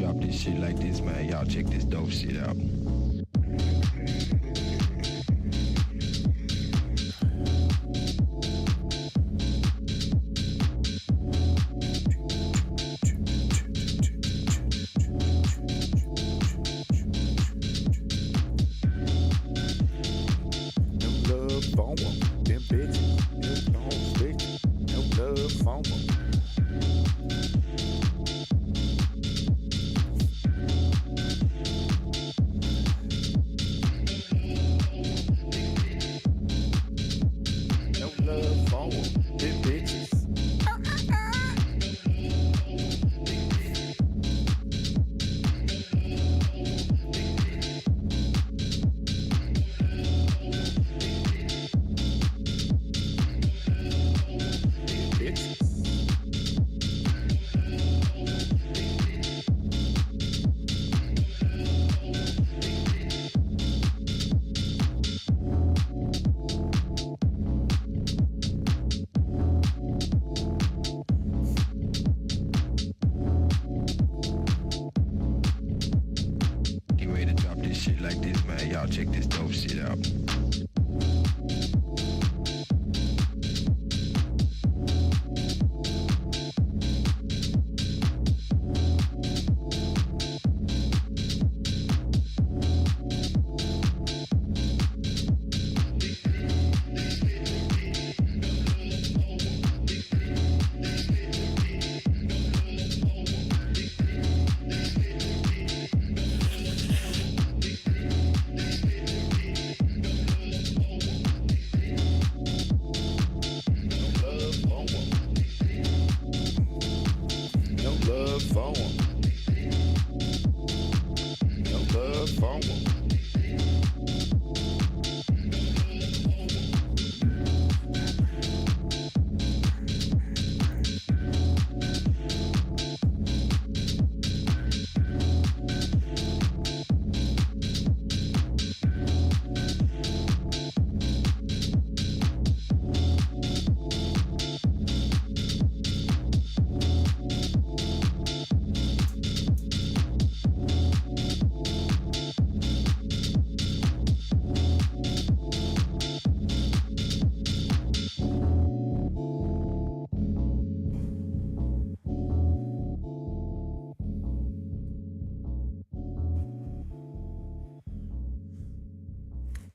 drop this shit like this, man. Y'all check this dope shit out.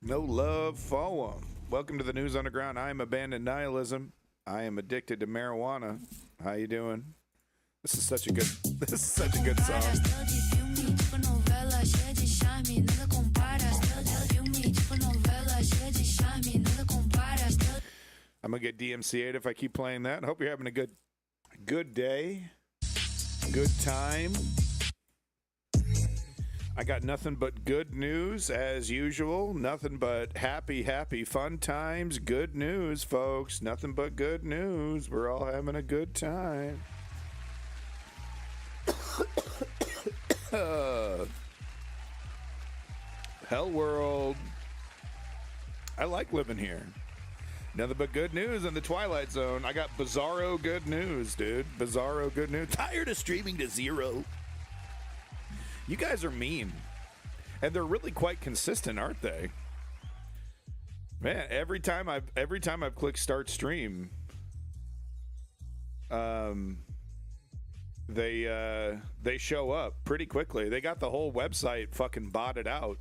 No love for 'em. Welcome to the News Underground. I am Abandoned Nihilism. I am addicted to marijuana. How you doing? This is such a good song. I'm gonna get DMCA'd if I keep playing that. I hope you're having a good day, good time. I got nothing but good news as usual. Nothing but happy, fun times. Good news, folks. Nothing but good news. We're all having a good time. Hell world. I like living here. Nothing but good news in the Twilight Zone. I got bizarro good news, dude. Bizarro good news. Tired of streaming to zero. You guys are mean. And they're really quite consistent, aren't they? Man, every time I've clicked start stream, they show up pretty quickly. They got the whole website fucking botted out.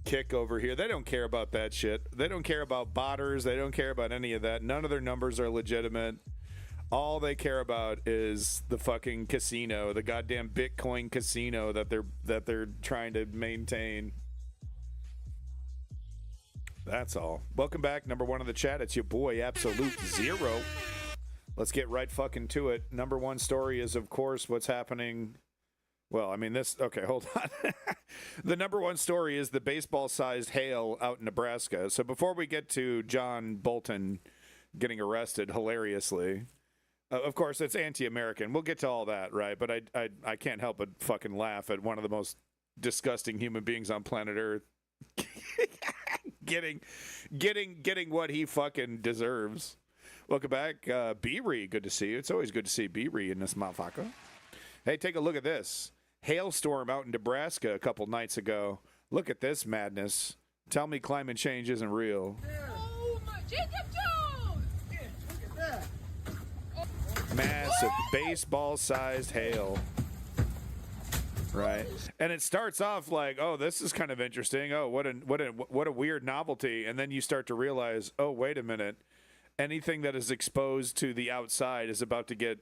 Kick over here. They don't care about that shit. They don't care about botters. They don't care about any of that. None of their numbers are legitimate. All they care about is the fucking casino, the goddamn Bitcoin casino that they're trying to maintain. That's all. Welcome back, number one in the chat. It's your boy, Absolute Zero. Let's get right fucking to it. Number one story is, of course, what's happening. Well, I mean, okay, hold on. The number one story is the baseball-sized hail out in Nebraska. So before we get to John Bolton getting arrested hilariously, of course, it's anti-American. We'll get to all that, right? But I can't help but fucking laugh at one of the most disgusting human beings on planet Earth getting what he fucking deserves. Welcome back, B-Ree. Good to see you. It's always good to see B-Ree in this motherfucker. Hey, take a look at this. Hailstorm out in Nebraska a couple nights ago. Look at this madness. Tell me climate change isn't real. Oh my, Jacob Jones! Yeah, look at that. Massive baseball-sized hail. Right. And it starts off like, oh, this is kind of interesting. Oh, what a weird novelty. And then you start to realize, oh, wait a minute. Anything that is exposed to the outside is about to get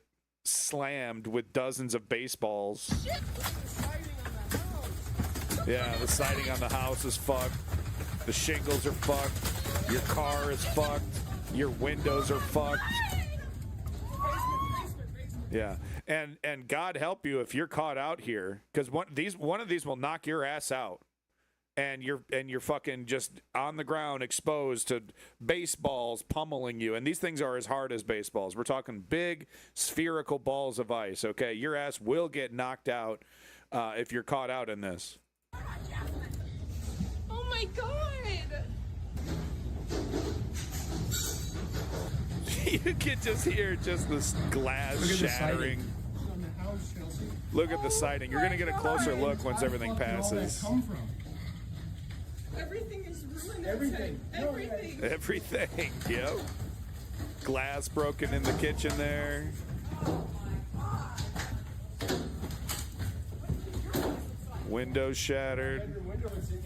slammed with dozens of baseballs. Shit! Yeah, the siding on the house is fucked. The shingles are fucked. Your car is fucked. Your windows are fucked. Yeah, and God help you if you're caught out here, because one of these will knock your ass out, and you're fucking just on the ground exposed to baseballs pummeling you, and these things are as hard as baseballs. We're talking big spherical balls of ice. Okay, your ass will get knocked out if you're caught out in this. Oh my god! You can just hear just this glass shattering. On the house, Chelsea. Look at the siding. You're gonna get a closer look once everything passes. Come from? Everything is ruined. Everything. No, Everything. Everything. Yep. Glass broken in the kitchen there. Windows shattered. Your window is in.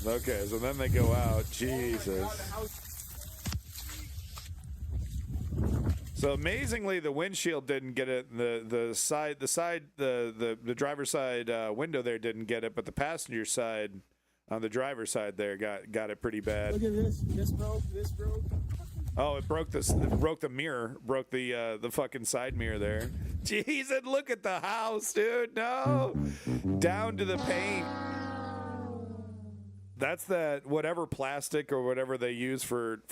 Okay, so then they go out. Jesus. So amazingly, the windshield didn't get it. The driver's side window there didn't get it, but the passenger side, on the driver's side there, got it pretty bad. Look at this. This broke. This broke. Oh, it broke this. It broke the mirror. Broke the fucking side mirror there. Jeez, and look at the house, dude. No, down to the paint. That's that whatever plastic or whatever they use for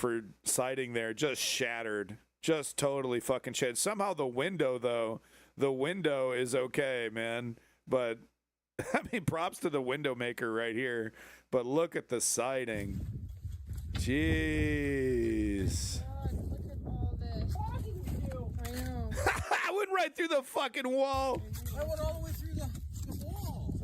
siding there just shattered. Just totally fucking shattered. Somehow the window is okay, man. But I mean, props to the window maker right here. But look at the siding. Jeez. God, look at all this. I know. I went right through the fucking wall. I went all the way through the wall.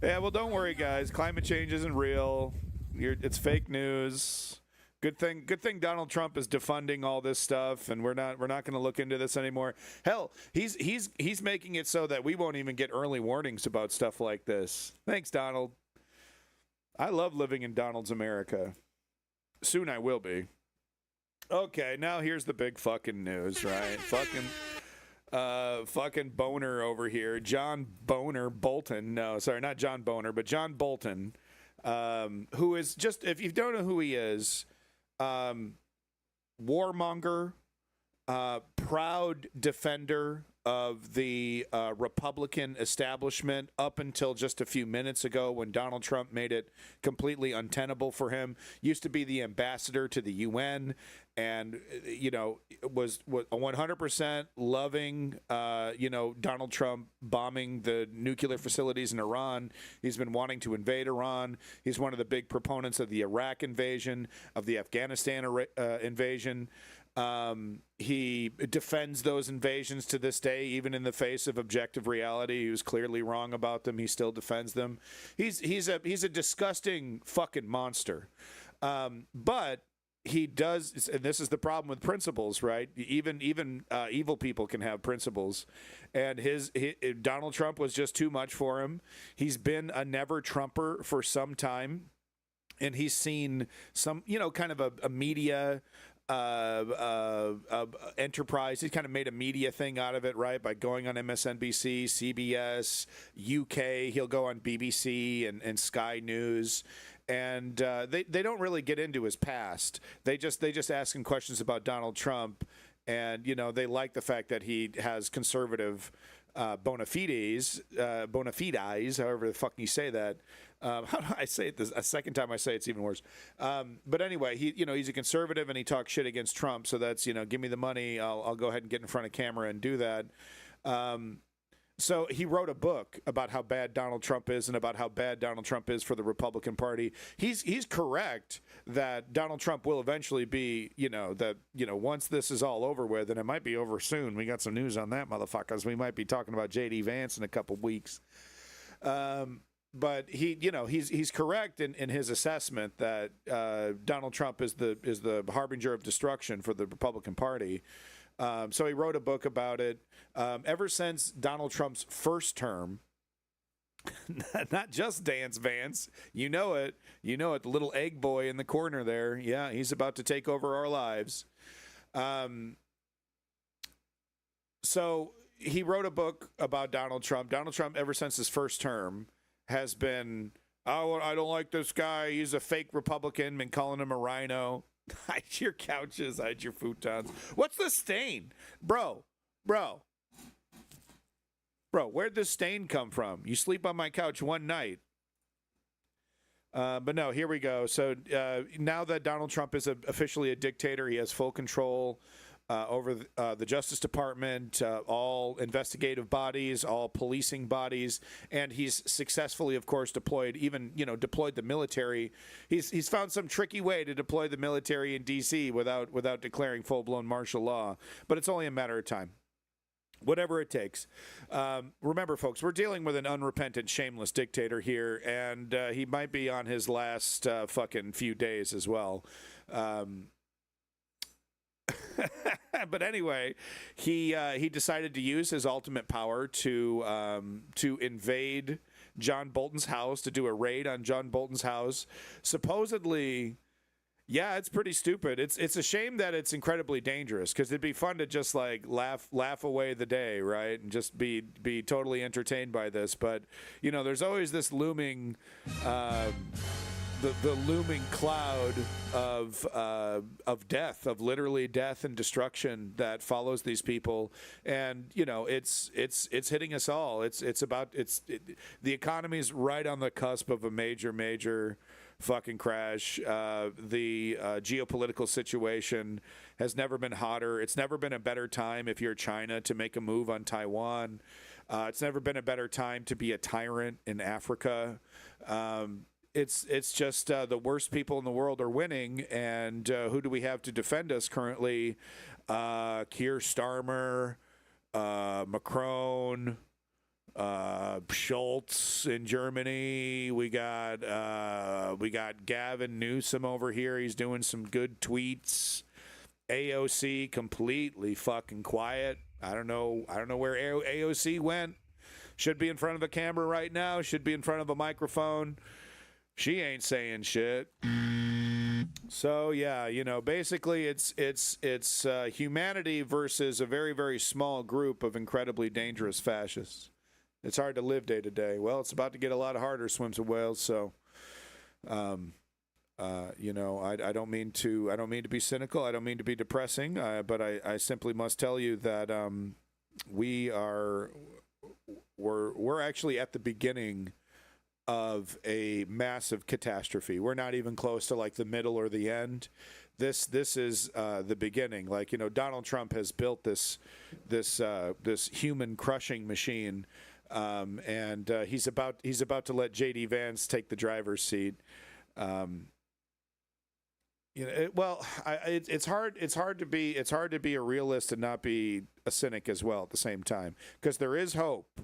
Yeah, well, don't worry, guys. Climate change isn't real. It's fake news. Good thing Donald Trump is defunding all this stuff, and we're not going to look into this anymore. Hell, he's making it so that we won't even get early warnings about stuff like this. Thanks, Donald. I love living in Donald's America. Soon I will be. Okay, now here's the big fucking news, right? Fucking Boner over here. John Boner Bolton. No, sorry, not John Boner, but John Bolton, who is just, if you don't know who he is, warmonger, proud defender of the Republican establishment up until just a few minutes ago when Donald Trump made it completely untenable for him. Used to be the ambassador to the UN and, was 100% loving, Donald Trump bombing the nuclear facilities in Iran. He's been wanting to invade Iran. He's one of the big proponents of the Iraq invasion, of the Afghanistan invasion. He defends those invasions to this day, even in the face of objective reality. He was clearly wrong about them. He still defends them. He's a disgusting fucking monster. But he does, and this is the problem with principles, right? Even evil people can have principles, and Donald Trump was just too much for him. He's been a never Trumper for some time, and he's seen some, kind of a media enterprise. He kind of made a media thing out of it, right? By going on MSNBC, CBS, UK. He'll go on BBC and Sky News. And they don't really get into his past. They just ask him questions about Donald Trump, and they like the fact that he has conservative bona fides, however the fuck you say that. How do I say it? A second time I say it's even worse. But anyway, he's a conservative and he talks shit against Trump. So that's give me the money. I'll go ahead and get in front of camera and do that. So he wrote a book about how bad Donald Trump is and about how bad Donald Trump is for the Republican Party. He's correct that Donald Trump will eventually be, once this is all over with, and it might be over soon. We got some news on that, motherfuckers. We might be talking about J.D. Vance in a couple weeks. But he's correct in his assessment that Donald Trump is the harbinger of destruction for the Republican Party. So he wrote a book about it. Ever since Donald Trump's first term, not just Dance Vance, you know it, the little egg boy in the corner there. Yeah, he's about to take over our lives. So he wrote a book about Donald Trump. Donald Trump, ever since his first term, has been, oh, I don't like this guy. He's a fake Republican. Been calling him a rhino. Hide your couches, hide your futons. What's the stain? Bro, where'd this stain come from? You sleep on my couch one night. But no, here we go. So now that Donald Trump is officially a dictator, he has full control over the Justice Department, all investigative bodies, all policing bodies, and he's successfully, of course, deployed the military. He's found some tricky way to deploy the military in D.C. without declaring full-blown martial law, but it's only a matter of time. Whatever it takes. Remember, folks, we're dealing with an unrepentant, shameless dictator here, and he might be on his last fucking few days as well. But anyway, he decided to use his ultimate power to invade John Bolton's house, to do a raid on John Bolton's house. Supposedly, yeah, it's pretty stupid. It's a shame that it's incredibly dangerous, because it'd be fun to just like laugh away the day, right, and just be totally entertained by this. But there's always this looming. The looming cloud of death, of literally death and destruction that follows these people, and it's hitting us all. The economy's right on the cusp of a major fucking crash. The geopolitical situation has never been hotter. It's never been a better time if you're China to make a move on Taiwan. It's never been a better time to be a tyrant in Africa. It's just the worst people in the world are winning, and who do we have to defend us currently? Keir Starmer, Macron, Schultz in Germany. We got Gavin Newsom over here. He's doing some good tweets. AOC completely fucking quiet. I don't know where AOC went. Should be in front of a camera right now. Should be in front of a microphone. She ain't saying shit. So yeah, basically it's humanity versus a very, very small group of incredibly dangerous fascists. It's hard to live day to day. Well, it's about to get a lot harder, Swims and Whales. So, I don't mean to be cynical. I don't mean to be depressing. But I simply must tell you that we're actually at the beginning of a massive catastrophe. We're not even close to like the middle or the end. This is the beginning. Like, Donald Trump has built this human crushing machine, and he's about to let J.D. Vance take the driver's seat. It's hard to be a realist and not be a cynic as well at the same time, because there is hope.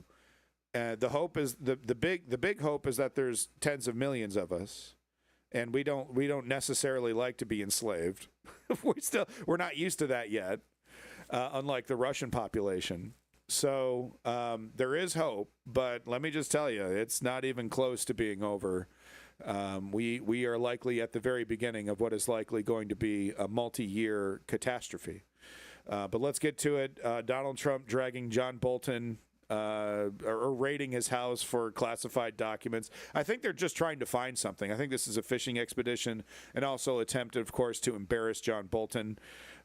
The hope is the big hope is that there's tens of millions of us, and we don't necessarily like to be enslaved. We're not used to that yet, unlike the Russian population. So there is hope, but let me just tell you, it's not even close to being over. We are likely at the very beginning of what is likely going to be a multi-year catastrophe. But let's get to it. Donald Trump dragging John Bolton. Or raiding his house for classified documents. I think they're just trying to find something. I think this is a fishing expedition, and also attempt, of course, to embarrass John Bolton.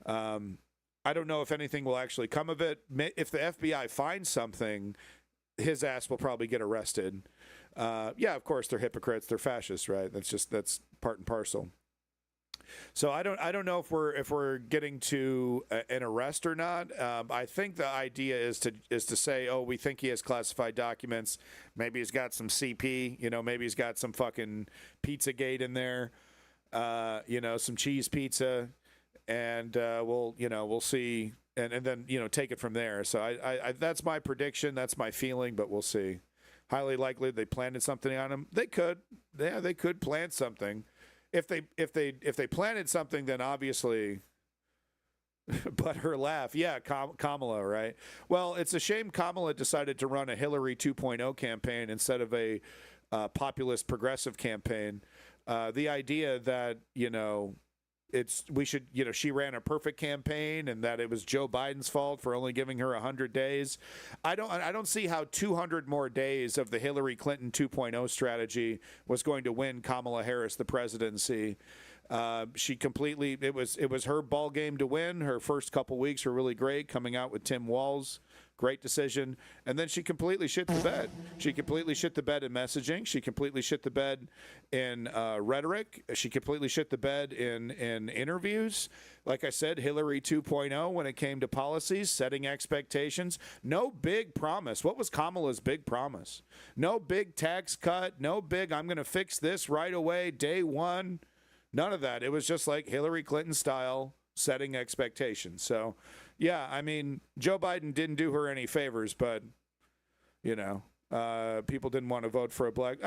I don't know if anything will actually come of it. If the FBI finds something, his ass will probably get arrested. Yeah, of course, they're hypocrites. They're fascists, right? That's part and parcel. So I don't know if we're getting to an arrest or not. I think the idea is to say, oh, we think he has classified documents. Maybe he's got some CP. Maybe he's got some fucking Pizzagate in there. Some cheese pizza, and we'll see, and then take it from there. So I that's my prediction. That's my feeling, but we'll see. Highly likely they planted something on him. They could, they could plant something. If they planted something, then obviously, but her laugh, yeah, Kamala, right? Well, it's a shame Kamala decided to run a Hillary 2.0 campaign instead of a populist progressive campaign. The idea that she ran a perfect campaign and that it was Joe Biden's fault for only giving her 100 days. I don't see how 200 more days of the Hillary Clinton 2.0 strategy was going to win Kamala Harris the presidency. It was her ball game to win. Her first couple weeks were really great, coming out with Tim Walz. Great decision. And then she completely shit the bed. She completely shit the bed in messaging. She completely shit the bed in rhetoric. She completely shit the bed in interviews. Like I said, Hillary 2.0 when it came to policies, setting expectations. No big promise. What was Kamala's big promise? No big tax cut. No big, I'm going to fix this right away, day one. None of that. It was just like Hillary Clinton style, setting expectations. So, yeah, I mean, Joe Biden didn't do her any favors, but, people didn't want to vote for a black.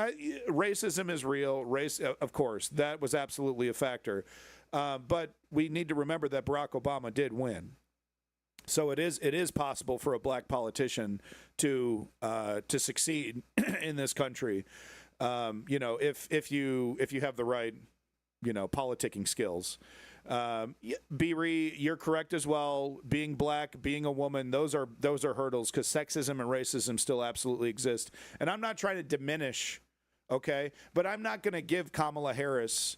Racism is real. Race, of course, that was absolutely a factor. But we need to remember that Barack Obama did win. So it is possible for a black politician to succeed in this country. If you have the right, politicking skills. Beery, you're correct as well. Being black, being a woman, those are hurdles because sexism and racism still absolutely exist. And I'm not trying to diminish, okay, but I'm not going to give Kamala Harris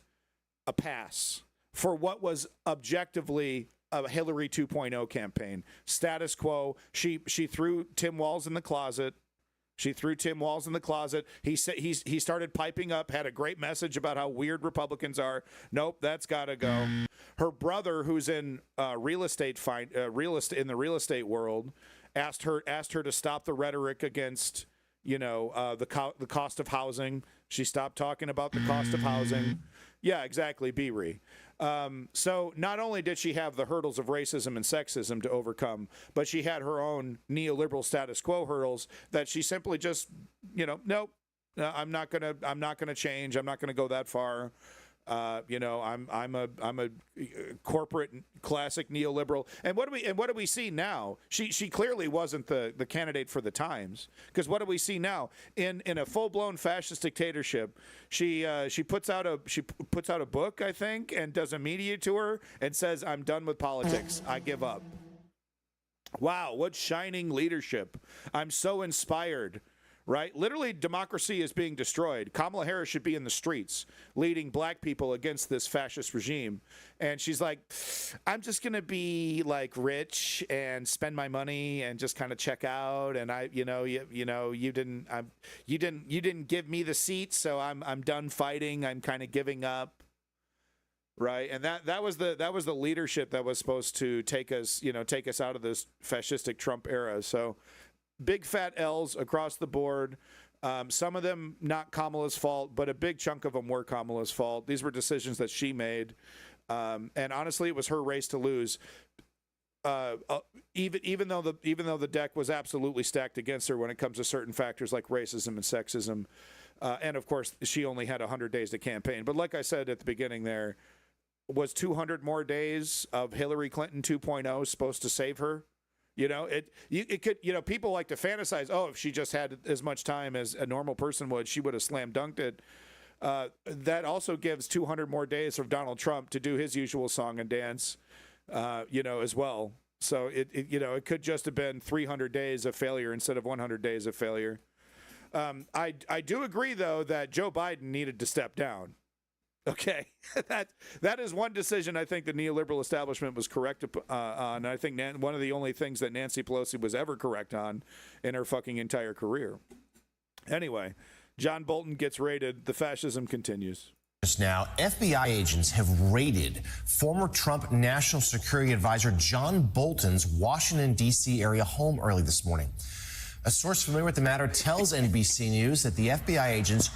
a pass for what was objectively a Hillary 2.0 campaign. Status quo. She threw Tim Walz in the closet. He started piping up, had a great message about how weird Republicans are. Nope, that's got to go. Her brother, who's in real estate in the real estate world, asked her to stop the rhetoric against the cost of housing. She stopped talking about the cost of housing. Yeah, exactly, Beery. So not only did she have the hurdles of racism and sexism to overcome, but she had her own neoliberal status quo hurdles that she simply just, nope, I'm not gonna change. I'm not gonna go that far. I'm a corporate classic neoliberal. And what do we see now? She clearly wasn't the candidate for the times, because what do we see now in a full blown fascist dictatorship? She puts out a book, I think, and does a media tour and says, "I'm done with politics. I give up." Wow, what shining leadership! I'm so inspired. Right? Literally, democracy is being destroyed. Kamala Harris should be in the streets leading black people against this fascist regime. And she's like, I'm just going to be like rich and spend my money and just kind of check out. And you didn't give me the seat, so I'm done fighting. I'm kind of giving up. Right. And that was the leadership that was supposed to take us out of this fascistic Trump era. So big fat L's across the board. Some of them not Kamala's fault, but a big chunk of them were Kamala's fault. These were decisions that she made. And honestly, it was her race to lose. Even though the deck was absolutely stacked against her when it comes to certain factors like racism and sexism. And of course, she only had 100 days to campaign. But like I said at the beginning there, was 200 more days of Hillary Clinton 2.0 supposed to save her? It could, people like to fantasize, oh, if she just had as much time as a normal person would, she would have slam dunked it. That also gives 200 more days for Donald Trump to do his usual song and dance, as well. So it could just have been 300 days of failure instead of 100 days of failure. I do agree, though, that Joe Biden needed to step down. Okay, that is one decision I think the neoliberal establishment was correct on. I think one of the only things that Nancy Pelosi was ever correct on in her fucking entire career. Anyway, John Bolton gets raided. The fascism continues. Just now, FBI agents have raided former Trump National Security Advisor John Bolton's Washington, D.C. area home early this morning. A source familiar with the matter tells NBC News that the FBI agents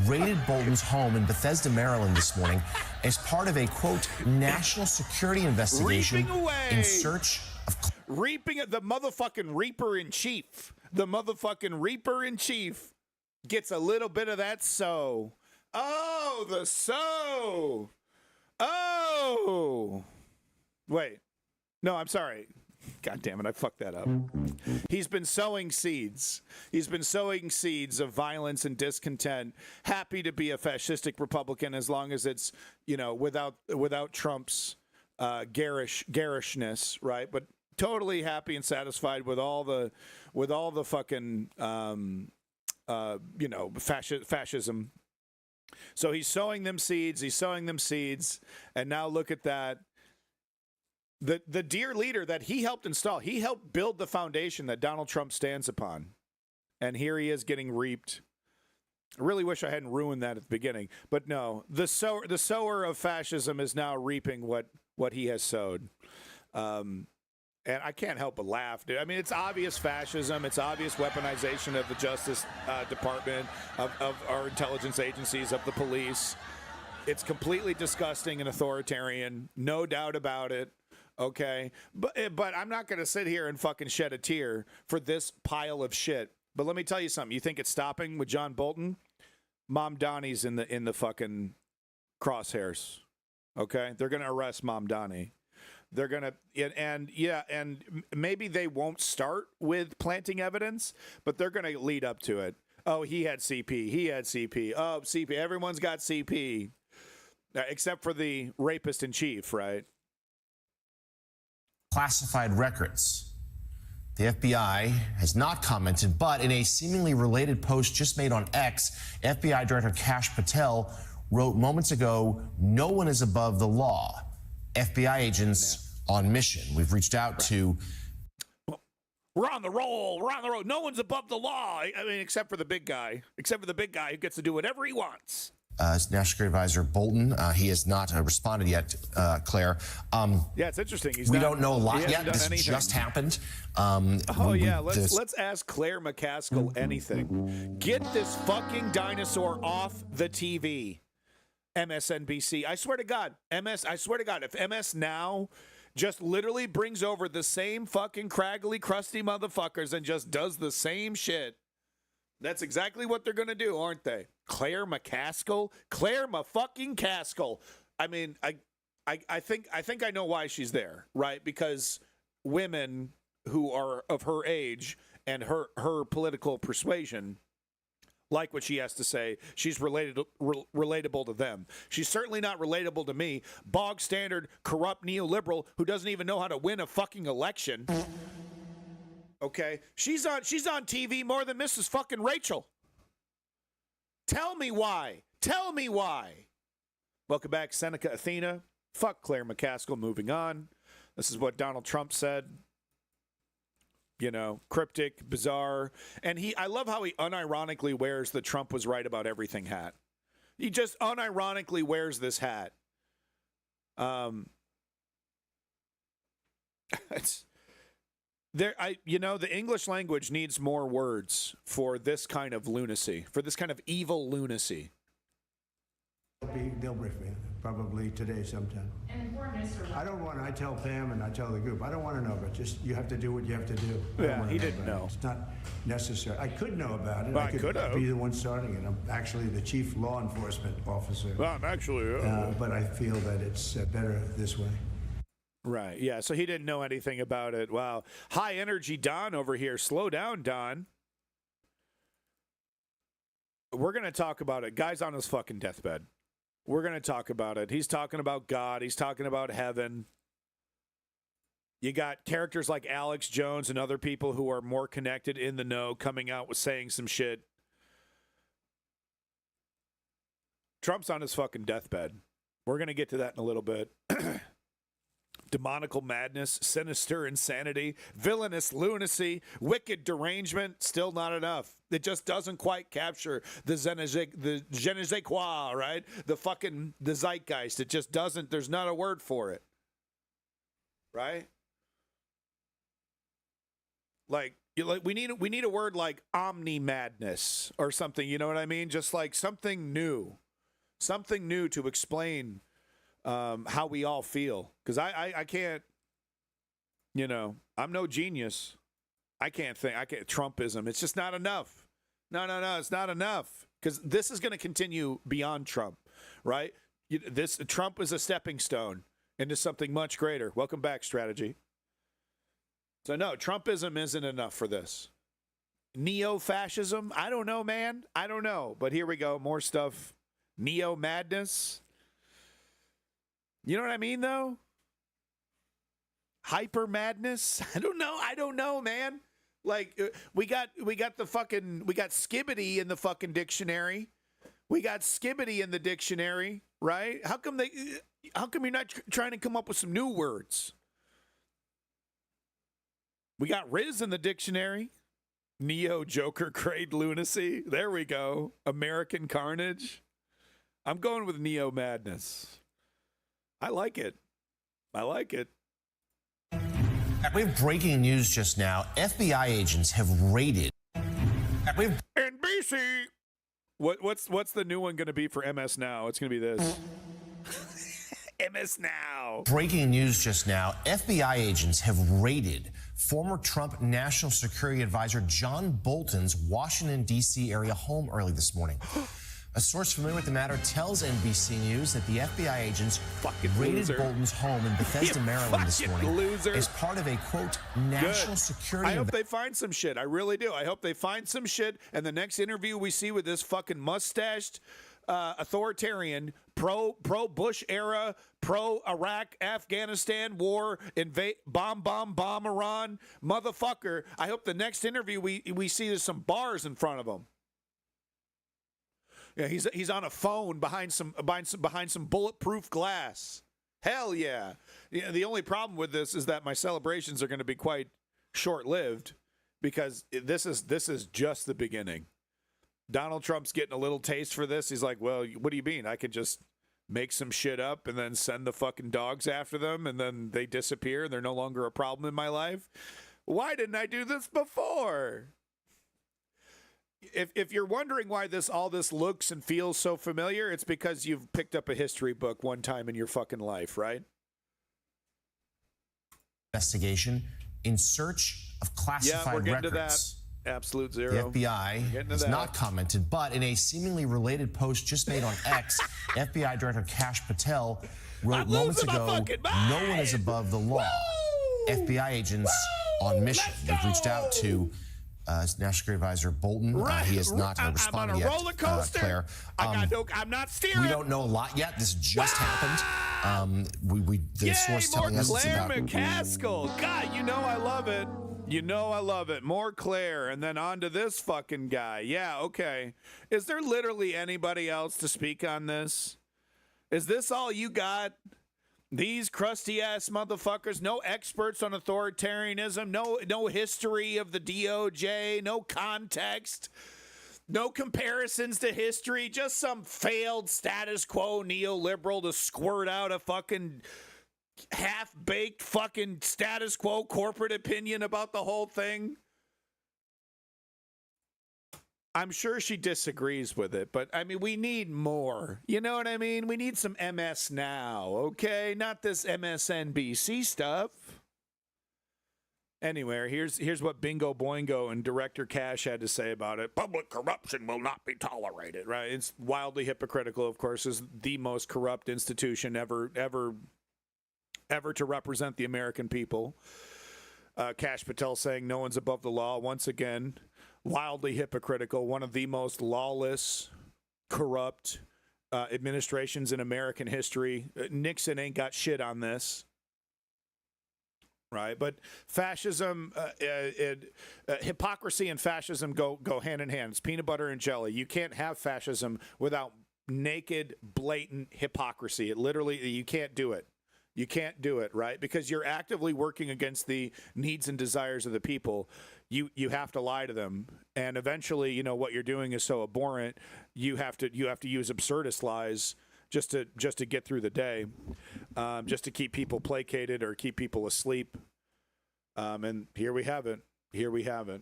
raided Bolton's home in Bethesda, Maryland this morning as part of a, quote, national security investigation in search of... Reaping the motherfucking Reaper in Chief. The motherfucking Reaper in Chief gets a little bit of that so. Oh, the so. Oh. Wait. No, I'm sorry. God damn it, I fucked that up. He's been sowing seeds. He's been sowing seeds of violence and discontent. Happy to be a fascistic Republican as long as it's, you know, without Trump's garishness, right? But totally happy and satisfied with all the fucking you know, fascism. So he's sowing them seeds, and now look at that. The dear leader that he helped install, he helped build the foundation that Donald Trump stands upon. And here he is getting reaped. I really wish I hadn't ruined that at the beginning. But no, the sower of fascism is now reaping what he has sowed. And I can't help but laugh, dude. I mean, it's obvious fascism. It's obvious weaponization of the Justice Department, of our intelligence agencies, of the police. It's completely disgusting and authoritarian. No doubt about it. Okay, but I'm not going to sit here and fucking shed a tear for this pile of shit. But let me tell you something. You think it's stopping with John Bolton? Mom Donnie's in the fucking crosshairs. Okay, they're going to arrest Mom Donnie. They're going to and maybe they won't start with planting evidence, but they're going to lead up to it. Oh, he had CP. He had CP. Oh, CP. Everyone's got CP, except for the rapist in chief, right? Classified records. The FBI has not commented, but in a seemingly related post just made on X, FBI Director Kash Patel wrote moments ago, "No one is above the law. FBI agents on mission." We've reached out to... We're on the roll. We're on the road. No one's above the law. I mean, except for the big guy. Except for the big guy who gets to do whatever he wants. National Security Advisor Bolton, he has not responded yet, Claire. Yeah, it's interesting. We don't know a lot yet. This just happened. Let's ask Claire McCaskill anything. Get this fucking dinosaur off the TV. MSNBC. I swear to God, if MS Now just literally brings over the same fucking craggly, crusty motherfuckers and just does the same shit, that's exactly what they're going to do, aren't they? Claire McCaskill? Claire fucking Caskill. I mean, I think I know why she's there, right? Because women who are of her age and her political persuasion like what she has to say. She's relatable to them. She's certainly not relatable to me, bog standard, corrupt neoliberal who doesn't even know how to win a fucking election. Okay, she's on TV more than Mrs. fucking Rachel. Tell me why. Tell me why. Welcome back, Seneca Athena. Fuck Claire McCaskill. Moving on. This is what Donald Trump said. You know, cryptic, bizarre. And I love how he unironically wears the Trump was right about everything hat. He just unironically wears this hat. It's there. The English language needs more words for this kind of lunacy, for this kind of evil lunacy. They'll brief me, probably today sometime. I don't want to, I tell Pam and I tell the group, I don't want to know, but just you have to do what you have to do. Yeah, he didn't know. It's not necessary. I could know about it. Well, I could be the one starting it. I'm actually the chief law enforcement officer. Well, I'm actually. But I feel that it's better this way. Right, yeah, so he didn't know anything about it. Wow. High energy Don over here. Slow down, Don. We're going to talk about it. Guy's on his fucking deathbed. We're going to talk about it. He's talking about God. He's talking about heaven. You got characters like Alex Jones and other people who are more connected in the know coming out with saying some shit. Trump's on his fucking deathbed. We're going to get to that in a little bit. Demonical madness, sinister insanity, villainous lunacy, wicked derangement, still not enough. It just doesn't quite capture the je ne sais quoi, right? The zeitgeist. It just doesn't, there's not a word for it. Right? Like we need a word like omni madness or something, you know what I mean? Just like something new to explain how we all feel. Because I can't, you know, I'm no genius. I can't Trumpism. It's just not enough. No, it's not enough. Because this is going to continue beyond Trump, right? Trump is a stepping stone into something much greater. Welcome back, Strategy. So no, Trumpism isn't enough for this. Neo-fascism? I don't know, man. I don't know. But here we go. More stuff. Neo-madness. You know what I mean, though? Hyper madness? I don't know, man. Like, we got skibbity in the fucking dictionary. We got skibbity in the dictionary, right? How come you're not trying to come up with some new words? We got Riz in the dictionary. Neo Joker grade lunacy. There we go. American carnage. I'm going with Neo madness. I like it. We have breaking news just now. FBI agents have raided. NBC. What's the new one going to be for MS Now? It's going to be this. MS Now. Breaking news just now. FBI agents have raided former Trump National Security Advisor John Bolton's Washington, D.C. area home early this morning. A source familiar with the matter tells NBC News that the FBI agents raided Bolton's home in Bethesda, Maryland this morning as part of a, quote, national security I hope they find some shit. I really do. I hope they find some shit. And the next interview we see with this fucking mustached authoritarian, pro-Bush era, pro-Iraq, Afghanistan war, bomb Iran, motherfucker. I hope the next interview we see there's some bars in front of him. Yeah, he's on a phone behind some bulletproof glass. Hell yeah. The only problem with this is that my celebrations are going to be quite short-lived because this is just the beginning. Donald Trump's getting a little taste for this. He's like, well, what do you mean? I could just make some shit up and then send the fucking dogs after them and then they disappear and they're no longer a problem in my life? Why didn't I do this before? If you're wondering why all this looks and feels so familiar, it's because you've picked up a history book one time in your fucking life, right? Investigation in search of classified we're getting records. To that. Absolute zero. The FBI has not commented, but in a seemingly related post just made on X, FBI Director Kash Patel wrote moments ago, no one is above the law. Woo! FBI agents on mission. They've reached out to National Security Advisor Bolton. He has not responded yet, Claire. I'm not steering. We don't know a lot yet. This just happened. The source telling us it's about... Claire McCaskill. God, you know I love it. You know I love it. More Claire, and then on to this fucking guy. Yeah, okay. Is there literally anybody else to speak on this? Is this all you got? These crusty-ass motherfuckers, no experts on authoritarianism, no history of the DOJ, no context, no comparisons to history, just some failed status quo neoliberal to squirt out a fucking half-baked fucking status quo corporate opinion about the whole thing. I'm sure she disagrees with it, but I mean, we need more. You know what I mean? We need some MS Now, okay? Not this MSNBC stuff. Anyway, here's what Bingo Boingo and Director Kash had to say about it. Public corruption will not be tolerated, right? It's wildly hypocritical, of course, is the most corrupt institution ever to represent the American people. Kash Patel saying no one's above the law. Once again, wildly hypocritical. One of the most lawless, corrupt administrations in American history. Nixon ain't got shit on this. Right? But fascism, hypocrisy and fascism go hand in hand. It's peanut butter and jelly. You can't have fascism without naked, blatant hypocrisy. You can't do it. You can't do it, right? Because you're actively working against the needs and desires of the people. You have to lie to them, and eventually, you know, what you're doing is so abhorrent. You have to use absurdist lies just to get through the day, just to keep people placated or keep people asleep. And here we have it. Here we have it.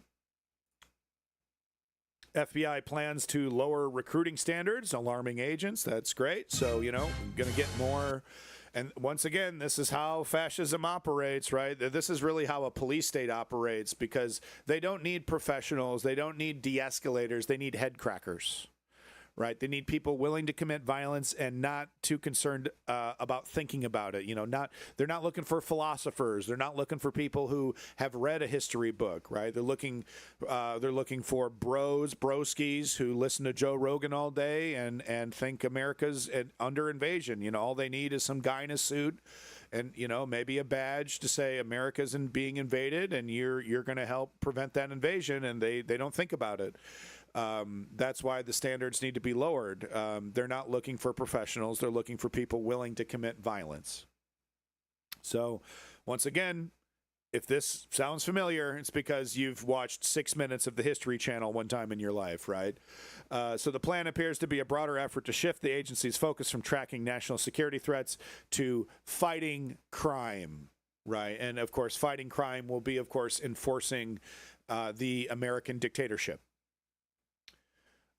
FBI plans to lower recruiting standards, alarming agents. That's great. So, you know, going to get more. And once again, this is how fascism operates, right? This is really how a police state operates, because they don't need professionals. They don't need de-escalators. They need head crackers, right? They need people willing to commit violence and not too concerned about thinking about it. You know, they're not looking for philosophers. They're not looking for people who have read a history book, right? They're looking for broskies who listen to Joe Rogan all day and think America's under invasion. You know, all they need is some guy in a suit and, you know, maybe a badge to say America's being invaded and you're going to help prevent that invasion, and they don't think about it. That's why the standards need to be lowered. They're not looking for professionals. They're looking for people willing to commit violence. So, once again, if this sounds familiar, it's because you've watched 6 minutes of the History Channel one time in your life, right? So the plan appears to be a broader effort to shift the agency's focus from tracking national security threats to fighting crime, right? And, of course, fighting crime will be, of course, enforcing the American dictatorship.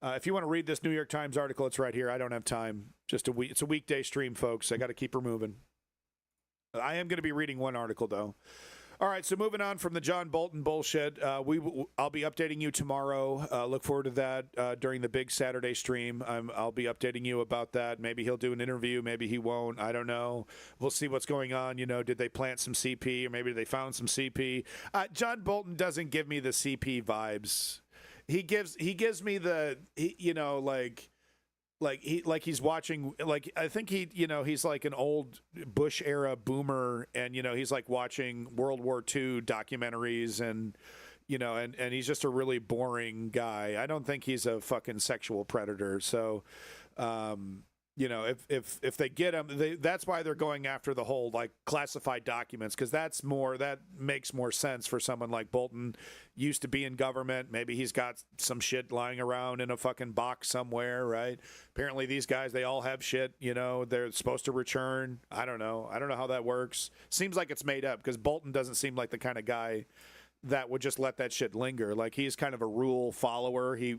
If you want to read this New York Times article, it's right here. I don't have time. It's a weekday stream, folks. I got to keep her moving. I am going to be reading one article, though. All right, so moving on from the John Bolton bullshit, I'll be updating you tomorrow. Look forward to that during the big Saturday stream. I'll be updating you about that. Maybe he'll do an interview. Maybe he won't. I don't know. We'll see what's going on. You know, did they plant some CP, or maybe they found some CP? John Bolton doesn't give me the CP vibes. He gives me the, he's watching, like, I think he's like an old Bush era boomer, and, you know, he's like watching World War II documentaries, and, you know, and he's just a really boring guy. I don't think he's a fucking sexual predator. So, you know, if they get him, that's why they're going after the whole, like, classified documents, because that makes more sense for someone like Bolton. Used to be in government. Maybe he's got some shit lying around in a fucking box somewhere, right? Apparently these guys, they all have shit, you know, they're supposed to return. I don't know how that works. Seems like it's made up, because Bolton doesn't seem like the kind of guy that would just let that shit linger. Like, he's kind of a rule follower. He's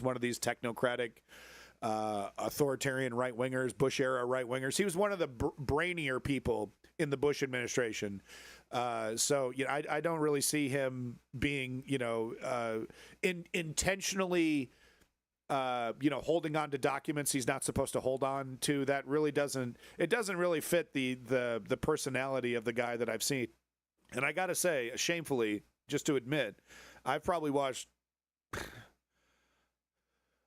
one of these technocratic authoritarian right-wingers, Bush-era right-wingers. He was one of the brainier people in the Bush administration. So, you know, I don't really see him being, you know, intentionally, you know, holding on to documents he's not supposed to hold on to. That really doesn't really fit the personality of the guy that I've seen. And I got to say, shamefully, just to admit, I've probably watched,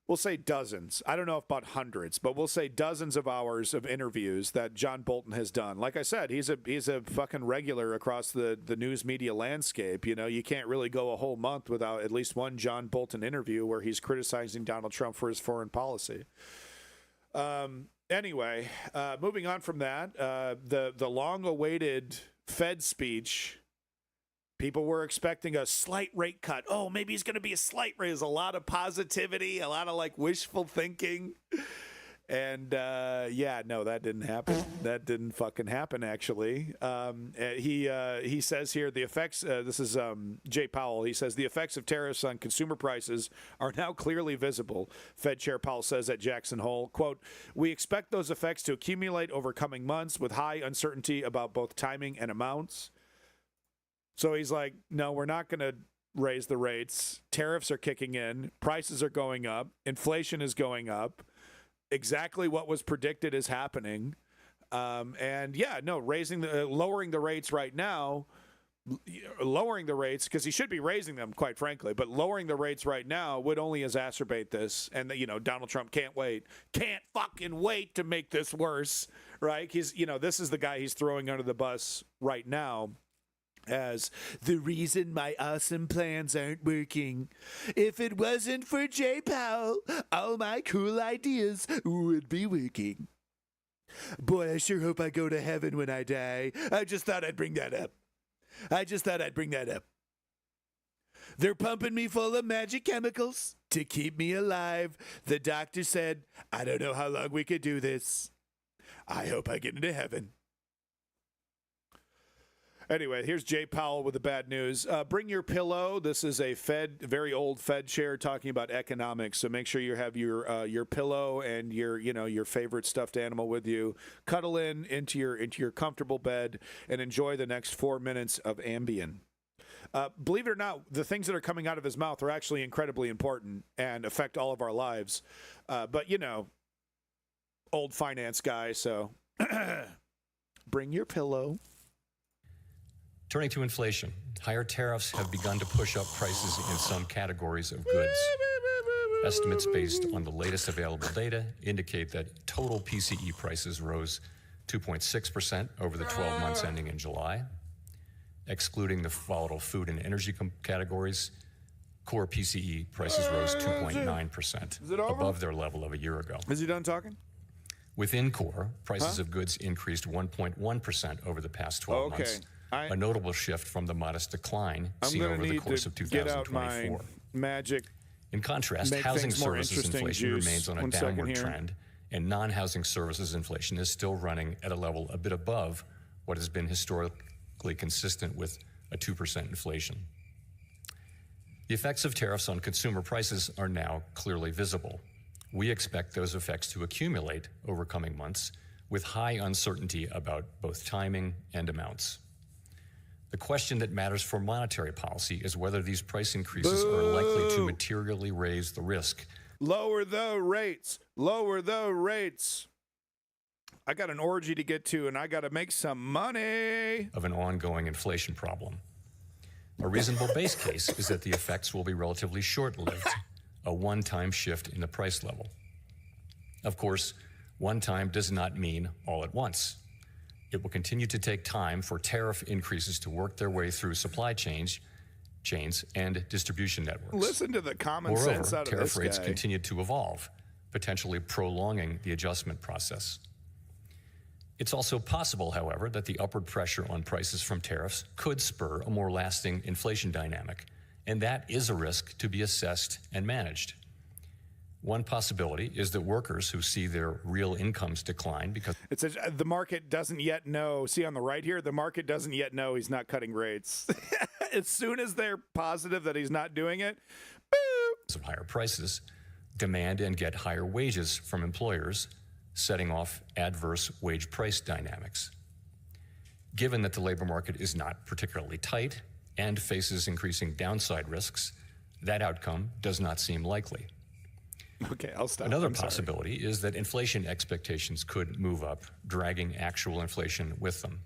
we'll say dozens. I don't know if about hundreds, but we'll say dozens of hours of interviews that John Bolton has done. Like I said, he's a fucking regular across the news media landscape. You know, you can't really go a whole month without at least one John Bolton interview where he's criticizing Donald Trump for his foreign policy. Anyway, moving on from that, the long-awaited Fed speech. People were expecting a slight rate cut. Oh, maybe he's going to be a slight rate. There's a lot of positivity, a lot of like wishful thinking. And no, that didn't happen. That didn't fucking happen, actually. He says here the effects, this is Jay Powell. He says the effects of tariffs on consumer prices are now clearly visible. Fed Chair Powell says at Jackson Hole, quote, "We expect those effects to accumulate over coming months with high uncertainty about both timing and amounts." So he's like, no, we're not going to raise the rates. Tariffs are kicking in. Prices are going up. Inflation is going up. Exactly what was predicted is happening. Lowering the rates right now, because he should be raising them, quite frankly, but lowering the rates right now would only exacerbate this. And, you know, Donald Trump can't fucking wait to make this worse, right? This is the guy he's throwing under the bus right now as the reason my awesome plans aren't working. If it wasn't for Jay Powell, all my cool ideas would be working. Boy, I sure hope I go to heaven when I die. I just thought I'd bring that up. They're pumping me full of magic chemicals to keep me alive. The doctor said, I don't know how long we could do this. I hope I get into heaven. Anyway, here's Jay Powell with the bad news. Bring your pillow. This is a very old Fed chair talking about economics. So make sure you have your pillow and your favorite stuffed animal with you. Cuddle into your comfortable bed and enjoy the next 4 minutes of Ambien. Believe it or not, the things that are coming out of his mouth are actually incredibly important and affect all of our lives. But old finance guy. So bring your pillow. Turning to inflation, higher tariffs have begun to push up prices in some categories of goods. Estimates based on the latest available data indicate that total PCE prices rose 2.6% over the 12 months ending in July. Excluding the volatile food and energy categories, core PCE prices rose 2.9%, above their level of a year ago. Is he done talking? Within core, prices of goods increased 1.1% over the past 12 months. A notable shift from the modest decline seen over the course of 2024. Magic. In contrast, housing services inflation remains on a downward trend, and non-housing services inflation is still running at a level a bit above what has been historically consistent with a 2% inflation. The effects of tariffs on consumer prices are now clearly visible. We expect those effects to accumulate over coming months with high uncertainty about both timing and amounts. The question that matters for monetary policy is whether these price increases are likely to materially raise the risk. Lower the rates. Lower the rates. I got an orgy to get to, and I got to make some money. Of an ongoing inflation problem. A reasonable base case is that the effects will be relatively short-lived, a one-time shift in the price level. Of course, one time does not mean all at once. It will continue to take time for tariff increases to work their way through supply chains and distribution networks. Listen to the common Moreover, sense out of tariff this rates guy. continue to evolve, potentially prolonging the adjustment process. It's also possible, however, that the upward pressure on prices from tariffs could spur a more lasting inflation dynamic, and that is a risk to be assessed and managed. One possibility is that workers who see their real incomes decline because It says the market doesn't yet know. See on the right here, the market doesn't yet know he's not cutting rates. As soon as they're positive that he's not doing it, boop. of higher prices, demand and get higher wages from employers, setting off adverse wage price dynamics. Given that the labor market is not particularly tight and faces increasing downside risks, that outcome does not seem likely. Okay, I'll stop. Another I'm sorry. possibility is that inflation expectations could move up, dragging actual inflation with them.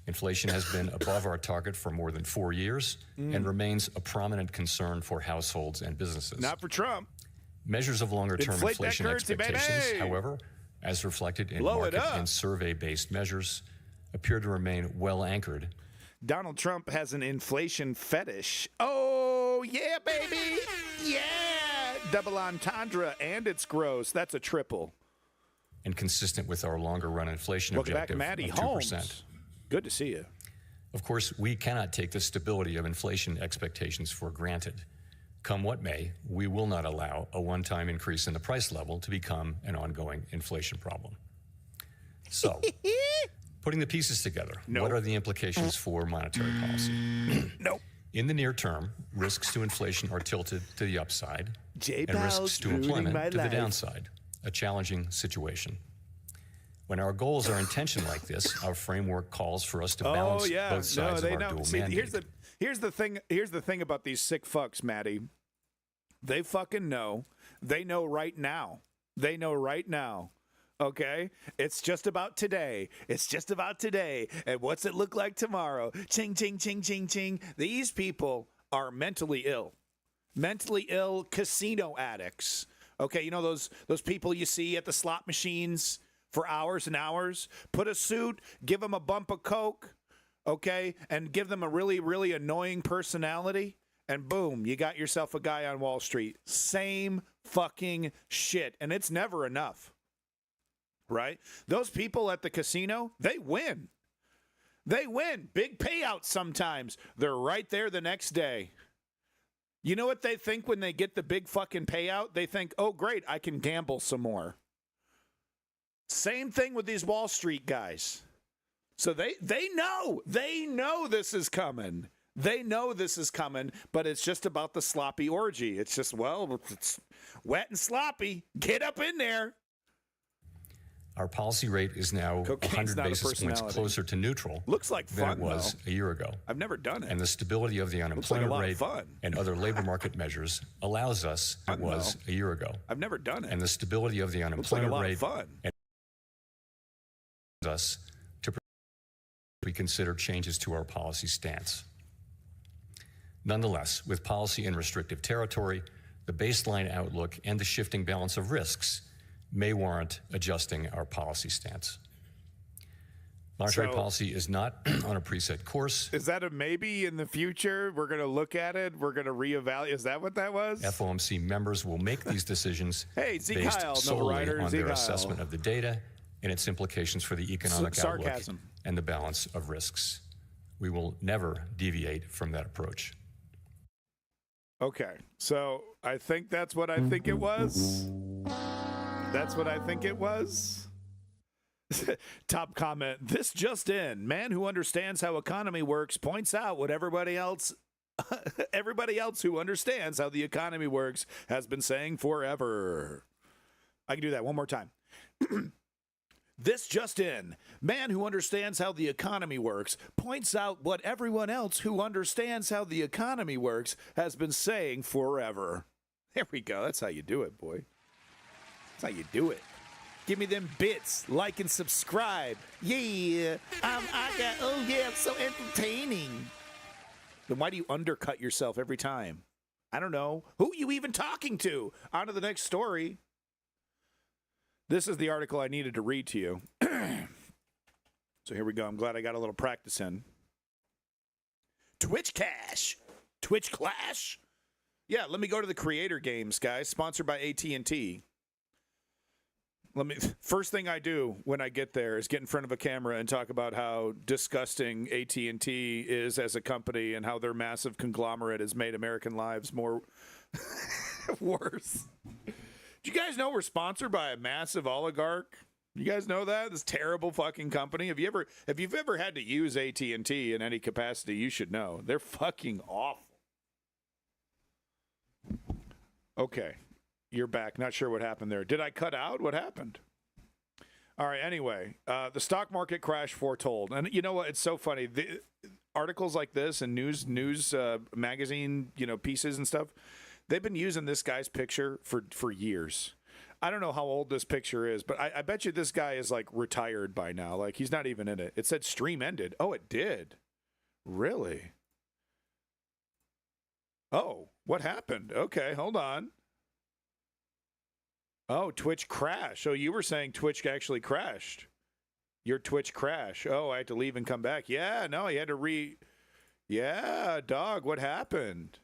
Inflation has been above our target for more than 4 years and remains a prominent concern for households and businesses. Not for Trump. Measures of longer-term Inflate that inflation currency, expectations, baby! however, as reflected in Blow it market up. and survey-based measures, appear to remain well anchored. Donald Trump has an inflation fetish. Oh, yeah, baby. Yeah. Double entendre, and it's gross. That's a triple. And consistent with our longer-run inflation Welcome back, objective Maddie of 2%. Holmes. Good to see you. Of course, we cannot take the stability of inflation expectations for granted. Come what may, we will not allow a one-time increase in the price level to become an ongoing inflation problem. So, putting the pieces together, what are the implications for monetary policy? Nope. In the near term, risks to inflation are tilted to the upside and Powell's risks to ruining employment my to the life. downside, a challenging situation. When our goals are in tension like this, our framework calls for us to balance both sides of our dual See, mandate. here's the thing about these sick fucks, Maddie. They fucking know. They know right now. They know right now. Okay? It's just about today. It's just about today. And what's it look like tomorrow? Ching, ching, ching, ching, ching. These people are mentally ill. Mentally ill casino addicts. Okay, you know those people you see at the slot machines for hours and hours? Put a suit, give them a bump of Coke, okay, and give them a really, really annoying personality, and boom, you got yourself a guy on Wall Street. Same fucking shit, and it's never enough. right? Those people at the casino, they win. They win. Big payouts sometimes. They're right there the next day. You know what they think when they get the big fucking payout? They think, oh, great, I can gamble some more. Same thing with these Wall Street guys. So they know this is coming. They know this is coming, but it's just about the sloppy orgy. It's just, well, it's wet and sloppy. Get up in there. Our policy rate is now Cocaine's 100 basis points closer to neutral. Looks like fun, than it was a year ago. I've never done it. And the stability of the unemployment rate and other labor market measures allows us, a year ago. I've never done it. And the stability of the unemployment rate allows us to reconsider changes to our policy stance. Nonetheless, with policy in restrictive territory, the baseline outlook and the shifting balance of risks may warrant adjusting our policy stance. Monetary policy is not on a preset course. Is that a maybe in the future? We're going to look at it. We're going to reevaluate. Is that what that was? FOMC members will make these decisions based solely on their assessment of the data and its implications for the economic outlook and the balance of risks. We will never deviate from that approach. Okay, so I think that's what I think it was. That's what I think it was. Top comment. This just in. Man who understands how economy works points out what everybody else who understands how the economy works has been saying forever. I can do that one more time. This just in. Man who understands how the economy works points out what everyone else who understands how the economy works has been saying forever. There we go. That's how you do it, boy. That's how you do it. Give me them bits, like and subscribe. Yeah, I'm so entertaining. Then why do you undercut yourself every time? I don't know. Who are you even talking to? On to the next story. This is the article I needed to read to you. So here we go. I'm glad I got a little practice in. Twitch Cash. Twitch Clash? Yeah, let me go to the Creator Games, guys. Sponsored by AT&T. First thing I do when I get there is get in front of a camera and talk about how disgusting AT&T is as a company and how their massive conglomerate has made American lives more worse. Do you guys know we're sponsored by a massive oligarch? You guys know that? This terrible fucking company. If you've ever had to use AT&T in any capacity, you should know. They're fucking awful. Okay. You're back. Not sure what happened there. Did I cut out? What happened? All right. Anyway, the stock market crash foretold. And you know what? It's so funny. The articles like this and news magazine, pieces and stuff, they've been using this guy's picture for years. I don't know how old this picture is, but I bet you this guy is like retired by now. Like he's not even in it. It said stream ended. Oh, it did. Really? Oh, what happened? Okay, hold on. Oh, Twitch crash. Oh, you were saying Twitch actually crashed. Your Twitch crash. Oh, I had to leave and come back. Yeah, no, you had to Yeah, dog, what happened?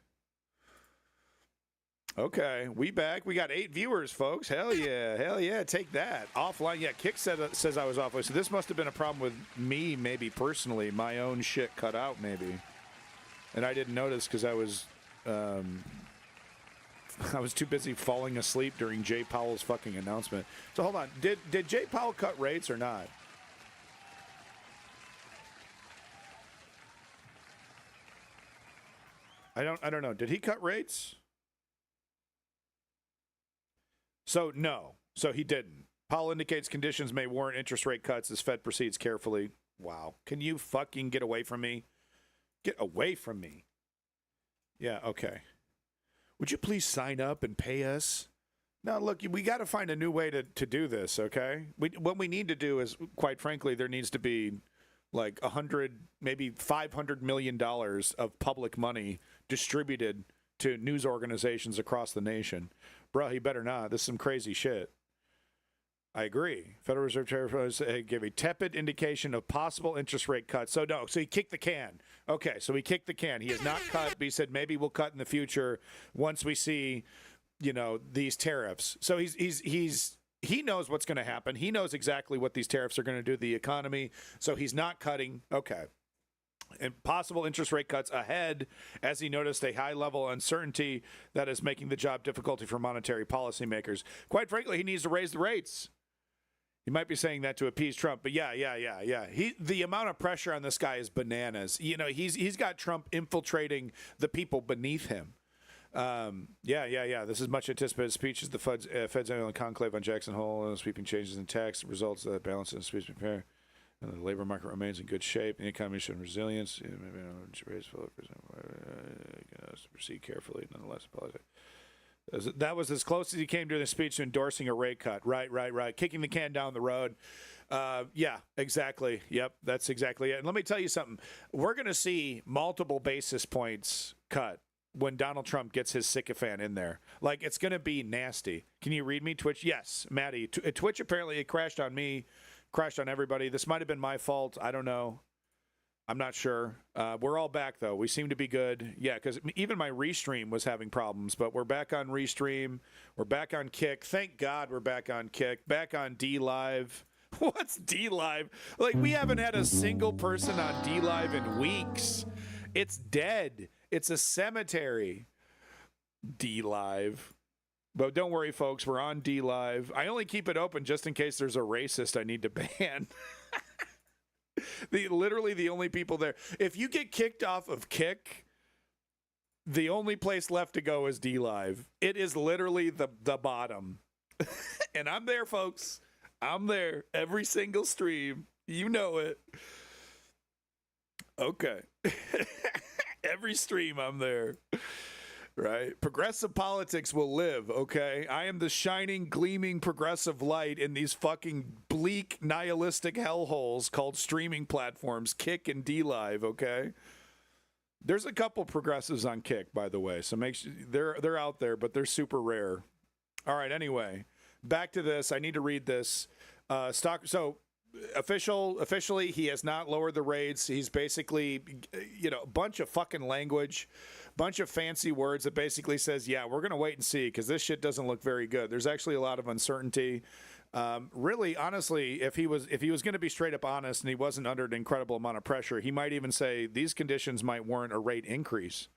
Okay, we back. We got 8 viewers, folks. Hell yeah, take that. Offline, yeah, Kick says I was offline. So this must have been a problem with me, maybe personally. My own shit cut out, maybe. And I didn't notice because I was too busy falling asleep during Jay Powell's fucking announcement. So hold on. Did Jay Powell cut rates or not? I don't know. Did he cut rates? So no. So he didn't. Powell indicates conditions may warrant interest rate cuts as Fed proceeds carefully. Wow. Can you fucking get away from me? Get away from me. Yeah, okay. Would you please sign up and pay us? No, look, we got to find a new way to do this, okay? What we need to do is, quite frankly, there needs to be like $100, maybe $500 million of public money distributed to news organizations across the nation. Bro, he better not. This is some crazy shit. I agree. Federal Reserve Chair gave a tepid indication of possible interest rate cuts. So no, so he kicked the can. Okay, so he kicked the can. He has not cut, but he said maybe we'll cut in the future once we see, these tariffs. So he's he knows what's going to happen. He knows exactly what these tariffs are going to do to the economy. So he's not cutting. Okay. And possible interest rate cuts ahead as he noticed a high level of uncertainty that is making the job difficult for monetary policymakers. Quite frankly, he needs to raise the rates. He might be saying that to appease Trump, but yeah. The amount of pressure on this guy is bananas. You know, he's got Trump infiltrating the people beneath him. This is much anticipated speech as the Fed's annual conclave on Jackson Hole, sweeping changes in tax results that balance in speech prepare. And the labor market remains in good shape. The economy showing resilience. Proceed carefully, nonetheless. That was as close as he came to the speech to endorsing a rate cut. Right. Kicking the can down the road. Yeah, exactly. Yep, that's exactly it. And let me tell you something. We're going to see multiple basis points cut when Donald Trump gets his sycophant in there. Like, it's going to be nasty. Can you read me, Twitch? Yes, Maddie. Twitch apparently it crashed on me. Crashed on everybody. This might have been my fault. I don't know. I'm not sure. We're all back, though. We seem to be good. Yeah, because even my Restream was having problems, but we're back on Restream. We're back on Kick. Thank God we're back on Kick. Back on DLive. What's DLive? Like, we haven't had a single person on DLive in weeks. It's dead. It's a cemetery. DLive. But don't worry, folks. We're on DLive. I only keep it open just in case there's a racist I need to ban. Literally the only people there. If you get kicked off of Kick, the only place left to go is DLive. It is literally the bottom. And I'm there, folks. I'm there. Every single stream. You know it. Okay. Every stream I'm there. Right? Progressive politics will live, okay? I am the shining, gleaming progressive light in these fucking bleak, nihilistic hellholes called streaming platforms, Kick and DLive, okay? There's a couple progressives on Kick, by the way, so make sure they're out there, but they're super rare. All right, anyway, back to this. I need to read this. Officially, he has not lowered the rates. He's basically, a bunch of fucking language, bunch of fancy words that basically says, yeah, we're going to wait and see because this shit doesn't look very good. There's actually a lot of uncertainty. Really, honestly, if he was going to be straight up honest and he wasn't under an incredible amount of pressure, he might even say these conditions might warrant a rate increase.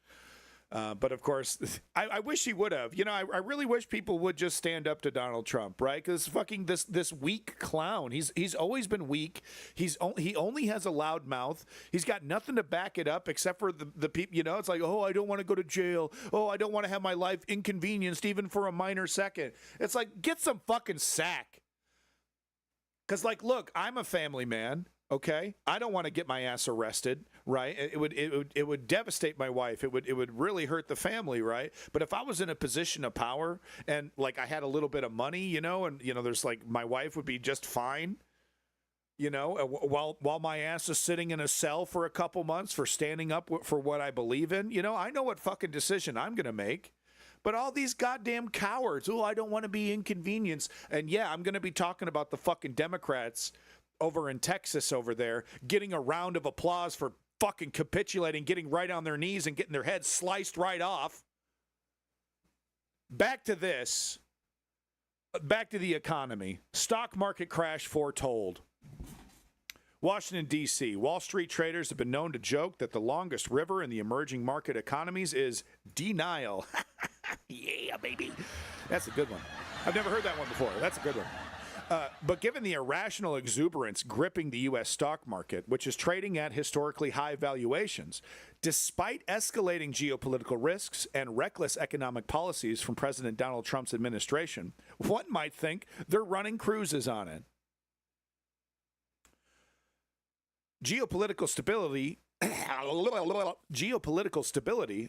But of course, I wish he would have. I really wish people would just stand up to Donald Trump, right? Because fucking this weak clown. He's always been weak. He only has a loud mouth. He's got nothing to back it up except for the people. It's like, oh, I don't want to go to jail. Oh, I don't want to have my life inconvenienced even for a minor second. It's like, get some fucking sack. Because look, I'm a family man. Okay, I don't want to get my ass arrested, right? It would devastate my wife. It would really hurt the family, right? But if I was in a position of power and I had a little bit of money, and there's my wife would be just fine, while my ass is sitting in a cell for a couple months for standing up for what I believe in. I know what fucking decision I'm gonna make. But all these goddamn cowards, I don't want to be inconvenienced. And yeah, I'm gonna be talking about the fucking Democrats over in Texas over there, getting a round of applause for fucking capitulating, getting right on their knees and getting their heads sliced right off. Back to this. Back to the economy. Stock market crash foretold. Washington, D.C. Wall Street traders have been known to joke that the longest river in the emerging market economies is denial. Yeah, baby. That's a good one. I've never heard that one before. That's a good one. But given the irrational exuberance gripping the U.S. stock market, which is trading at historically high valuations, despite escalating geopolitical risks and reckless economic policies from President Donald Trump's administration, one might think they're running cruises on it. Geopolitical stability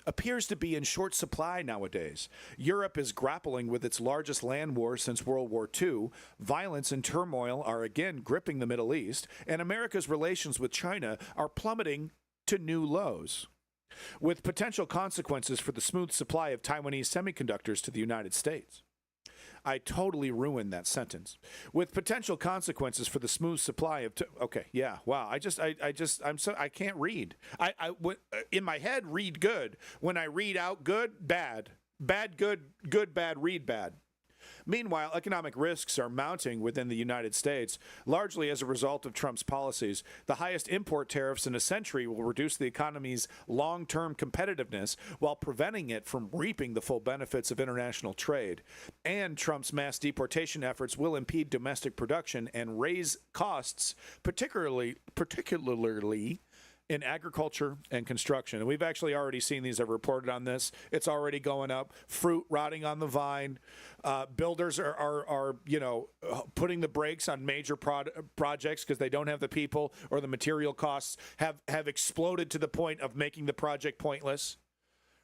appears to be in short supply nowadays. Europe is grappling with its largest land war since World War II. Violence and turmoil are again gripping the Middle East, and America's relations with China are plummeting to new lows, with potential consequences for the smooth supply of Taiwanese semiconductors to the United States. I totally ruined that sentence. With potential consequences for the smooth supply of okay, yeah, wow. I can't read. In my head read good. When I read out good, bad. Bad good, good bad, read bad. Meanwhile, economic risks are mounting within the United States, largely as a result of Trump's policies. The highest import tariffs in a century will reduce the economy's long-term competitiveness while preventing it from reaping the full benefits of international trade. And Trump's mass deportation efforts will impede domestic production and raise costs, particularly in agriculture and construction. And we've actually already seen these. I've reported on this. It's already going up. Fruit rotting on the vine. Builders are putting the brakes on major projects because they don't have the people, or the material costs have exploded to the point of making the project pointless,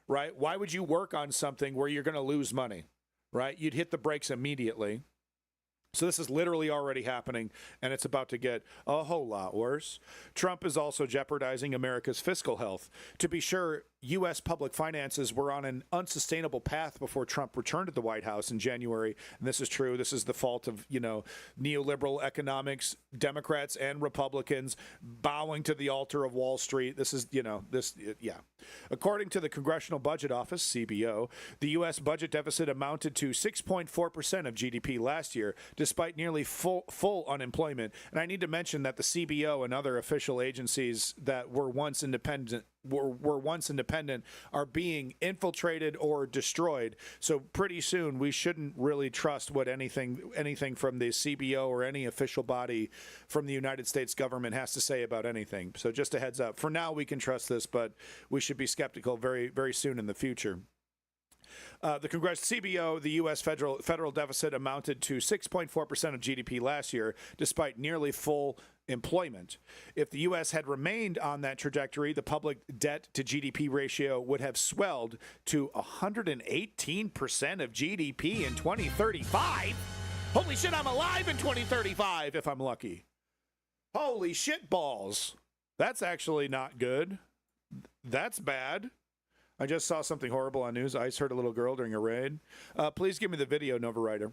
right? Why would you work on something where you're going to lose money, right? You'd hit the brakes immediately. So this is literally already happening, and it's about to get a whole lot worse. Trump is also jeopardizing America's fiscal health. To be sure, U.S. public finances were on an unsustainable path before Trump returned to the White House in January. And this is true. This is the fault of, neoliberal economics, Democrats and Republicans bowing to the altar of Wall Street. This is, According to the Congressional Budget Office, CBO, the U.S. budget deficit amounted to 6.4% of GDP last year, despite nearly full unemployment. And I need to mention that the CBO and other official agencies that were once independent are being infiltrated or destroyed. So pretty soon we shouldn't really trust what anything from the CBO or any official body from the United States government has to say about anything. So just a heads up. For now, we can trust this, but we should be skeptical very, very soon in the future. The CBO, the U.S. federal deficit amounted to 6.4% of GDP last year, despite nearly full employment. If the U.S. had remained on that trajectory, the public debt to GDP ratio would have swelled to 118% of GDP in 2035. Holy shit, I'm alive in 2035 if I'm lucky. Holy shit balls. That's actually not good. That's bad. I just saw something horrible on news. ICE hurt a little girl during a raid. Please give me the video, Nova Writer.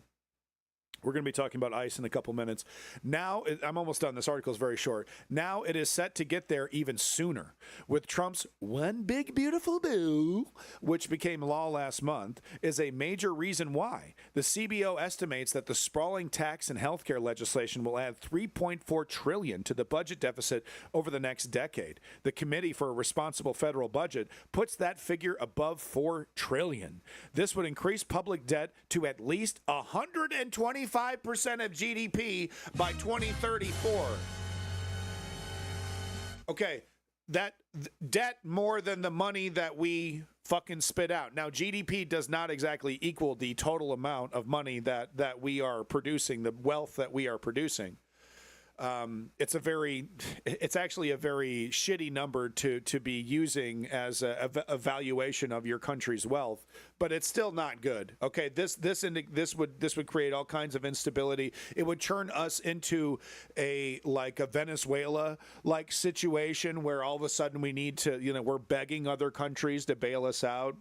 We're going to be talking about ICE in a couple minutes. Now, I'm almost done. This article is very short. Now it is set to get there even sooner. With Trump's One Big Beautiful Bill, which became law last month, is a major reason why. The CBO estimates that the sprawling tax and healthcare legislation will add $3.4 trillion to the budget deficit over the next decade. The Committee for a Responsible Federal Budget puts that figure above $4 trillion. This would increase public debt to at least 125% of GDP by 2034. Okay, that debt more than the money that we fucking spit out. Now, GDP does not exactly equal the total amount of money that we are producing, the wealth that we are producing. It's actually a very shitty number to be using as a evaluation of your country's wealth, but it's still not good. Okay, this would create all kinds of instability. It would turn us into a Venezuela like situation where all of a sudden we need to, we're begging other countries to bail us out.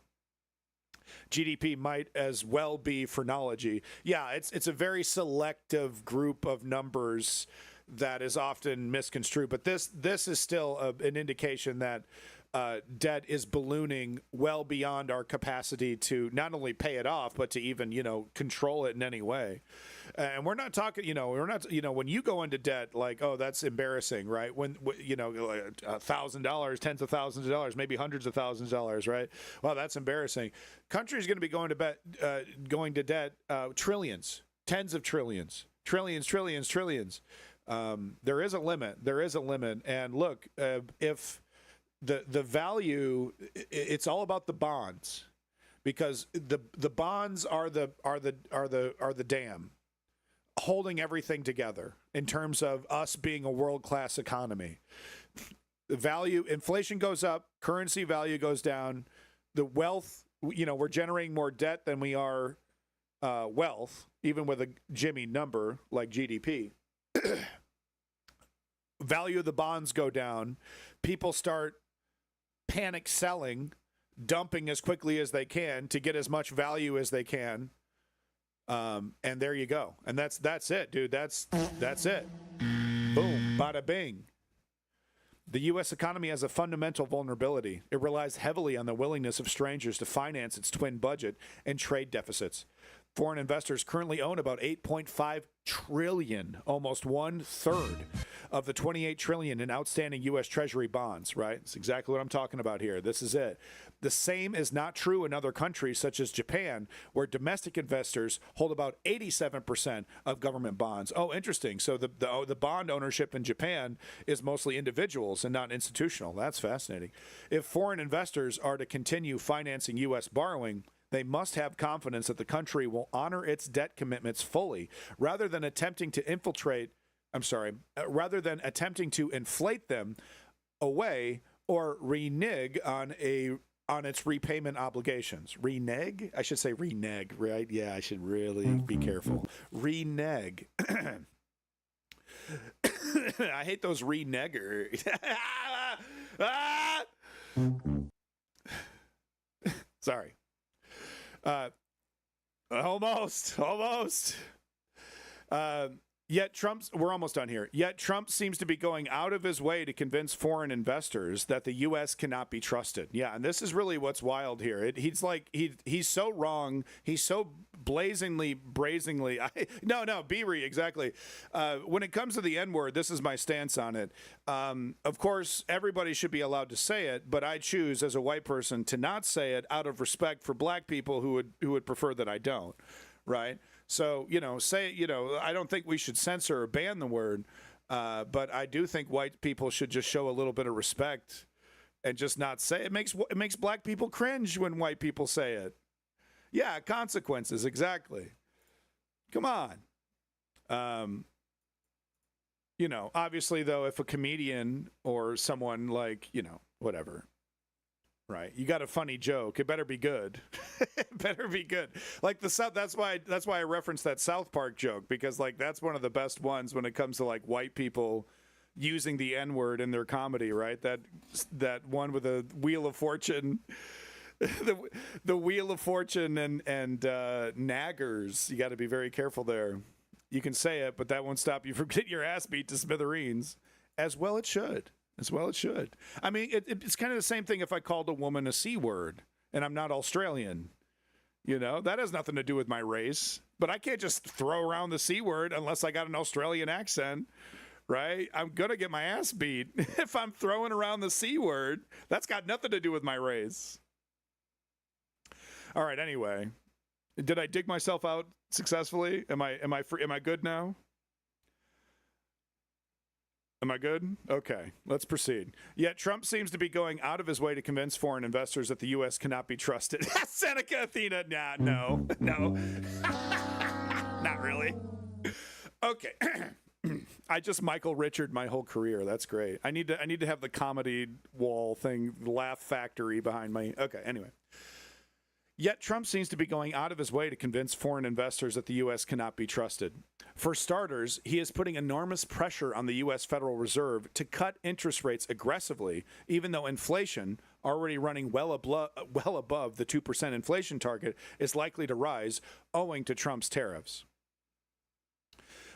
GDP might as well be phrenology. Yeah, it's a very selective group of numbers that is often misconstrued, but this is still an indication that debt is ballooning well beyond our capacity to not only pay it off, but to even control it in any way. And we're not talking, when you go into debt, that's embarrassing, right? When $1,000, tens of thousands of dollars, maybe hundreds of thousands of dollars, right? Well, that's embarrassing. Country's going to be going to debt trillions, tens of trillions, trillions. There is a limit. And look, if the value, it's all about the bonds, because the bonds are the dam holding everything together in terms of us being a world-class economy. The value, inflation goes up, currency value goes down, the wealth, we're generating more debt than we are wealth, even with a Jimmy number like GDP. Value of the bonds go down. People start panic selling, dumping as quickly as they can to get as much value as they can. And there you go. And that's it, dude. That's it. Boom, bada bing. The U.S. economy has a fundamental vulnerability. It relies heavily on the willingness of strangers to finance its twin budget and trade deficits. Foreign investors currently own about 8.5 trillion, almost 1/3 of the 28 trillion in outstanding U.S. Treasury bonds, right? That's exactly what I'm talking about here. This is it. The same is not true in other countries such as Japan, where domestic investors hold about 87% of government bonds. Oh, interesting. So the bond ownership in Japan is mostly individuals and not institutional. That's fascinating. If foreign investors are to continue financing U.S. borrowing, they must have confidence that the country will honor its debt commitments fully, rather than attempting to inflate them away or renege on its repayment obligations. Renege? I should say renege, right? Yeah, I should really be careful. Renege. I hate those renegers. Sorry. Almost. We're almost done here. Yet Trump seems to be going out of his way to convince foreign investors that the U.S. cannot be trusted. Yeah, and this is really what's wild here. He's so wrong. He's so brazenly. Beery, exactly. When it comes to the N-word, this is my stance on it. Of course, everybody should be allowed to say it, but I choose as a white person to not say it out of respect for black people who would prefer that I don't, right? So, I don't think we should censor or ban the word, but I do think white people should just show a little bit of respect and just not say it. It makes black people cringe when white people say it. Yeah, consequences, exactly. Come on. Obviously, though, if a comedian or someone like, whatever, right, you got a funny joke, it better be good. It better be good. Like the South, that's why I referenced that South Park joke, because like that's one of the best ones when it comes to like white people using the N-word in their comedy, right? That one with the Wheel of Fortune. The Wheel of Fortune and naggers. You got to be very careful there. You can say it, but that won't stop you from getting your ass beat to smithereens. As well it should. I mean, it's kind of the same thing if I called a woman a C word and I'm not Australian. That has nothing to do with my race. But I can't just throw around the C word unless I got an Australian accent, right? I'm going to get my ass beat if I'm throwing around the C word. That's got nothing to do with my race. All right, anyway. Did I dig myself out successfully? Am I good now? Am I good? Okay, let's proceed. Yet Trump seems to be going out of his way to convince foreign investors that the U.S. cannot be trusted. Seneca Athena, no. Not really. Okay. I just Michael Richard my whole career. That's great. I need to have the comedy wall thing, laugh factory behind me. Okay, anyway. Yet Trump seems to be going out of his way to convince foreign investors that the U.S. cannot be trusted. For starters, he is putting enormous pressure on the U.S. Federal Reserve to cut interest rates aggressively, even though inflation, already running well above the 2% inflation target, is likely to rise owing to Trump's tariffs.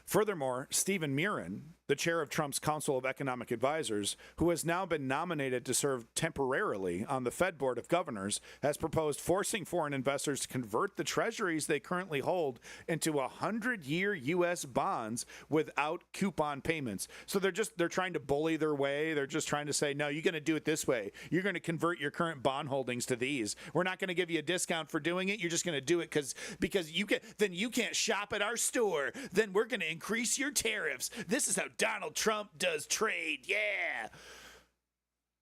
Furthermore, Stephen Miran, the chair of Trump's Council of Economic Advisors, who has now been nominated to serve temporarily on the Fed Board of Governors, has proposed forcing foreign investors to convert the treasuries they currently hold into 100-year U.S. bonds without coupon payments. So they're trying to bully their way. They're just trying to say, no, you're going to do it this way. You're going to convert your current bond holdings to these. We're not going to give you a discount for doing it. You're just going to do it because you can't shop at our store. Then we're going to increase your tariffs. This is how Donald Trump does trade. Yeah.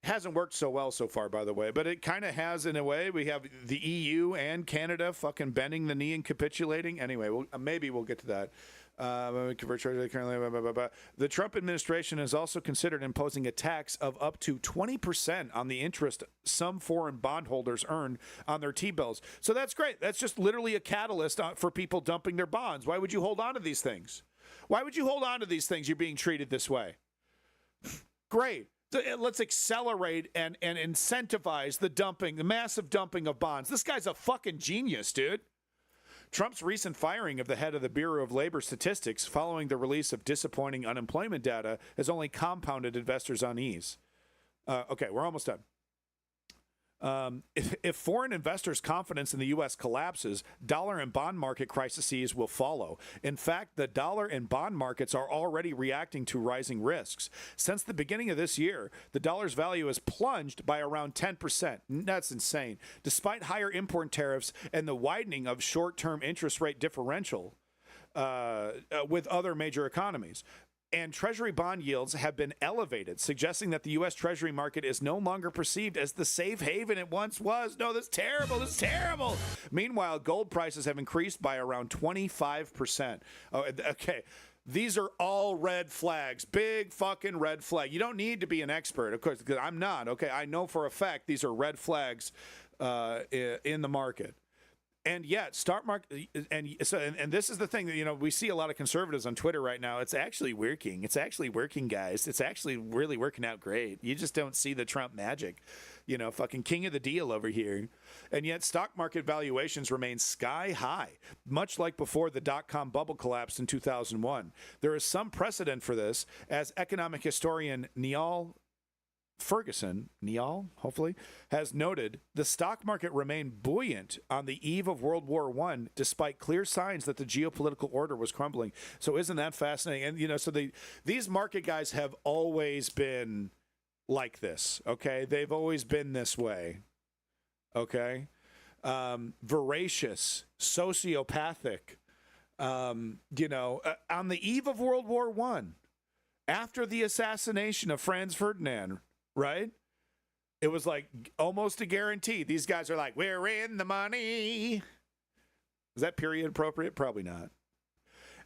Hasn't worked so well so far, by the way, but it kind of has in a way. We have the EU and Canada fucking bending the knee and capitulating. Anyway, maybe we'll get to that. The Trump administration has also considered imposing a tax of up to 20% on the interest some foreign bondholders earn on their T-bills. So that's great. That's just literally a catalyst for people dumping their bonds. Why would you hold on to these things? Why would you hold on to these things? You're being treated this way. Great. So let's accelerate and incentivize the massive dumping of bonds. This guy's a fucking genius, dude. Trump's recent firing of the head of the Bureau of Labor Statistics following the release of disappointing unemployment data has only compounded investors' unease. Okay, we're almost done. If foreign investors' confidence in the U.S. collapses, dollar and bond market crises will follow. In fact, the dollar and bond markets are already reacting to rising risks. Since the beginning of this year, the dollar's value has plunged by around 10%. That's insane. Despite higher import tariffs and the widening of short-term interest rate differential with other major economies. And Treasury bond yields have been elevated, suggesting that the U.S. Treasury market is no longer perceived as the safe haven it once was. No, that's terrible. That's terrible. Meanwhile, gold prices have increased by around 25%. Oh, okay. These are all red flags. Big fucking red flag. You don't need to be an expert, of course, because I'm not. Okay, I know for a fact these are red flags in the market. And yet, stock market, and this is the thing that, we see a lot of conservatives on Twitter right now. It's actually working. It's actually working, guys. It's actually really working out great. You just don't see the Trump magic, fucking king of the deal over here. And yet, stock market valuations remain sky high, much like before the dot-com bubble collapsed in 2001. There is some precedent for this, as economic historian Niall Ferguson, hopefully, has noted the stock market remained buoyant on the eve of World War I, despite clear signs that the geopolitical order was crumbling. So isn't that fascinating? And, so these market guys have always been like this, okay? They've always been this way, okay? Voracious, sociopathic, on the eve of World War I, after the assassination of Franz Ferdinand, right? It was like almost a guarantee. These guys are like, we're in the money. Is that period appropriate? Probably not.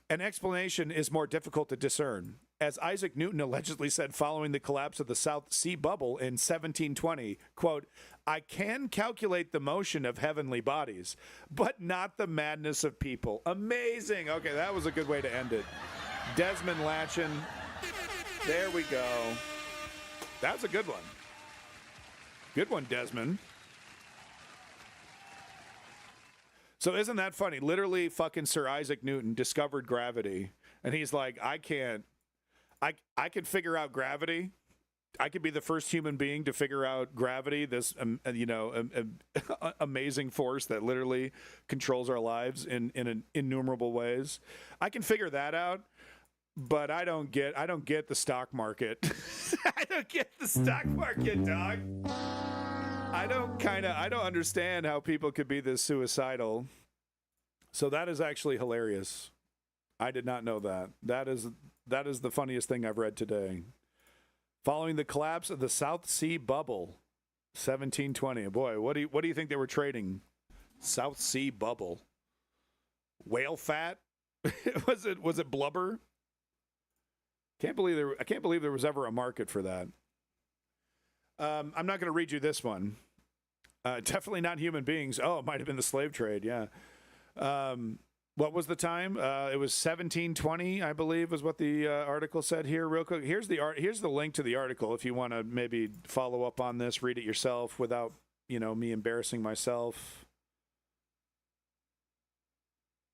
An explanation is more difficult to discern. As Isaac Newton allegedly said following the collapse of the South Sea Bubble in 1720, quote, I can calculate the motion of heavenly bodies, but not the madness of people. Amazing. Okay, that was a good way to end it. Desmond Latchin. There we go. That was a good one. Good one, Desmond. So isn't that funny? Literally fucking Sir Isaac Newton discovered gravity. And he's like, I can figure out gravity. I could be the first human being to figure out gravity, this, amazing force that literally controls our lives in innumerable ways. I can figure that out. But I don't get the stock market. I don't get the stock market, dog. I don't understand how people could be this suicidal. So that is actually hilarious. I did not know that. That is the funniest thing I've read today. Following the collapse of the South Sea Bubble, 1720. Boy, what do you think they were trading? South Sea Bubble. Whale fat? was it blubber? I can't believe there was ever a market for that. I'm not going to read you this one. Definitely not human beings. Oh, it might have been the slave trade. Yeah. What was the time? It was 1720, I believe, is what the article said here. Real quick, here's the link to the article if you want to maybe follow up on this, read it yourself without me embarrassing myself.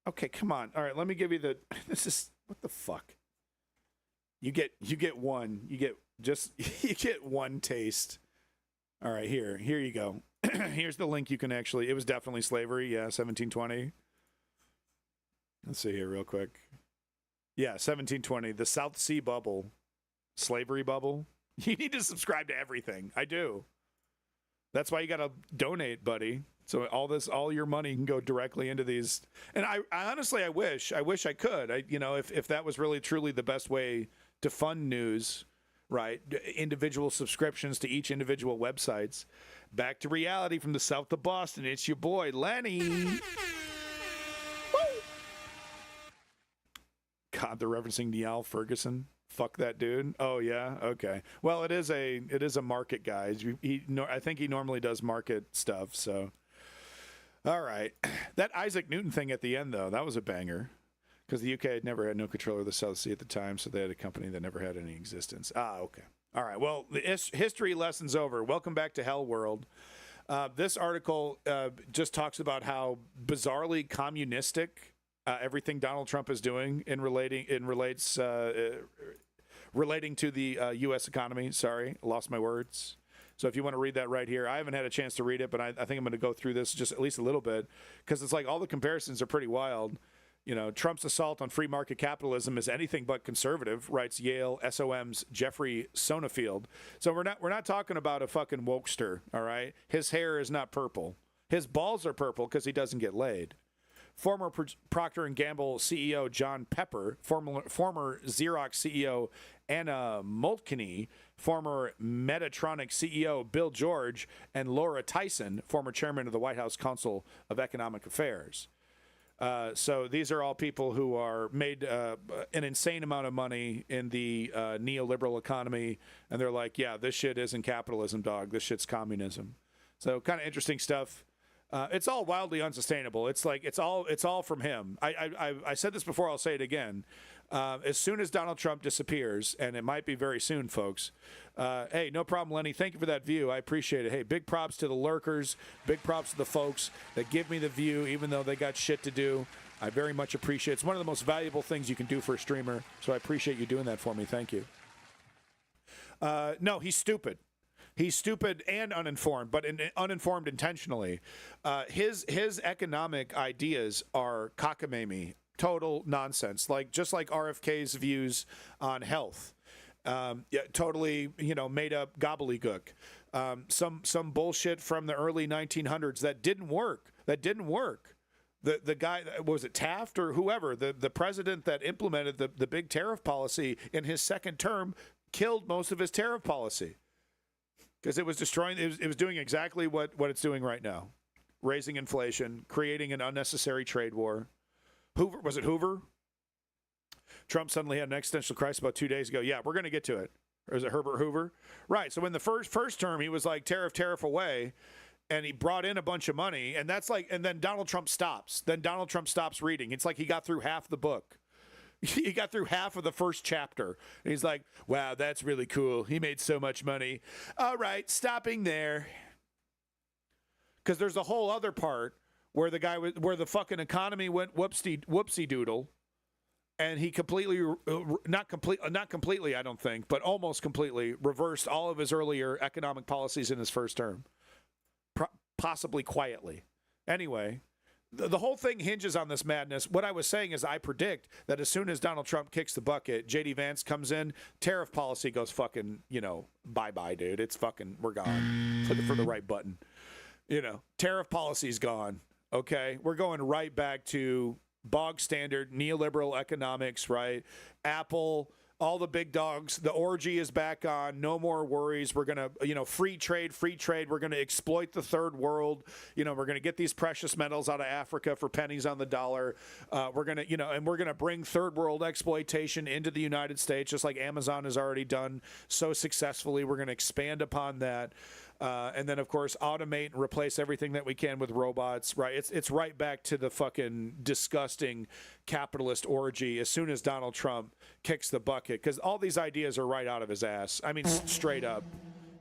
Okay, come on. All right, let me give you this is what the fuck. You get one. You get one taste. All right, here you go. Here's the link. You can actually. It was definitely slavery. Yeah, 1720. Let's see here real quick. Yeah, 1720. The South Sea Bubble, slavery bubble. You need to subscribe to everything. I do. That's why you got to donate, buddy. So all your money can go directly into these. And I honestly, I wish I could. If that was really truly the best way to fund news, right? Individual subscriptions to each individual websites. Back to reality from the south of Boston. It's your boy, Lenny. Woo! God, they're referencing Niall Ferguson. Fuck that dude. Oh yeah, okay. Well, it is a market guy. I think he normally does market stuff. So, all right. That Isaac Newton thing at the end though, that was a banger. Because the UK had never had no control of the South Sea at the time, so they had a company that never had any existence. Ah, okay. All right. Well, the history lesson's over. Welcome back to Hell World. This article just talks about how bizarrely communistic everything Donald Trump is doing relating to the U.S. economy. Sorry, lost my words. So if you want to read that right here, I haven't had a chance to read it, but I think I'm going to go through this just at least a little bit because it's like all the comparisons are pretty wild. Trump's assault on free market capitalism is anything but conservative, writes Yale SOM's Jeffrey Sonefield. So we're not talking about a fucking wokester, all right? His hair is not purple. His balls are purple because he doesn't get laid. Former Procter & Gamble CEO John Pepper, former Xerox CEO Anna Moltkine, former Medtronic CEO Bill George, and Laura Tyson, former chairman of the White House Council of Economic Affairs. So these are all people who are made an insane amount of money in the neoliberal economy, and they're like, yeah, this shit isn't capitalism, dog. This shit's communism. So kind of interesting stuff. It's all wildly unsustainable. It's like it's all from him. I said this before. I'll say it again. As soon as Donald Trump disappears, and it might be very soon, folks. Hey, no problem, Lenny. Thank you for that view. I appreciate it. Hey, big props to the lurkers. Big props to the folks that give me the view, even though they got shit to do. I very much appreciate it. It's one of the most valuable things you can do for a streamer. So I appreciate you doing that for me. Thank you. No, he's stupid. He's stupid and uninformed, but uninformed intentionally. His economic ideas are cockamamie, total nonsense. Just like RFK's views on health, totally made up gobbledygook. Some bullshit from the early 1900s that didn't work. The guy, was it Taft or whoever, the president that implemented the big tariff policy in his second term killed most of his tariff policy. Because it was destroying, it was doing exactly what it's doing right now. Raising inflation, creating an unnecessary trade war. Hoover, was it Hoover? Trump suddenly had an existential crisis about 2 days ago. Yeah, we're going to get to it. Or is it Herbert Hoover? Right, so in the first term, he was like, tariff away, and he brought in a bunch of money, and that's like, and then Donald Trump stops. Then Donald Trump stops reading. It's like he got through half the book. He got through half of the first chapter. And he's like, wow, that's really cool. He made so much money. All right, stopping there. Because there's a whole other part where where the fucking economy went whoopsie doodle. And he not completely, I don't think, but almost completely reversed all of his earlier economic policies in his first term. Possibly quietly. Anyway. The whole thing hinges on this madness. What I was saying is I predict that as soon as Donald Trump kicks the bucket, J.D. Vance comes in, tariff policy goes fucking, bye-bye, dude. It's fucking, we're gone. For the right button. Tariff policy's gone, okay? We're going right back to bog standard neoliberal economics, right? Apple, all the big dogs, the orgy is back on. No more worries. We're going to, free trade. We're going to exploit the third world. We're going to get these precious metals out of Africa for pennies on the dollar. We're going to, and we're going to bring third world exploitation into the United States, just like Amazon has already done so successfully. We're going to expand upon that. And then, of course, automate and replace everything that we can with robots, right? It's right back to the fucking disgusting capitalist orgy as soon as Donald Trump kicks the bucket, because all these ideas are right out of his ass. I mean, straight up.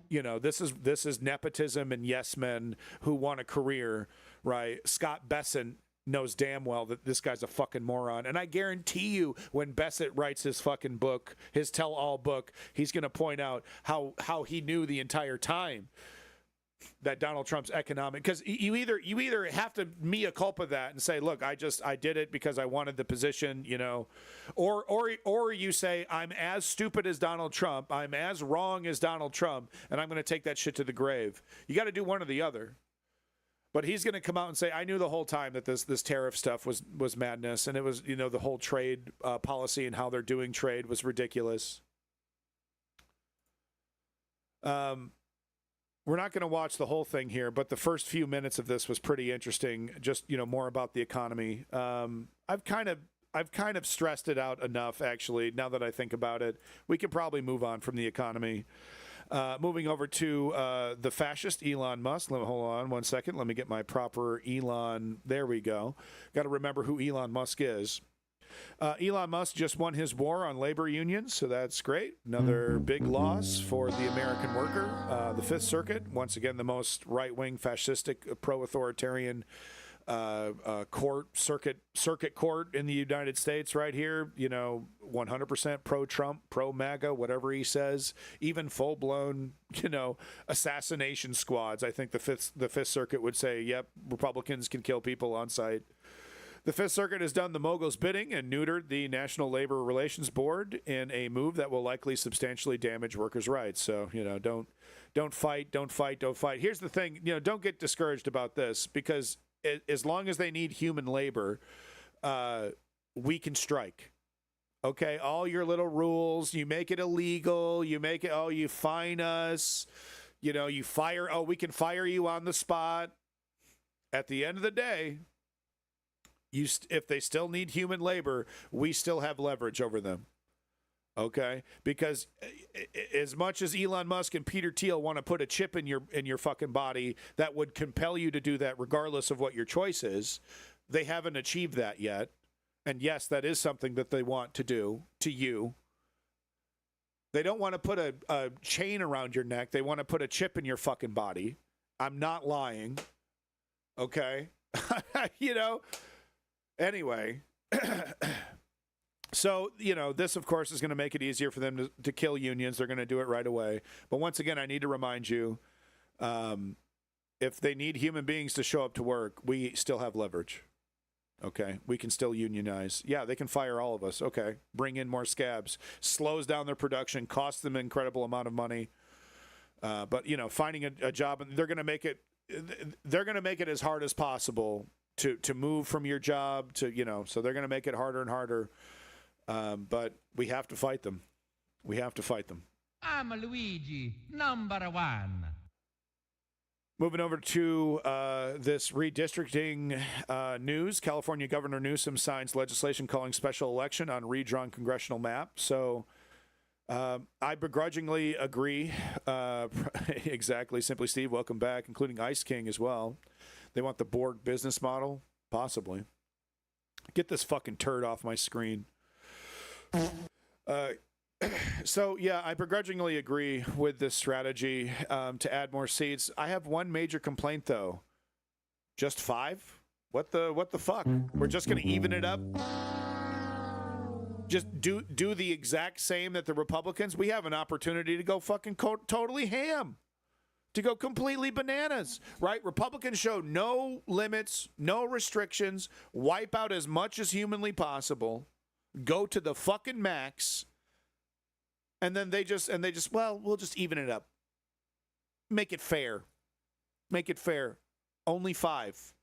This is nepotism and yes men who want a career, right? Scott Bessent knows damn well that this guy's a fucking moron. And I guarantee you when Bessent writes his fucking book, his tell-all book, he's going to point out how he knew the entire time that Donald Trump's economic, because you either have to mea culpa that and say, look, I did it because I wanted the position, or you say, I'm as stupid as Donald Trump, I'm as wrong as Donald Trump, and I'm going to take that shit to the grave. You got to do one or the other. But he's going to come out and say, I knew the whole time that this tariff stuff was madness, and it was, the whole trade policy and how they're doing trade was ridiculous. We're not going to watch the whole thing here, but the first few minutes of this was pretty interesting. Just, more about the economy. I've kind of stressed it out enough, actually, now that I think about it. We could probably move on from the economy. Moving over to the fascist Elon Musk. Hold on one second. Let me get my proper Elon. There we go. Got to remember who Elon Musk is. Elon Musk just won his war on labor unions, so that's great. Another big loss for the American worker. The Fifth Circuit, once again, the most right-wing, fascistic, pro-authoritarian circuit court in the United States right here, 100% pro-Trump, pro-MAGA, whatever he says, even full-blown, assassination squads. I think the Fifth Circuit would say, yep, Republicans can kill people on site. The Fifth Circuit has done the mogul's bidding and neutered the National Labor Relations Board in a move that will likely substantially damage workers' rights. So, don't fight. Here's the thing, don't get discouraged about this, because as long as they need human labor, we can strike. Okay, all your little rules, you make it illegal, you fine us, you fire, we can fire you on the spot. At the end of the day, if they still need human labor, we still have leverage over them. Okay, because as much as Elon Musk and Peter Thiel want to put a chip in your fucking body that would compel you to do that regardless of what your choice is, they haven't achieved that yet. And yes, that is something that they want to do to you. They don't want to put a chain around your neck. They want to put a chip in your fucking body. I'm not lying. Okay? Anyway. So, this, of course, is going to make it easier for them to kill unions. They're going to do it right away. But once again, I need to remind you, if they need human beings to show up to work, we still have leverage. Okay? We can still unionize. Yeah, they can fire all of us. Okay. Bring in more scabs. Slows down their production, costs them an incredible amount of money. But, finding a job, and they're going to make it as hard as possible to move from your job to, so they're going to make it harder and harder. But we have to fight them. I'm Luigi, number one. Moving over to this redistricting news. California Governor Newsom signs legislation calling special election on redrawn congressional map. So I begrudgingly agree. Exactly. Simply Steve, welcome back, including Ice King as well. They want the Borg business model? Possibly. Get this fucking turd off my screen. So, yeah, I begrudgingly agree with this strategy to add more seats. I have one major complaint, though. Just 5? What the fuck? We're just going to even it up? Just do the exact same that the Republicans? We have an opportunity to go fucking totally ham. To go completely bananas, right? Republicans show no limits, no restrictions, wipe out as much as humanly possible, go to the fucking max, and then they just, we'll just even it up. Make it fair. Only 5.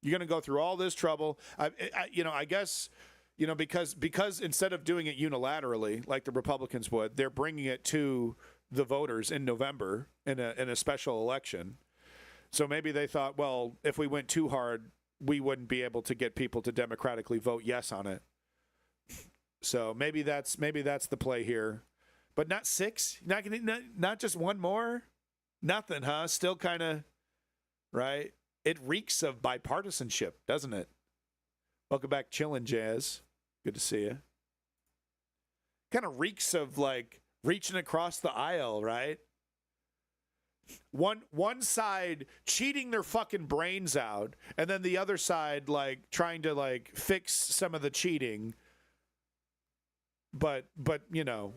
You're going to go through all this trouble. I guess, because instead of doing it unilaterally, like the Republicans would, they're bringing it to the voters in November in a special election. So maybe they thought, well, if we went too hard, we wouldn't be able to get people to democratically vote yes on it. So maybe that's the play here. But not 6? Not just one more? Nothing, huh? Still kind of, right? It reeks of bipartisanship, doesn't it? Welcome back, Chillin' Jazz. Good to see you. Kind of reeks of, like, reaching across the aisle, right? One side cheating their fucking brains out, and then the other side like trying to like fix some of the cheating, but and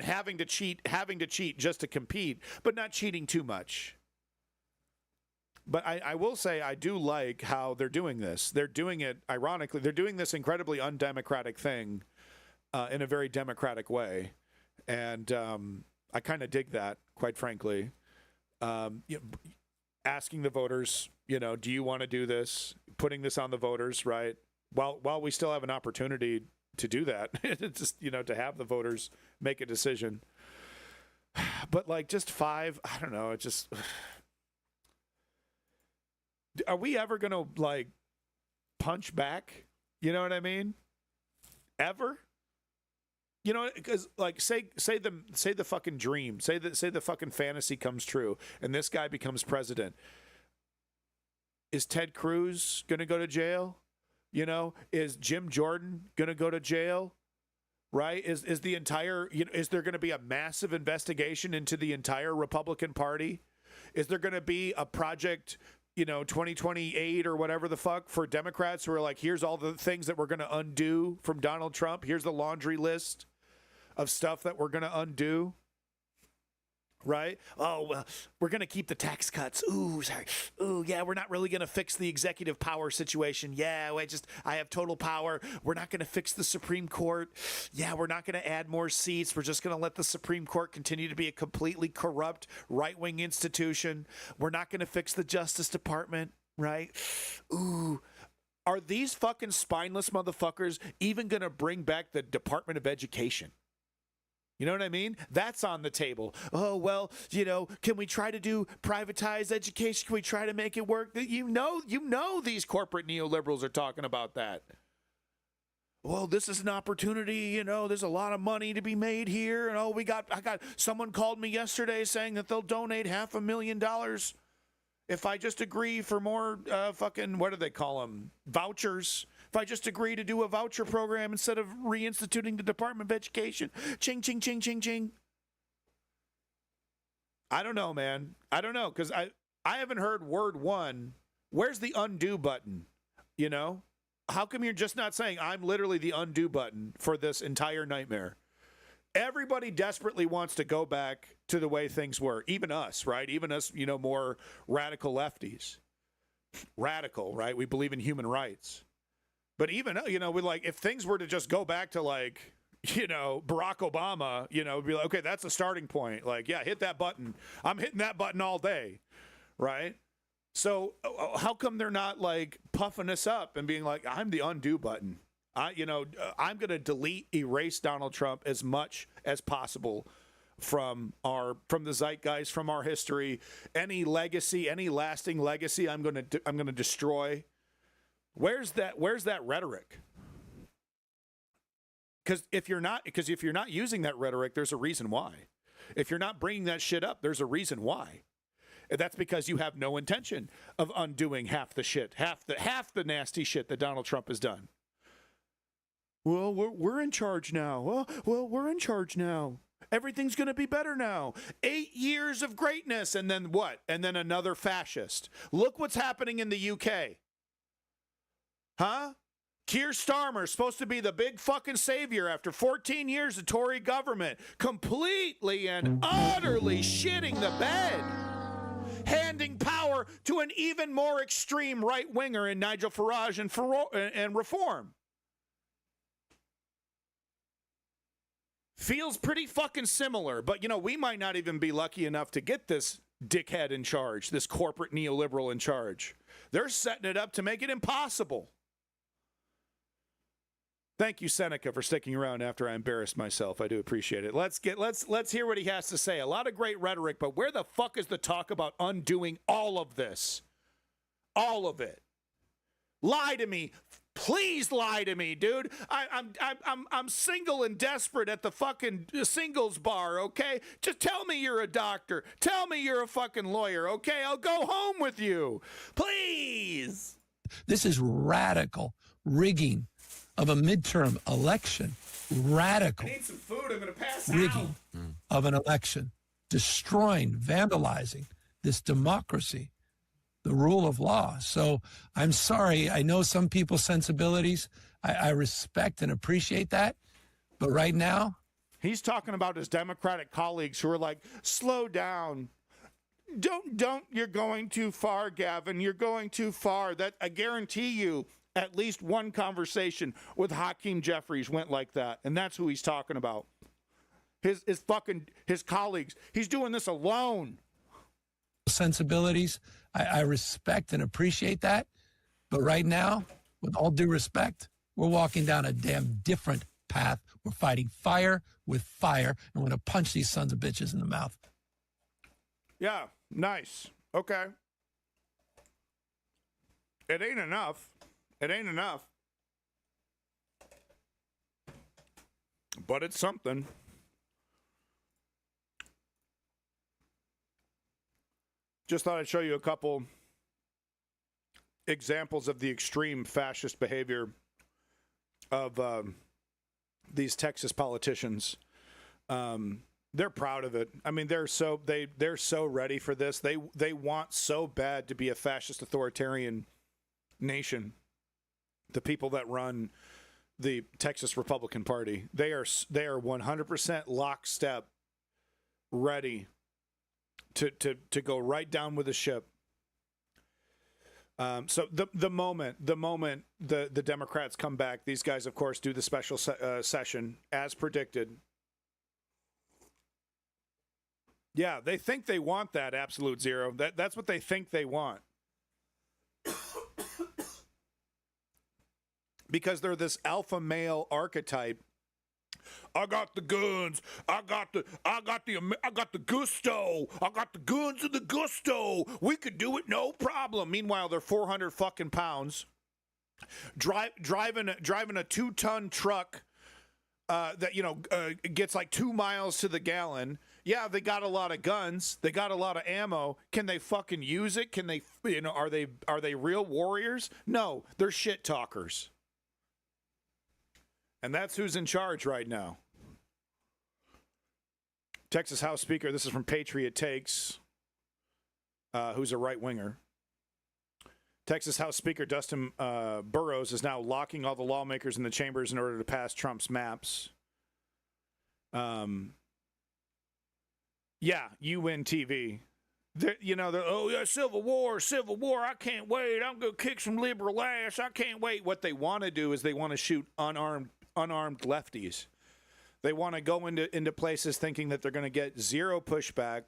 having to cheat just to compete, but not cheating too much. But I will say I do like how they're doing this. They're doing it ironically. They're doing this incredibly undemocratic thing in a very democratic way. And I kind of dig that, quite frankly. Asking the voters, do you want to do this? Putting this on the voters, right? While we still have an opportunity to do that, just, to have the voters make a decision. But like just 5, I don't know. It just, are we ever going to like punch back? You know what I mean? Ever? Because like say the fucking dream, say the fucking fantasy comes true, and this guy becomes president. Is Ted Cruz gonna go to jail? Is Jim Jordan gonna go to jail? Right? Is the entire is there gonna be a massive investigation into the entire Republican Party? Is there gonna be a project 2028 or whatever the fuck for Democrats who are like, here's all the things that we're going to undo from Donald Trump. Here's the laundry list of stuff that we're going to undo. Right? Oh, well, we're going to keep the tax cuts. Ooh, sorry. Ooh, yeah, we're not really going to fix the executive power situation. Yeah, I have total power. We're not going to fix the Supreme Court. Yeah, we're not going to add more seats. We're just going to let the Supreme Court continue to be a completely corrupt right-wing institution. We're not going to fix the Justice Department, right? Ooh. Are these fucking spineless motherfuckers even going to bring back the Department of Education? You know what I mean? That's on the table. Oh, well, can we try to do privatized education? Can we try to make it work? You know these corporate neoliberals are talking about that. Well, this is an opportunity, there's a lot of money to be made here. And I got someone called me yesterday saying that they'll donate $500,000 if I just agree for more what do they call them? Vouchers. If I just agree to do a voucher program instead of reinstituting the Department of Education. Ching, ching, ching, ching, ching. I don't know, man. I don't know, because I haven't heard word one. Where's the undo button? How come you're just not saying, I'm literally the undo button for this entire nightmare? Everybody desperately wants to go back to the way things were. Even us, right? Even us, more radical lefties. Radical, right? We believe in human rights. But even, we if things were to just go back to Barack Obama, we'd be like, okay, that's a starting point. Yeah, hit that button. I'm hitting that button all day, right? So how come they're not puffing us up and being like, I'm the undo button. I'm going to erase Donald Trump as much as possible from the zeitgeist, from our history. Any legacy, any lasting legacy, I'm going to destroy. Where's that rhetoric? Because if you're not using that rhetoric, there's a reason why. If you're not bringing that shit up, there's a reason why. And that's because you have no intention of undoing half the shit, half the nasty shit that Donald Trump has done. Well, we're in charge now. Well, we're in charge now. Everything's going to be better now. 8 years of greatness, and then what? And then another fascist. Look what's happening in the UK. Huh? Keir Starmer is supposed to be the big fucking savior after 14 years of Tory government, completely and utterly shitting the bed, handing power to an even more extreme right-winger in Nigel Farage and Reform. Feels pretty fucking similar, but we might not even be lucky enough to get this dickhead in charge, this corporate neoliberal in charge. They're setting it up to make it impossible. Thank you, Seneca, for sticking around after I embarrassed myself. I do appreciate it. Let's hear what he has to say. A lot of great rhetoric, but where the fuck is the talk about undoing all of this? All of it. Lie to me. Please lie to me, dude. I'm single and desperate at the fucking singles bar, okay? Just tell me you're a doctor. Tell me you're a fucking lawyer, okay? I'll go home with you. Please. This is radical rigging of a midterm election. Radical. I need some food. I'm going to pass rigging of an election. Destroying, vandalizing this democracy, the rule of law. So I'm sorry. I know some people's sensibilities. I respect and appreciate that. But right now, he's talking about his Democratic colleagues who are like, slow down. Don't, you're going too far, Gavin. You're going too far. That I guarantee you at least one conversation with Hakeem Jeffries went like that. And that's who he's talking about. His colleagues. He's doing this alone. Sensibilities. I respect and appreciate that. But right now, with all due respect, we're walking down a damn different path. We're fighting fire with fire, and we're going to punch these sons of bitches in the mouth. Yeah, nice. Okay. It ain't enough. It ain't enough. But it's something. Just thought I'd show you a couple examples of the extreme fascist behavior of these Texas politicians. They're proud of it. I mean, they're so ready for this. They want so bad to be a fascist authoritarian nation. The people that run the Texas Republican Party, they are 100% lockstep, ready to go right down with the ship. So the moment the Democrats come back, these guys, of course, do the special session as predicted. Yeah, they think they want that absolute zero. That's what they think they want. Because they're this alpha male archetype. I got the guns. I got the gusto. I got the guns and the gusto. We could do it, no problem. Meanwhile, they're 400 fucking pounds, driving a 2-ton truck that gets like 2 miles to the gallon. Yeah, they got a lot of guns. They got a lot of ammo. Can they fucking use it? Can they? Are they real warriors? No, they're shit talkers. And that's who's in charge right now. Texas House Speaker, this is from Patriot Takes, who's a right-winger. Texas House Speaker Dustin Burrows is now locking all the lawmakers in the chambers in order to pass Trump's maps. Yeah, UN TV. Oh, yeah, Civil War, I can't wait. I'm going to kick some liberal ass. I can't wait. What they want to do is they want to shoot unarmed lefties. They want to go into places thinking that they're going to get zero pushback.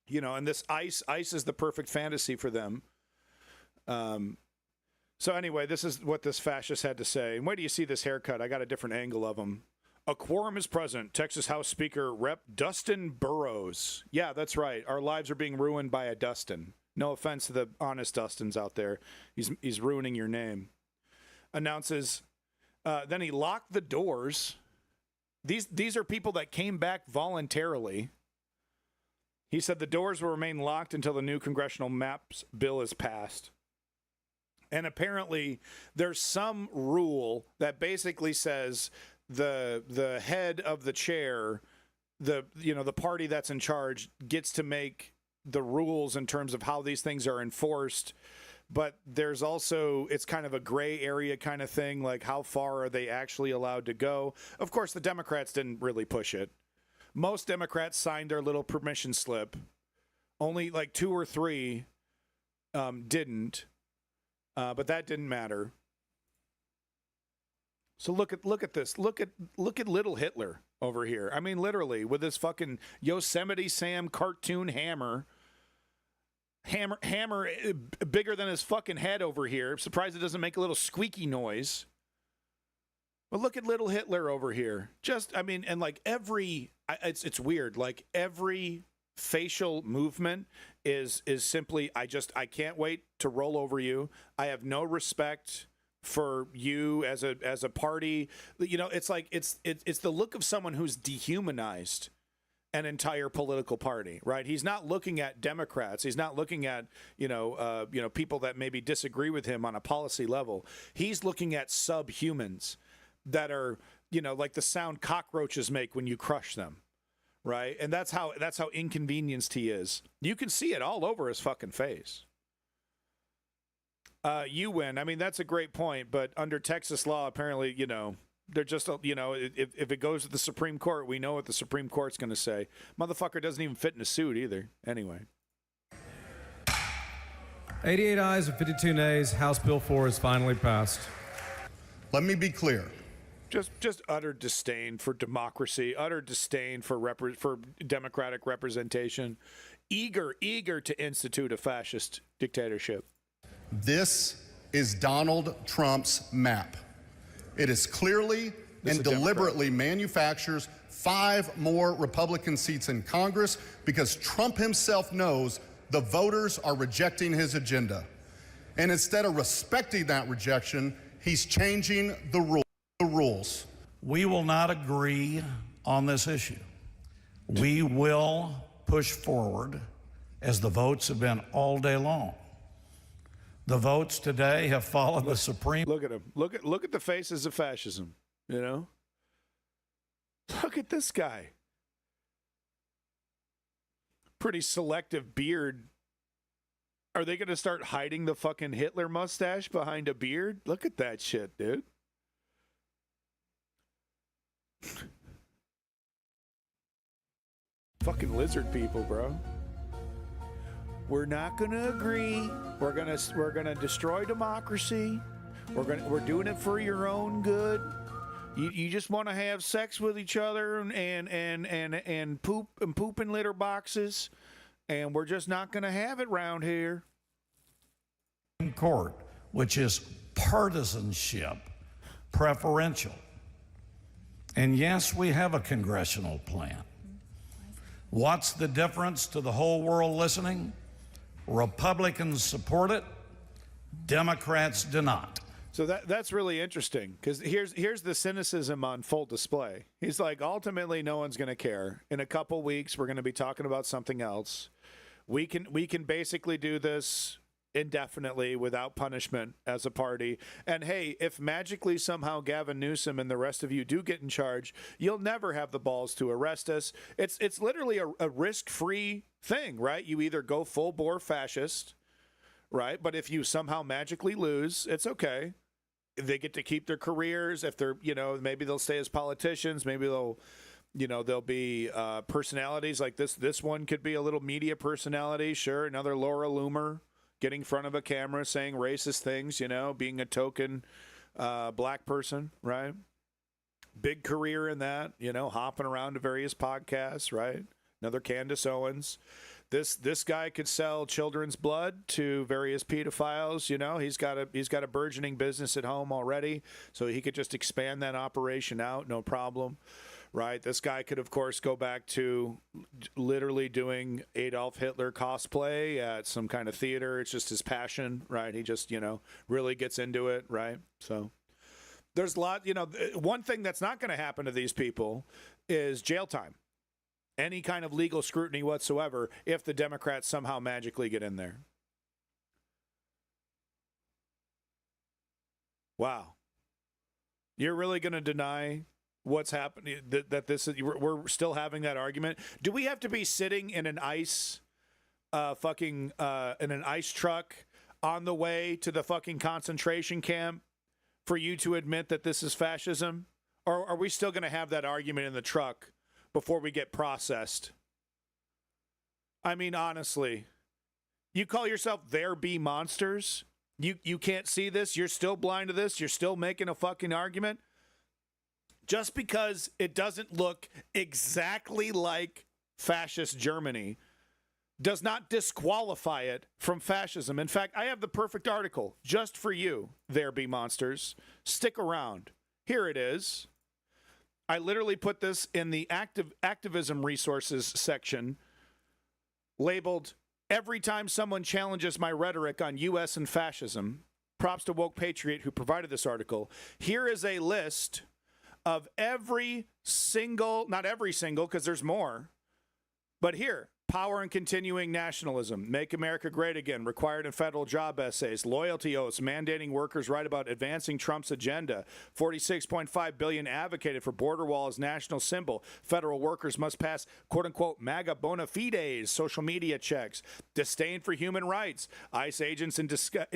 And this ICE is the perfect fantasy for them. So anyway, this is what this fascist had to say. And wait till you see this haircut. I got a different angle of him. A quorum is present. Texas House Speaker Rep. Dustin Burrows. Yeah, that's right. Our lives are being ruined by a Dustin. No offense to the honest Dustins out there. He's ruining your name. Announces. Then he locked the doors. These are people that came back voluntarily. He said the doors will remain locked until the new congressional maps bill is passed. And apparently there's some rule that basically says the head of the chair, the party that's in charge, gets to make the rules in terms of how these things are enforced. But there's also, it's kind of a gray area kind of thing, like how far are they actually allowed to go? Of course, the Democrats didn't really push it. Most Democrats signed their little permission slip. Only like 2 or 3 didn't, but that didn't matter. So look at this. Look at little Hitler over here. I mean, literally, with this fucking Yosemite Sam cartoon hammer bigger than his fucking head over here. I'm surprised it doesn't make a little squeaky noise. But look at little Hitler over here. And like it's weird. Like every facial movement is simply, I can't wait to roll over you. I have no respect for you as a party. It's like it's the look of someone who's dehumanized an entire political party, right? He's not looking at Democrats. He's not looking at people that maybe disagree with him on a policy level. He's looking at subhumans that are like the sound cockroaches make when you crush them, right? And that's how inconvenienced he is. You can see it all over his fucking face. You win. I mean, that's a great point, but under Texas law, apparently, they're just, if it goes to the Supreme Court, we know what the Supreme Court's going to say. Motherfucker doesn't even fit in a suit either. Anyway. 88 ayes and 52 nays. House Bill 4 is finally passed. Let me be clear. Just utter disdain for democracy, utter disdain for democratic representation, eager to institute a fascist dictatorship. This is Donald Trump's map. It is clearly and deliberately manufactures 5 more Republican seats in Congress because Trump himself knows the voters are rejecting his agenda. And instead of respecting that rejection, he's changing the rules. We will not agree on this issue. We will push forward as the votes have been all day long. The votes today have followed the Supreme. Look at him. Look at the faces of fascism. Look at this guy. pretty selective beard. Are they going to start hiding the fucking Hitler mustache behind a beard? Look at that shit, dude. Fucking lizard people, bro. We're not going to agree. We're going to destroy democracy. We're doing it for your own good. You just want to have sex with each other and poop in litter boxes, and we're just not going to have it round here. Court, which is partisanship preferential. And yes, we have a congressional plan. What's the difference to the whole world listening? Republicans support it, Democrats do not. So that's really interesting, because here's the cynicism on full display. He's like, ultimately, no one's going to care. In a couple weeks, we're going to be talking about something else. We can basically do this indefinitely without punishment as a party. And hey, if magically somehow Gavin Newsom and the rest of you do get in charge, you'll never have the balls to arrest us. It's literally a risk-free thing, right? You either go full-bore fascist, right? But if you somehow magically lose, it's okay. They get to keep their careers. If they're, maybe they'll stay as politicians. Maybe they'll be personalities like this. This one could be a little media personality. Sure. Another Laura Loomer getting in front of a camera saying racist things, being a token black person, right? Big career in that, hopping around to various podcasts, right? Another Candace Owens. This guy could sell children's blood to various pedophiles. He's got a burgeoning business at home already, so he could just expand that operation out, no problem, right? This guy could, of course, go back to literally doing Adolf Hitler cosplay at some kind of theater. It's just his passion, right? He just really gets into it, right? So there's a lot. One thing that's not going to happen to these people is jail time. Any kind of legal scrutiny whatsoever if the Democrats somehow magically get in there. Wow. You're really going to deny what's happening, that this is, we're still having that argument? Do we have to be sitting in an ice in an ice truck on the way to the fucking concentration camp for you to admit that this is fascism? Or are we still going to have that argument in the truck before we get processed? I mean, honestly, you call yourself There Be Monsters? You can't see this? You're still blind to this? You're still making a fucking argument? Just because it doesn't look exactly like fascist Germany does not disqualify it from fascism. In fact, I have the perfect article just for you, There Be Monsters. Stick around. Here it is. I literally put this in the activism resources section, labeled, "Every time someone challenges my rhetoric on U.S. and fascism." Props to Woke Patriot who provided this article. Here is a list of every single, not every single, because there's more, but here. Power and continuing nationalism, make America great again, required in federal job essays, loyalty oaths, mandating workers write about advancing Trump's agenda, $46.5 billion advocated for border wall as national symbol, federal workers must pass quote-unquote MAGA bona fides, social media checks, disdain for human rights, ICE agents in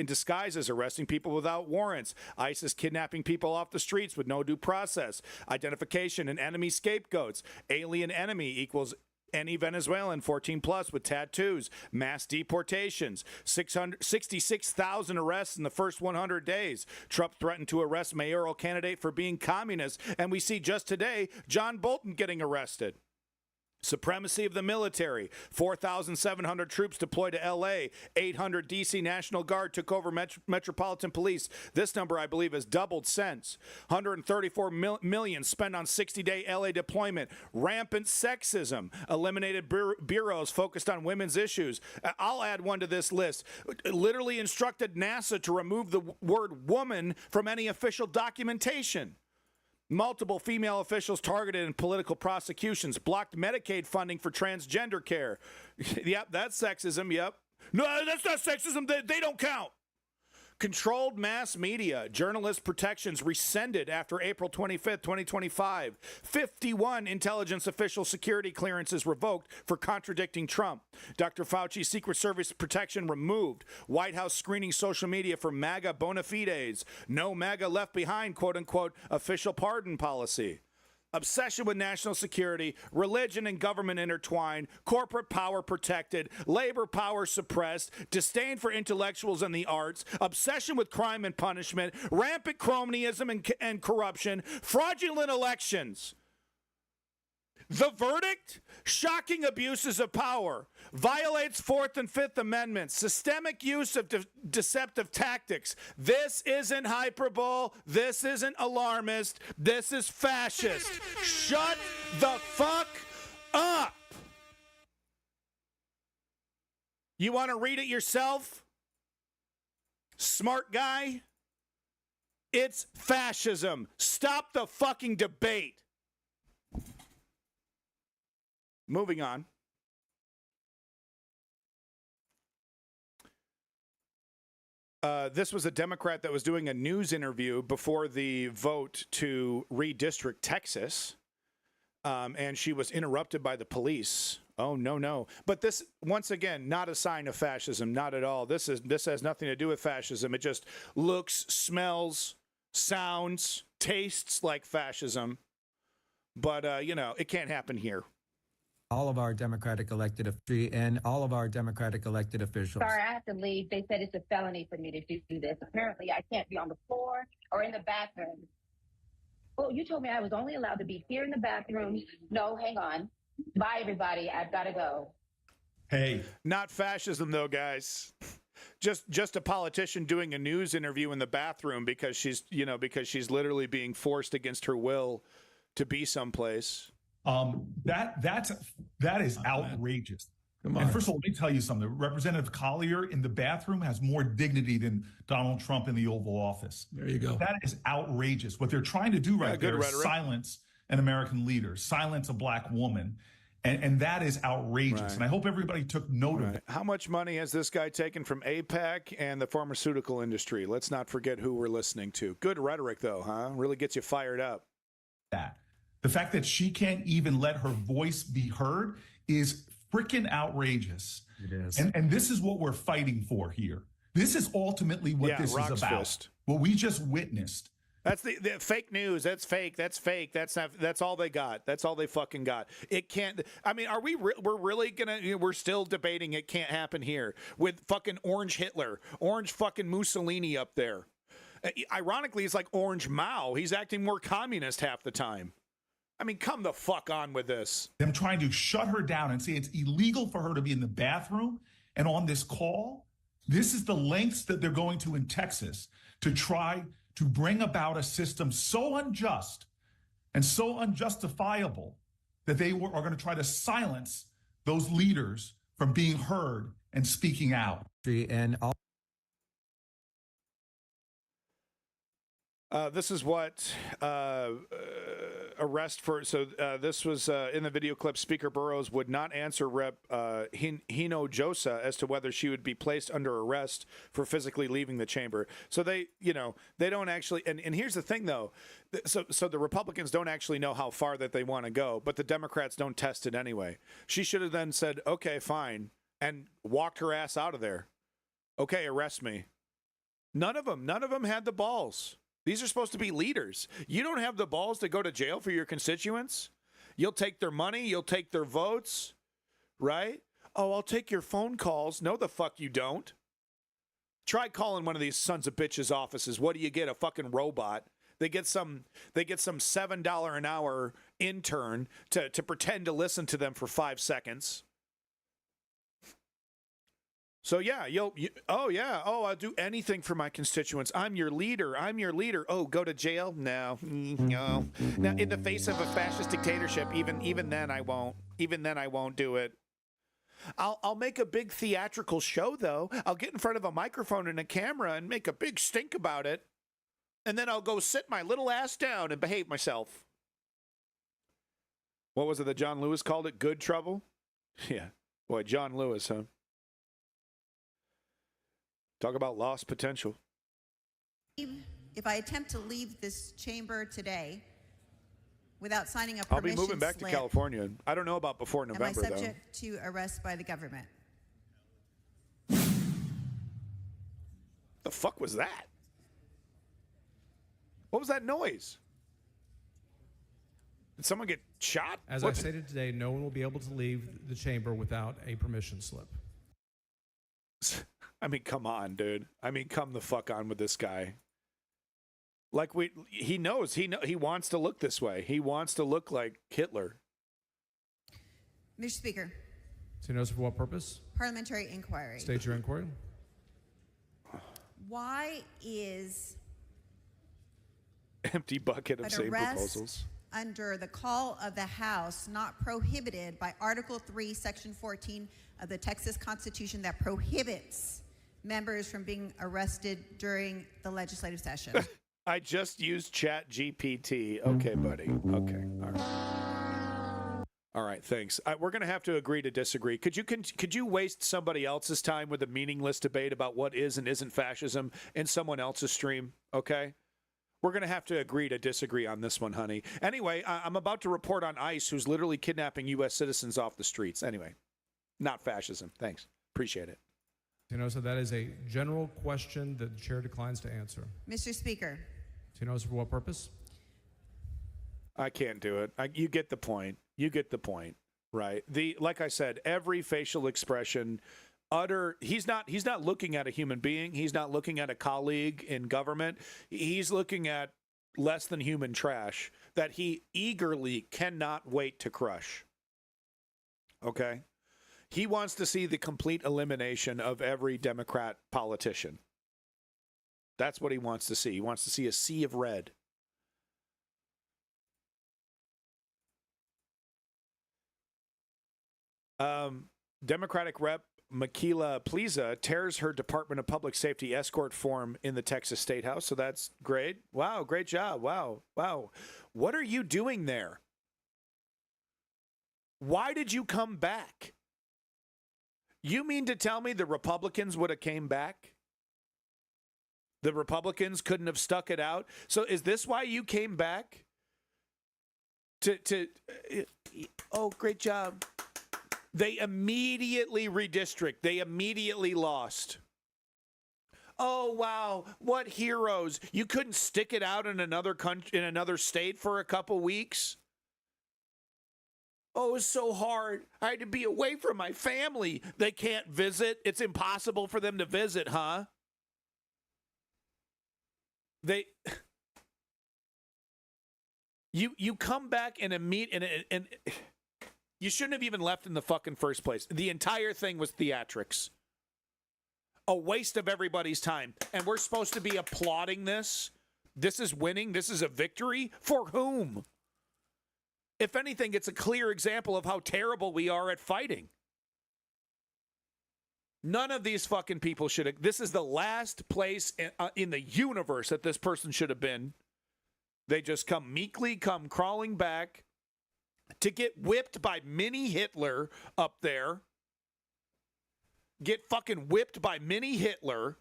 disguises arresting people without warrants, ICE is kidnapping people off the streets with no due process, identification and enemy scapegoats, alien enemy equals any Venezuelan 14 plus with tattoos, mass deportations, 66,000 arrests in the first 100 days. Trump threatened to arrest mayoral candidate for being communist. And we see just today, John Bolton getting arrested. Supremacy of the military, 4,700 troops deployed to L.A., 800 D.C. National Guard took over Metropolitan Police. This number, I believe, has doubled since. 134 million spent on 60-day L.A. deployment. Rampant sexism, eliminated bureaus focused on women's issues. I'll add one to this list. Literally instructed NASA to remove the word woman from any official documentation. Multiple female officials targeted in political prosecutions. Blocked Medicaid funding for transgender care. Yep, that's sexism, yep. No, that's not sexism. They don't count. Controlled mass media, journalist protections rescinded after April 25th, 2025. 51 intelligence official security clearances revoked for contradicting Trump. Dr. Fauci's Secret Service protection removed. White House screening social media for MAGA bona fides. No MAGA left behind, quote unquote, official pardon policy. Obsession with national security, religion and government intertwined, corporate power protected, labor power suppressed, disdain for intellectuals and the arts, obsession with crime and punishment, rampant cronyism and corruption, fraudulent elections. The verdict? Shocking abuses of power, violates Fourth and Fifth Amendments, systemic use of deceptive tactics. This isn't hyperbole. This isn't alarmist. This is fascist. Shut the fuck up. You want to read it yourself? Smart guy? It's fascism. Stop the fucking debate. Moving on. This was a Democrat that was doing a news interview before the vote to redistrict Texas, and she was interrupted by the police. Oh, no. But this, once again, not a sign of fascism, not at all. This has nothing to do with fascism. It just looks, smells, sounds, tastes like fascism. But, it can't happen here. All of our Democratic elected officials. Sorry, I have to leave. They said it's a felony for me to do this. Apparently, I can't be on the floor or in the bathroom. Oh, you told me I was only allowed to be here in the bathroom. No, hang on. Bye, everybody. I've got to go. Hey. Not fascism, though, guys. Just a politician doing a news interview in the bathroom because she's literally being forced against her will to be someplace. That is outrageous. And first of all, let me tell you something. Representative Collier in the bathroom has more dignity than Donald Trump in the Oval Office. There you go. That is outrageous. What they're trying to do right there is silence an American leader, silence a black woman. And that is outrageous. Right. And I hope everybody took note of it. How much money has this guy taken from AIPAC and the pharmaceutical industry? Let's not forget who we're listening to. Good rhetoric, though, huh? Really gets you fired up. The fact that she can't even let her voice be heard is freaking outrageous. It is. And this is what we're fighting for here. This is ultimately what this is about. Fist. What we just witnessed. That's the fake news. That's fake. That's fake. That's all they got. That's all they fucking got. It can't. I mean, are we? We're really gonna? We're still debating. It can't happen here with fucking Orange Hitler, Orange fucking Mussolini up there. Ironically, it's like Orange Mao. He's acting more communist half the time. I mean, come the fuck on with this. Them trying to shut her down and say it's illegal for her to be in the bathroom and on this call. This is the lengths that they're going to in Texas to try to bring about a system so unjust and so unjustifiable that they are going to try to silence those leaders from being heard and speaking out. And all. This is what arrest for. So this was in the video clip. Speaker Burrows would not answer Rep. Hinojosa as to whether she would be placed under arrest for physically leaving the chamber. So they don't actually. And here's the thing, though. So the Republicans don't actually know how far that they want to go, but the Democrats don't test it anyway. She should have then said, "Okay, fine," and walked her ass out of there. Okay, arrest me. None of them had the balls. These are supposed to be leaders. You don't have the balls to go to jail for your constituents. You'll take their money. You'll take their votes, right? Oh, I'll take your phone calls. No, the fuck you don't. Try calling one of these sons of bitches offices. What do you get? A fucking robot. They get some $7 an hour intern to pretend to listen to them for 5 seconds. So yeah, I'll do anything for my constituents. I'm your leader. Oh, go to jail? No. Now, in the face of a fascist dictatorship, even then I won't. Even then I won't do it. I'll make a big theatrical show, though. I'll get in front of a microphone and a camera and make a big stink about it. And then I'll go sit my little ass down and behave myself. What was it that John Lewis called it? Good trouble? Yeah. Boy, John Lewis, huh? Talk about lost potential. if I attempt to leave this chamber today without signing a I'll be permission moving back slip, to California. I don't know about before am I November, though. subject to arrest by the government? The fuck was that? What was that noise? Did someone get shot? As I stated today, no one will be able to leave the chamber without a permission slip. I mean, come on, dude. I mean, come the fuck on with this guy. Like he knows he wants to look this way. He wants to look like Hitler. Mr. Speaker. So he knows for what purpose? Parliamentary inquiry. State your inquiry. Why is empty bucket of an same arrest proposals under the call of the House not prohibited by Article 3, Section 14 of the Texas Constitution that prohibits members from being arrested during the legislative session? I just used Chat GPT. Okay, buddy. Okay. All right. All right. Thanks. We're going to have to agree to disagree. Could you waste somebody else's time with a meaningless debate about what is and isn't fascism in someone else's stream? Okay. We're going to have to agree to disagree on this one, honey. Anyway, I'm about to report on ICE, who's literally kidnapping U.S. citizens off the streets. Anyway, not fascism. Thanks. Appreciate it. So that is a general question that the chair declines to answer. Mr. Speaker. For what purpose? I can't do it. You get the point. You get the point, right? Like I said, every facial expression, he's not looking at a human being. He's not looking at a colleague in government. He's looking at less than human trash that he eagerly cannot wait to crush. Okay? He wants to see the complete elimination of every Democrat politician. That's what he wants to see. He wants to see a sea of red. Democratic Rep. Makila Pliza tears her Department of Public Safety escort form in the Texas State House, so that's great. Wow, great job. Wow. What are you doing there? Why did you come back? You mean to tell me the Republicans would have came back? The Republicans couldn't have stuck it out? So is this why you came back? Oh, great job. They immediately redistrict. They immediately lost. Oh, wow. What heroes. You couldn't stick it out in another country, in another state for a couple weeks? Oh, it was so hard. I had to be away from my family. They can't visit. It's impossible for them to visit, huh? You come back and you shouldn't have even left in the fucking first place. The entire thing was theatrics. A waste of everybody's time. And we're supposed to be applauding this? This is winning? This is a victory? For whom? If anything, it's a clear example of how terrible we are at fighting. None of these fucking people should have. This is the last place in the universe that this person should have been. They just meekly come crawling back to get whipped by mini Hitler up there. Get fucking whipped by mini Hitler.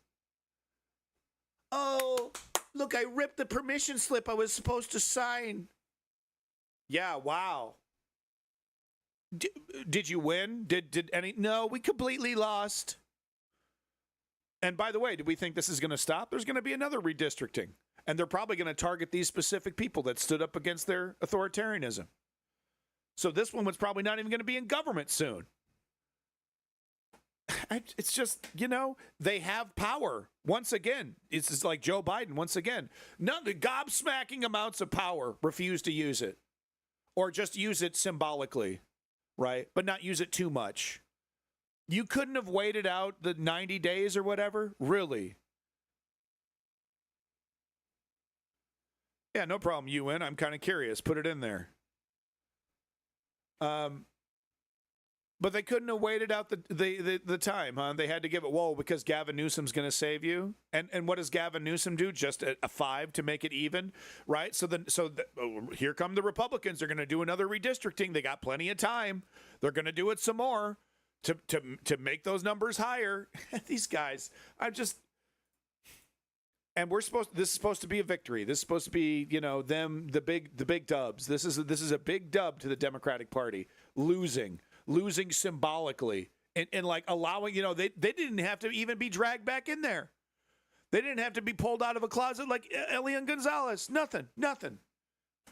Oh, look, I ripped the permission slip I was supposed to sign. Yeah, wow. Did you win? Did any? No, we completely lost. And by the way, do we think this is going to stop? There's going to be another redistricting. And they're probably going to target these specific people that stood up against their authoritarianism. So this one was probably not even going to be in government soon. It's just, they have power. Once again, it's just like Joe Biden, once again. None the gobsmacking amounts of power, refuse to use it. Or just use it symbolically, right? But not use it too much. You couldn't have waited out the 90 days or whatever? Really? Yeah, no problem, UN. I'm kind of curious. Put it in there. But they couldn't have waited out the time, huh? They had to give it, because Gavin Newsom's going to save you. And what does Gavin Newsom do? Just a 5 to make it even, right? So here come the Republicans. They're going to do another redistricting. They got plenty of time. They're going to do it some more to make those numbers higher. These guys, And this is supposed to be a victory. This is supposed to be, them, the big dubs. This is a big dub to the Democratic Party, losing symbolically, and like allowing, they didn't have to even be dragged back in there. They didn't have to be pulled out of a closet like Elian Gonzalez. Nothing.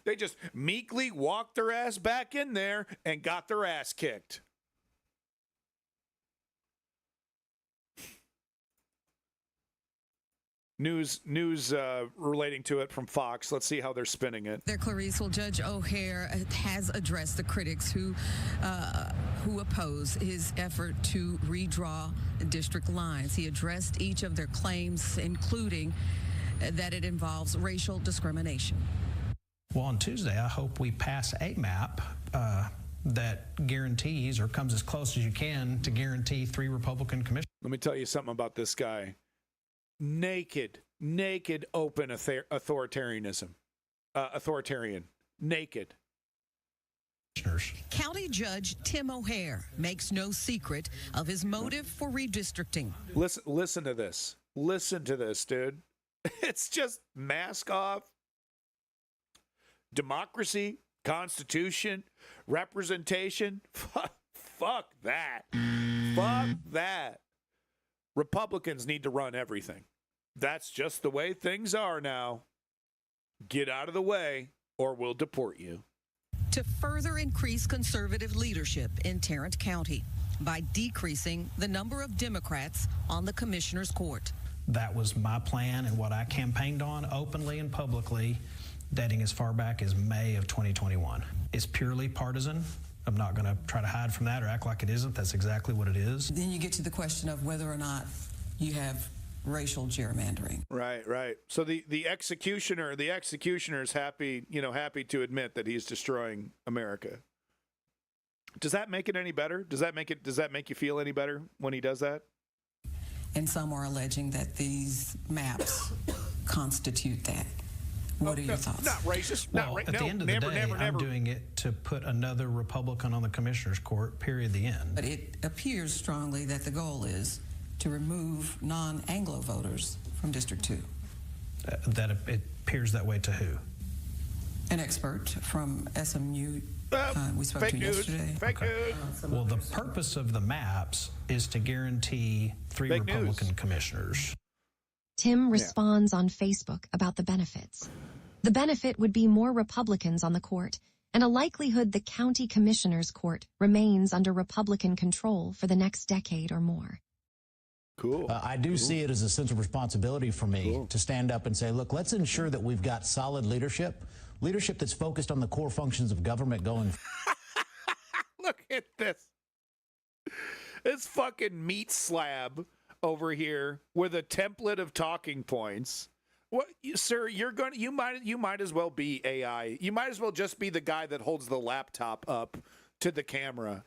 They just meekly walked their ass back in there and got their ass kicked. News relating to it from Fox. Let's see how they're spinning it. Clarice, well, Judge O'Hare has addressed the critics who oppose his effort to redraw district lines. He addressed each of their claims, including that it involves racial discrimination. Well, on Tuesday, I hope we pass a map that guarantees or comes as close as you can to guarantee 3 Republican commissioners. Let me tell you something about this guy. Naked open authoritarianism. Authoritarian. Naked. County Judge Tim O'Hare makes no secret of his motive for redistricting. Listen to this. Listen to this, dude. It's just mask off. Democracy, Constitution, representation. Fuck that. Fuck that. Republicans need to run everything. That's just the way things are now. Get out of the way or we'll deport you. To further increase conservative leadership in Tarrant County by decreasing the number of Democrats on the Commissioner's Court. That was my plan and what I campaigned on openly and publicly, dating as far back as May of 2021. It's purely partisan. I'm not going to try to hide from that or act like it isn't. That's exactly what it is. Then you get to the question of whether or not you have racial gerrymandering. Right. So the executioner is happy to admit that he's destroying America. Does that make it any better? Does that make you feel any better when he does that? And some are alleging that these maps constitute that. What are your thoughts? Not racist. Well, at the end of the day, I'm doing it to put another Republican on the Commissioner's Court, period, the end. But it appears strongly that the goal is to remove non-Anglo voters from District 2. That it appears that way to who? An expert from SMU. We spoke to yesterday. Fake news. Well, the purpose of the maps is to guarantee 3 Republican commissioners. Tim responds on Facebook about the benefits. The benefit would be more Republicans on the court and a likelihood the county commissioner's court remains under Republican control for the next decade or more. Cool. I do see it as a sense of responsibility for me to stand up and say, look, let's ensure that we've got solid leadership that's focused on the core functions of government going. Look at this. This fucking meat slab over here with a template of talking points. What, sir? You might as well be AI. You might as well just be the guy that holds the laptop up to the camera.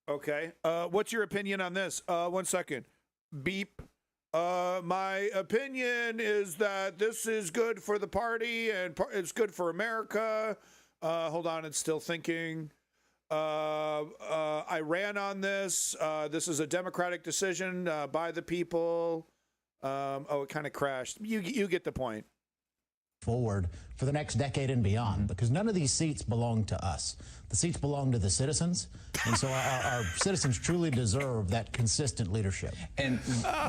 Okay. What's your opinion on this? 1 second. Beep. My opinion is that this is good for the party and it's good for America. Hold on, it's still thinking. I ran on this. This is a democratic decision by the people. It kind of crashed. You get the point. Forward for the next decade and beyond, because none of these seats belong to us. The seats belong to the citizens, and so our citizens truly deserve that consistent leadership. And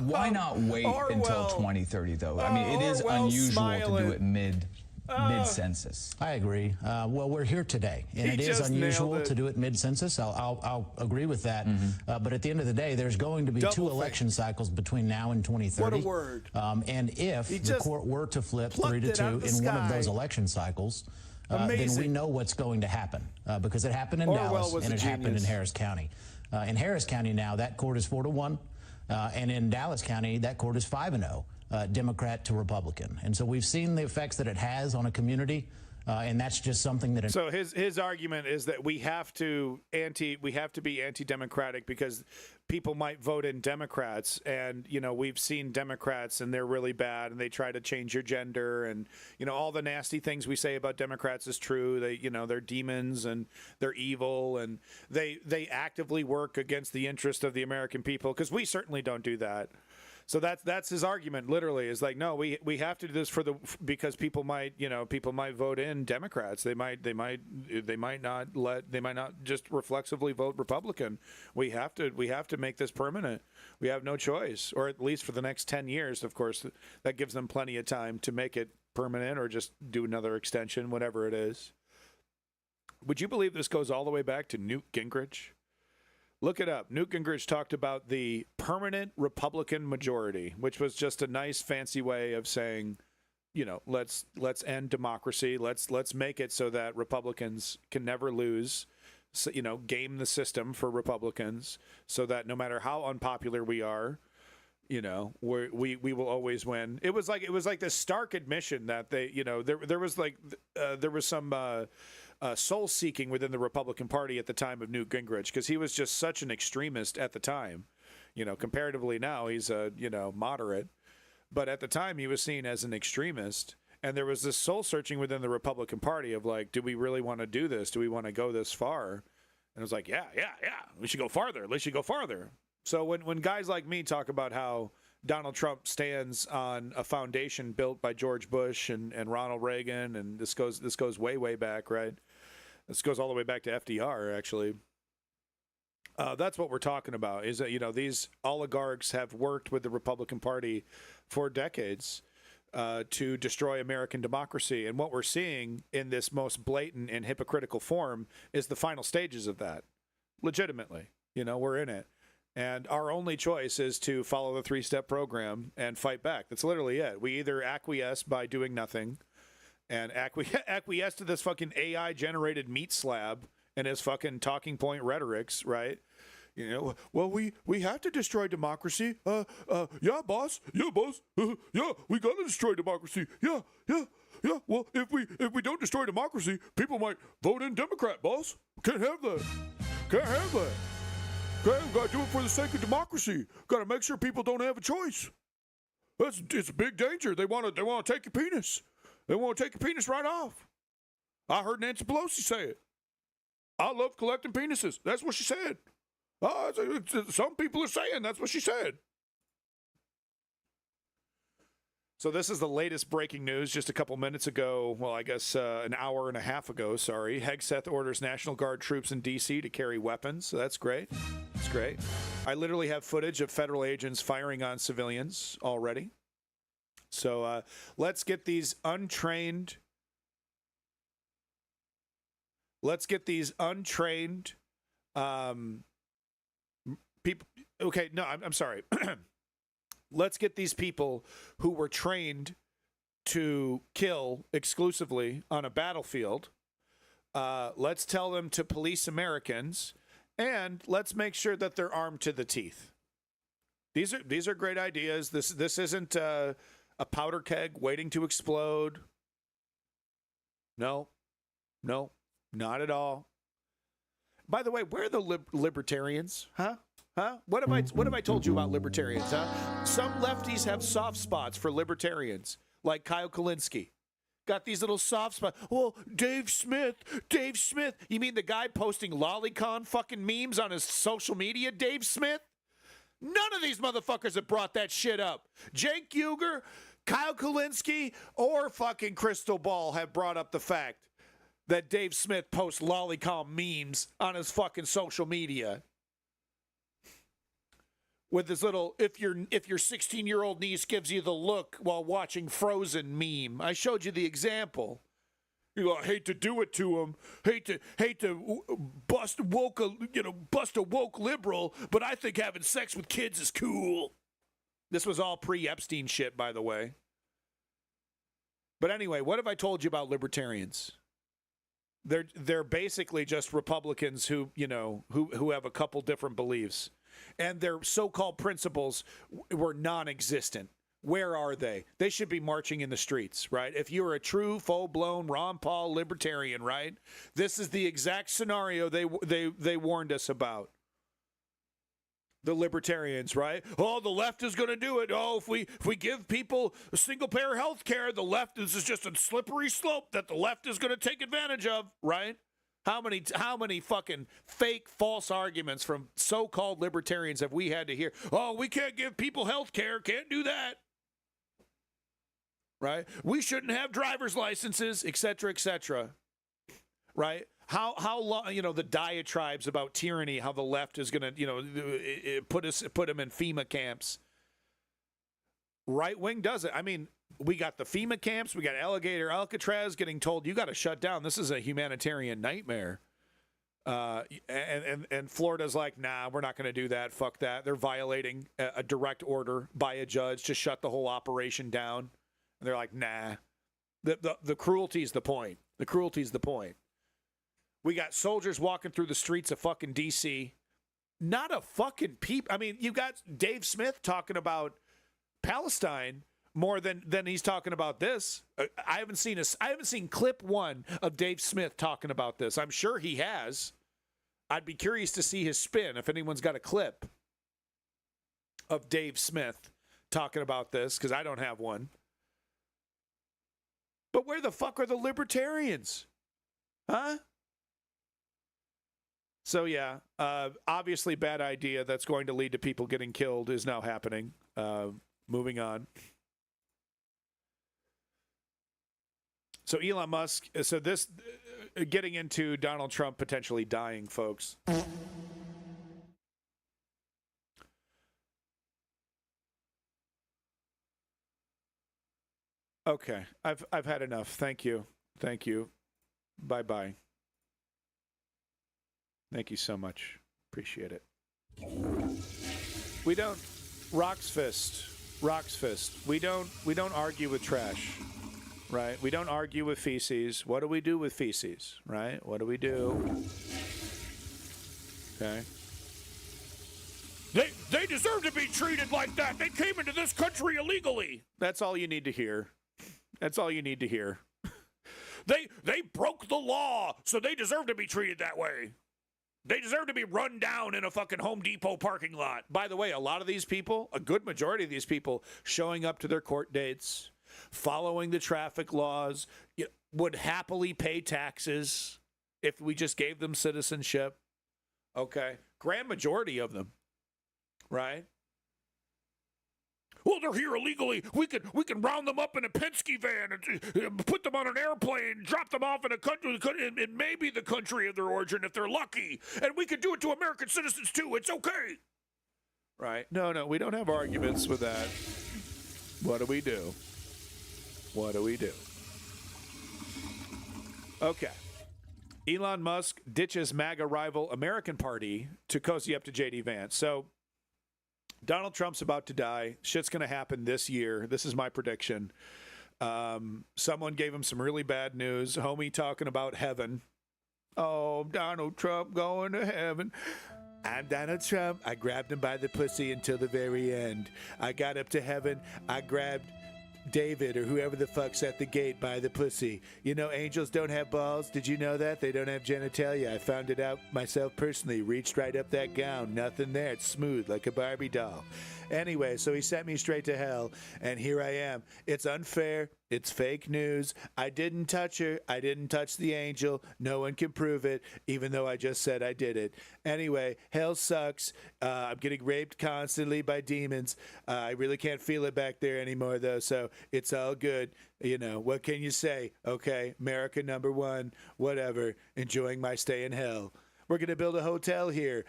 why not wait until 2030, though? I mean, it is unusual to do it mid-census. I agree. Well, we're here today, and it is unusual to do it mid-census. I'll agree with that. But at the end of the day, there's going to be two election cycles between now and 2030. What a word. And if the court were to flip 3-2 in one of those election cycles, then we know what's going to happen because it happened in Dallas and it happened in Harris County. In Harris County now, that court is 4-1, and in Dallas County, that court is 5-0. Democrat to Republican. And so we've seen the effects that it has on a community, and that's just something that... So his argument is that we have to be anti-democratic because people might vote in Democrats, and we've seen Democrats and they're really bad and they try to change your gender, and all the nasty things we say about Democrats is true. They they're demons and they're evil and they actively work against the interest of the American people, because we certainly don't do that. So that's his argument. Literally, is like, no, we have to do this because people might vote in Democrats. They might not just reflexively vote Republican. We have to make this permanent. We have no choice, or at least for the next 10 years. Of course, that gives them plenty of time to make it permanent, or just do another extension, whatever it is. Would you believe this goes all the way back to Newt Gingrich? Look it up. Newt Gingrich talked about the permanent Republican majority, which was just a nice fancy way of saying, let's end democracy. Let's make it so that Republicans can never lose. So, game the system for Republicans so that no matter how unpopular we are, we will always win. It was like this stark admission that they, there was some soul seeking within the Republican Party at the time of Newt Gingrich, because he was just such an extremist at the time. Comparatively now he's moderate, but at the time he was seen as an extremist. And there was this soul searching within the Republican Party of like, do we really want to do this? Do we want to go this far? And it was like, yeah, we should go farther. Let's go farther. So when guys like me talk about how Donald Trump stands on a foundation built by George Bush and Ronald Reagan, and this goes way back, right? This goes all the way back to FDR, actually. That's what we're talking about, is that, these oligarchs have worked with the Republican Party for decades to destroy American democracy. And what we're seeing in this most blatant and hypocritical form is the final stages of that. Legitimately, we're in it. And our only choice is to follow the 3-step program and fight back. That's literally it. We either acquiesce by doing nothing and acquiesce to this fucking AI-generated meat slab and his fucking talking point rhetorics, right? Well, we have to destroy democracy. Yeah, boss. Yeah, boss. Yeah, we got to destroy democracy. Yeah. Well, if we don't destroy democracy, people might vote in Democrat, boss. Can't have that. Okay, we got to do it for the sake of democracy. Got to make sure people don't have a choice. It's a big danger. They want to take your penis. They want to take your penis right off. I heard Nancy Pelosi say it. I love collecting penises. That's what she said. Some people are saying that's what she said. So this is the latest breaking news just a couple minutes ago. Well, I guess an hour and a half ago, sorry. Hegseth orders National Guard troops in D.C. to carry weapons. So that's great. That's great. I literally have footage of federal agents firing on civilians already. So let's get these untrained people. Okay, no, I'm sorry. Let's get these people who were trained to kill exclusively on a battlefield. Let's tell them to police Americans, and let's make sure that they're armed to the teeth. These are great ideas. This isn't a powder keg waiting to explode. No, not at all. By the way, where are the libertarians? Huh? What have I told you about libertarians? Huh? Some lefties have soft spots for libertarians, like Kyle Kulinski. Got these little soft spots. Well, Dave Smith. You mean the guy posting lolicon fucking memes on his social media, Dave Smith? None of these motherfuckers have brought that shit up. Jake Uger, Kyle Kulinski, or fucking Crystal Ball have brought up the fact that Dave Smith posts lolicon memes on his fucking social media. With this little, if your 16-year-old niece gives you the look while watching Frozen meme. I showed you the example. I hate to do it to him. Hate to bust a woke liberal, but I think having sex with kids is cool. This was all pre-Epstein shit, by the way. But anyway, what have I told you about libertarians? They're basically just Republicans who have a couple different beliefs. And their so-called principles were non-existent. Where are they? They should be marching in the streets, right? If you're a true, full-blown Ron Paul libertarian, right? This is the exact scenario they warned us about. The libertarians, right? Oh, the left is going to do it. Oh, if we give people a single-payer health care, the left is just a slippery slope that the left is going to take advantage of, right? How many fucking fake, false arguments from so-called libertarians have we had to hear? Oh, we can't give people health care. Can't do that. Right? We shouldn't have driver's licenses, et cetera, right? How long, the diatribes about tyranny, how the left is going to, put them in FEMA camps. Right wing does it. I mean, we got the FEMA camps. We got Alligator Alcatraz getting told, you got to shut down. This is a humanitarian nightmare. And Florida's like, nah, we're not going to do that. Fuck that. They're violating a direct order by a judge to shut the whole operation down. And they're like, nah. The cruelty is the point. The cruelty is the point. We got soldiers walking through the streets of fucking D.C. Not a fucking peep. I mean, you got Dave Smith talking about Palestine more than he's talking about this. I haven't seen clip one of Dave Smith talking about this. I'm sure he has. I'd be curious to see his spin if anyone's got a clip of Dave Smith talking about this, because I don't have one. But where the fuck are the libertarians? Huh? So, yeah, obviously bad idea that's going to lead to people getting killed is now happening. Moving on. So Elon Musk, so this, getting into Donald Trump potentially dying, folks. Okay, I've had enough. Thank you. Bye-bye. Thank you so much. Appreciate it. We don't Rock's fist. We don't argue with trash. Right? We don't argue with feces. What do we do with feces? Right? What do we do? Okay. They deserve to be treated like that. They came into this country illegally. That's all you need to hear. That's all you need to hear. They broke the law, so they deserve to be treated that way. They deserve to be run down in a fucking Home Depot parking lot. By the way, a lot of these people, a good majority of these people, showing up to their court dates, following the traffic laws, would happily pay taxes if we just gave them citizenship. Okay. Grand majority of them. Right? Well, they're here illegally. We can round them up in a Penske van and put them on an airplane, drop them off in a country, in maybe the country of their origin if they're lucky. And we can do it to American citizens too. It's okay. Right? No, we don't have arguments with that. What do we do? Okay. Elon Musk ditches MAGA rival American Party to cozy up to J.D. Vance. So Donald Trump's about to die. Shit's going to happen this year. This is my prediction. Someone gave him some really bad news. Homie talking about heaven. Oh, Donald Trump going to heaven. I'm Donald Trump. I grabbed him by the pussy until the very end. I got up to heaven. I grabbed David or whoever the fuck's at the gate by the pussy. You know, angels don't have balls. Did you know that? They don't have genitalia. I found it out myself personally. Reached right up that gown. Nothing there. It's smooth like a Barbie doll. Anyway, so he sent me straight to hell, and here I am. It's unfair. It's fake news. I didn't touch her. I didn't touch the angel. No one can prove it, even though I just said I did it. Anyway, hell sucks. I'm getting raped constantly by demons. I really can't feel it back there anymore, though, so it's all good. You know, what can you say? Okay, America number one, whatever, enjoying my stay in hell. We're going to build a hotel here.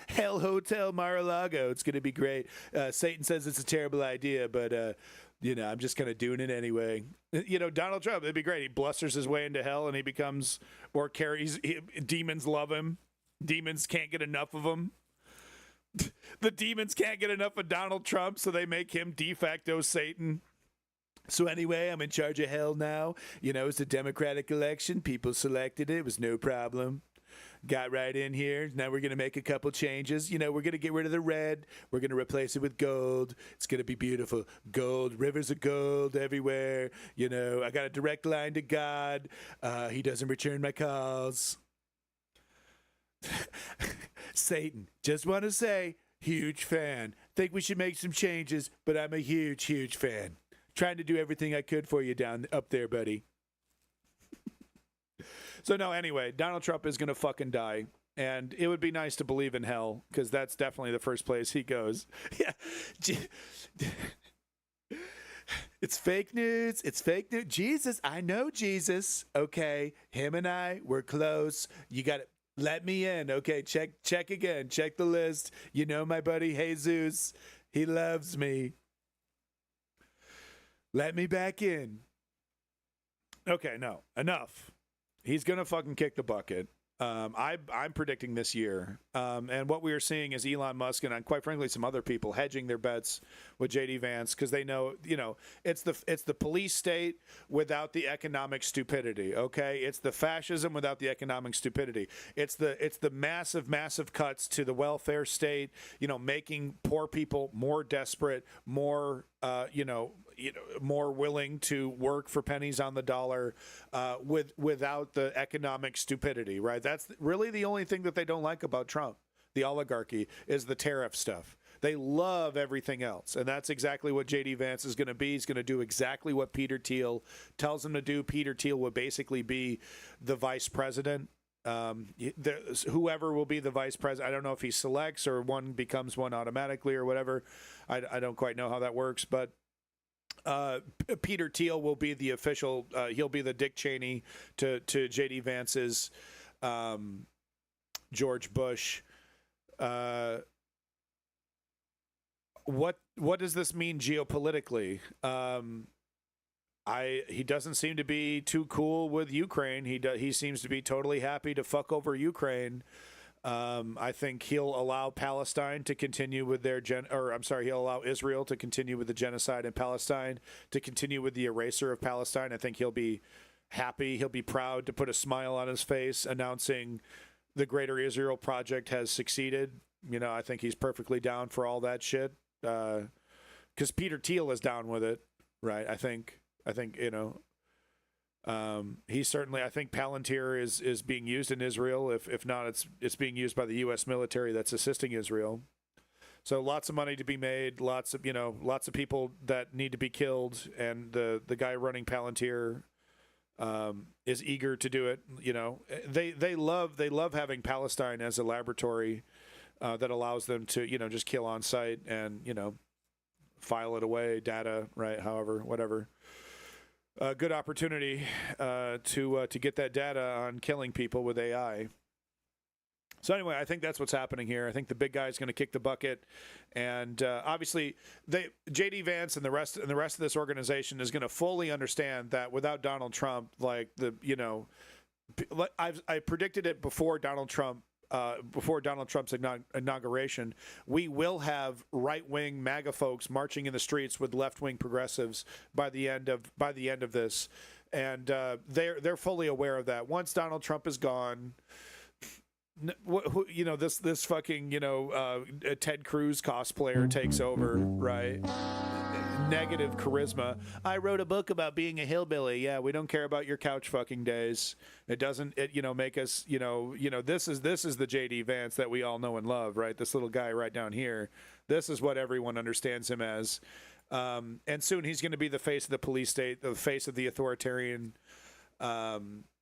Hell Hotel Mar-a-Lago. It's going to be great. Satan says it's a terrible idea, but, you know, I'm just kind of doing it anyway. You know, Donald Trump, it'd be great. He blusters his way into hell and he becomes, or carries, demons love him. Demons can't get enough of him. The demons can't get enough of Donald Trump, so they make him de facto Satan. So anyway, I'm in charge of hell now. You know, it's a democratic election. People selected it. It was no problem. Got right in here. Now we're going to make a couple changes. You know, we're going to get rid of the red. We're going to replace it with gold. It's going to be beautiful. Gold, rivers of gold everywhere. You know, I got a direct line to God. He doesn't return my calls. Satan, just want to say, huge fan. Think we should make some changes, but I'm a huge, huge fan. Trying to do everything I could for you down up there, buddy. So no, anyway, Donald Trump is going to fucking die. And it would be nice to believe in hell, because that's definitely the first place he goes. Yeah. It's fake news. It's fake news. Jesus, I know Jesus. Okay. Him and I, we're close. You got to let me in. Okay. Check again. Check the list. You know my buddy Jesus. He loves me. Let me back in. Okay. No. Enough. He's going to fucking kick the bucket. I'm predicting this year. And what we are seeing is Elon Musk and quite frankly some other people hedging their bets with JD Vance, because they know, it's the police state without the economic stupidity. Okay, it's the fascism without the economic stupidity. It's the massive cuts to the welfare state. Making poor people more desperate, more more willing to work for pennies on the dollar, without the economic stupidity, right? That's really the only thing that they don't like about Trump, the oligarchy, is the tariff stuff. They love everything else, and that's exactly what J.D. Vance is going to be. He's going to do exactly what Peter Thiel tells him to do. Peter Thiel will basically be the vice president. Whoever will be the vice president, I don't know if he selects or one becomes one automatically or whatever. I don't quite know how that works, but Peter Thiel will be the official. He'll be the Dick Cheney to J.D. Vance's George Bush. What does this mean geopolitically? He doesn't seem to be too cool with Ukraine. He seems to be totally happy to fuck over Ukraine. I think he'll allow Palestine to continue with their he'll allow Israel to continue with the genocide in Palestine, to continue with the erasure of Palestine. I think he'll be happy. He'll be proud to put a smile on his face, announcing the Greater Israel Project has succeeded. I think he's perfectly down for all that shit. Because Peter Thiel is down with it, right? I think he certainly. I think Palantir is being used in Israel. If not, it's being used by the U.S. military that's assisting Israel. So lots of money to be made. Lots of people that need to be killed, and the guy running Palantir is eager to do it. They love having Palestine as a laboratory that allows them to just kill on site and file it away, data, right? However, whatever. Good opportunity to get that data on killing people with AI. So anyway, I think that's what's happening here. I think the big guy is going to kick the bucket, and obviously, J.D. Vance and the rest of this organization is going to fully understand that without Donald Trump, I predicted it before Donald Trump's inauguration, we will have right-wing MAGA folks marching in the streets with left-wing progressives by the end of this, and they're fully aware of that. Once Donald Trump is gone, this fucking Ted Cruz cosplayer takes over, right? Negative charisma. I wrote a book about being a hillbilly. Yeah, we don't care about your couch fucking days. It doesn't make us this is the JD Vance that we all know and love, right? This little guy right down here. This is what everyone understands him as. And soon he's going to be the face of the police state, the face of the authoritarian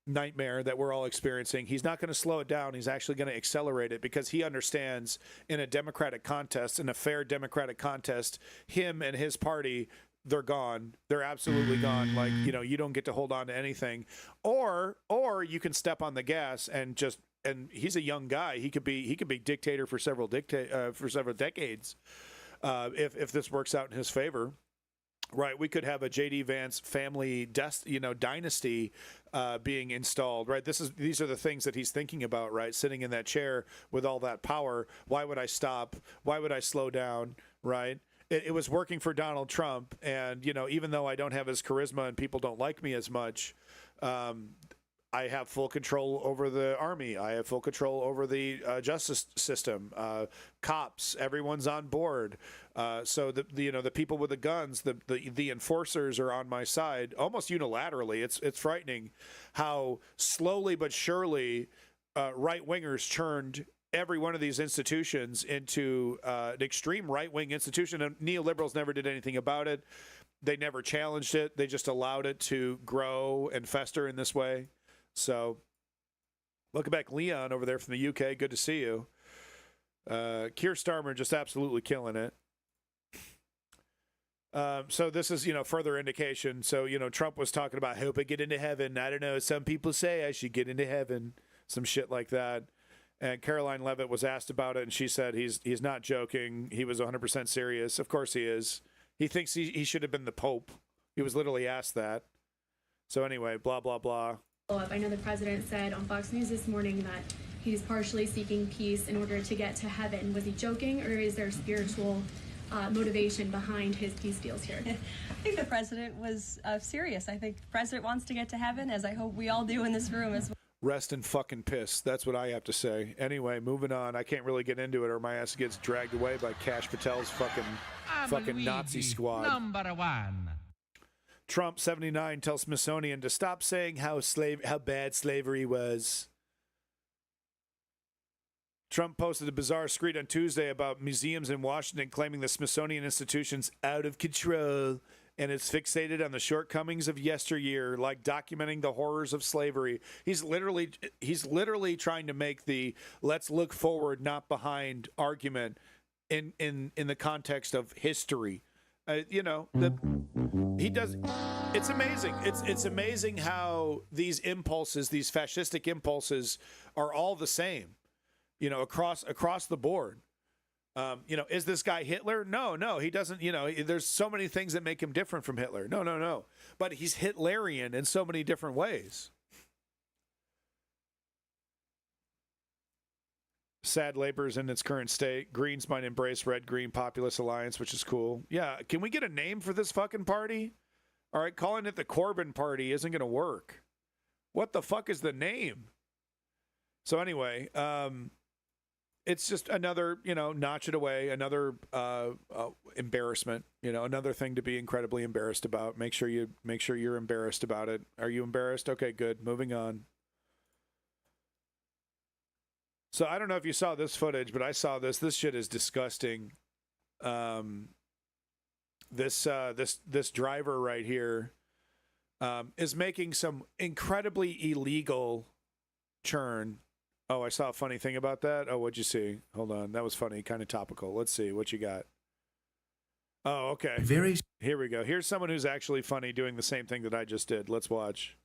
nightmare that we're all experiencing. He's not going to slow it down. He's actually going to accelerate it, because he understands in a democratic contest, in a fair democratic contest, him and his party, they're gone. They're absolutely gone. You don't get to hold on to anything, or you can step on the gas and he's a young guy. He could be dictator for several decades if this works out in his favor. Right, we could have a J.D. Vance family, dynasty being installed. Right, these are the things that he's thinking about. Right, sitting in that chair with all that power. Why would I stop? Why would I slow down? Right, it was working for Donald Trump, and even though I don't have his charisma and people don't like me as much, I have full control over the army. I have full control over the justice system. Cops, everyone's on board. So the people with the guns, the enforcers are on my side almost unilaterally. It's frightening how slowly but surely right wingers churned every one of these institutions into an extreme right wing institution. And neoliberals never did anything about it. They never challenged it. They just allowed it to grow and fester in this way. So Welcome back, Leon, over there from the UK. Good to see you. Keir Starmer just absolutely killing it. So this is, further indication. So, Trump was talking about, hope I get into heaven. I don't know. Some people say I should get into heaven. Some shit like that. And Caroline Leavitt was asked about it, and she said he's not joking. He was 100% serious. Of course he is. He thinks he should have been the Pope. He was literally asked that. So anyway, blah, blah, blah. I know the president said on Fox News this morning that he's partially seeking peace in order to get to heaven. Was he joking, or is there spiritual motivation behind his peace deals here? I think the president was serious. I think the president wants to get to heaven, as I hope we all do in this room as well. Rest in fucking piss. That's what I have to say. Anyway, moving on. I can't really get into it, or my ass gets dragged away by Kash Patel's fucking Nazi squad. Number one. Trump 79 tells Smithsonian to stop saying how bad slavery was. Trump posted a bizarre screed on Tuesday about museums in Washington claiming the Smithsonian Institution's out of control and it's fixated on the shortcomings of yesteryear, like documenting the horrors of slavery. He's literally trying to make the let's look forward, not behind argument in the context of history. He does. It's amazing. It's amazing how these impulses, these fascistic impulses, are all the same. Across the board. Is this guy Hitler? No, he doesn't. There's so many things that make him different from Hitler. No. But he's Hitlerian in so many different ways. Sad labor's in its current state. Greens might embrace red-green populist alliance, which is cool. Yeah, can we get a name for this fucking party? All right, calling it the Corbyn Party isn't going to work. What the fuck is the name? So anyway, it's just another, notch it away, another embarrassment, another thing to be incredibly embarrassed about. Make sure you're embarrassed about it. Are you embarrassed? Okay, good. Moving on. So I don't know if you saw this footage, but I saw this. This shit is disgusting. This driver right here is making some incredibly illegal churn. Oh, I saw a funny thing about that. Oh, what'd you see? Hold on. That was funny. Kind of topical. Let's see what you got. Oh, okay. Here we go. Here's someone who's actually funny doing the same thing that I just did. Let's watch.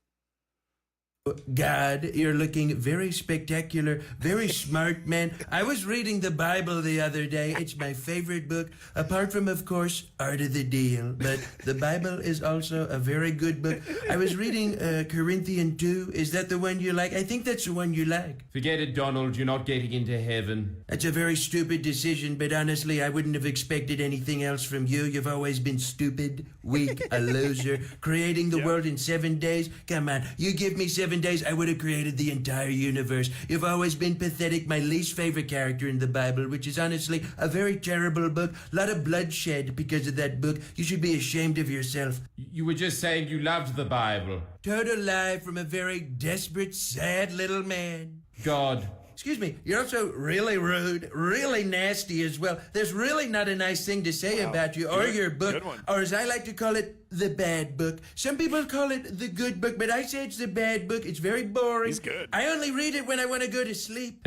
God, you're looking very spectacular, very smart, man. I was reading the Bible the other day. It's my favorite book, apart from, of course, Art of the Deal. But the Bible is also a very good book. I was reading Corinthians 2. Is that the one you like? I think that's the one you like. Forget it, Donald. You're not getting into heaven. That's a very stupid decision, but honestly, I wouldn't have expected anything else from you. You've always been stupid, weak, a loser. Creating the world in 7 days? Come on, you give me 7 days, I would have created the entire universe. You've always been pathetic, my least favorite character in the Bible, which is honestly a very terrible book. A lot of bloodshed because of that book. You should be ashamed of yourself. You were just saying you loved the Bible. Total lie from a very desperate, sad little man. God. Excuse me, you're also really rude, really nasty as well. There's really not a nice thing to say about you or your book, or as I like to call it, the bad book. Some people call it the good book, but I say it's the bad book. It's very boring. He's good. I only read it when I want to go to sleep.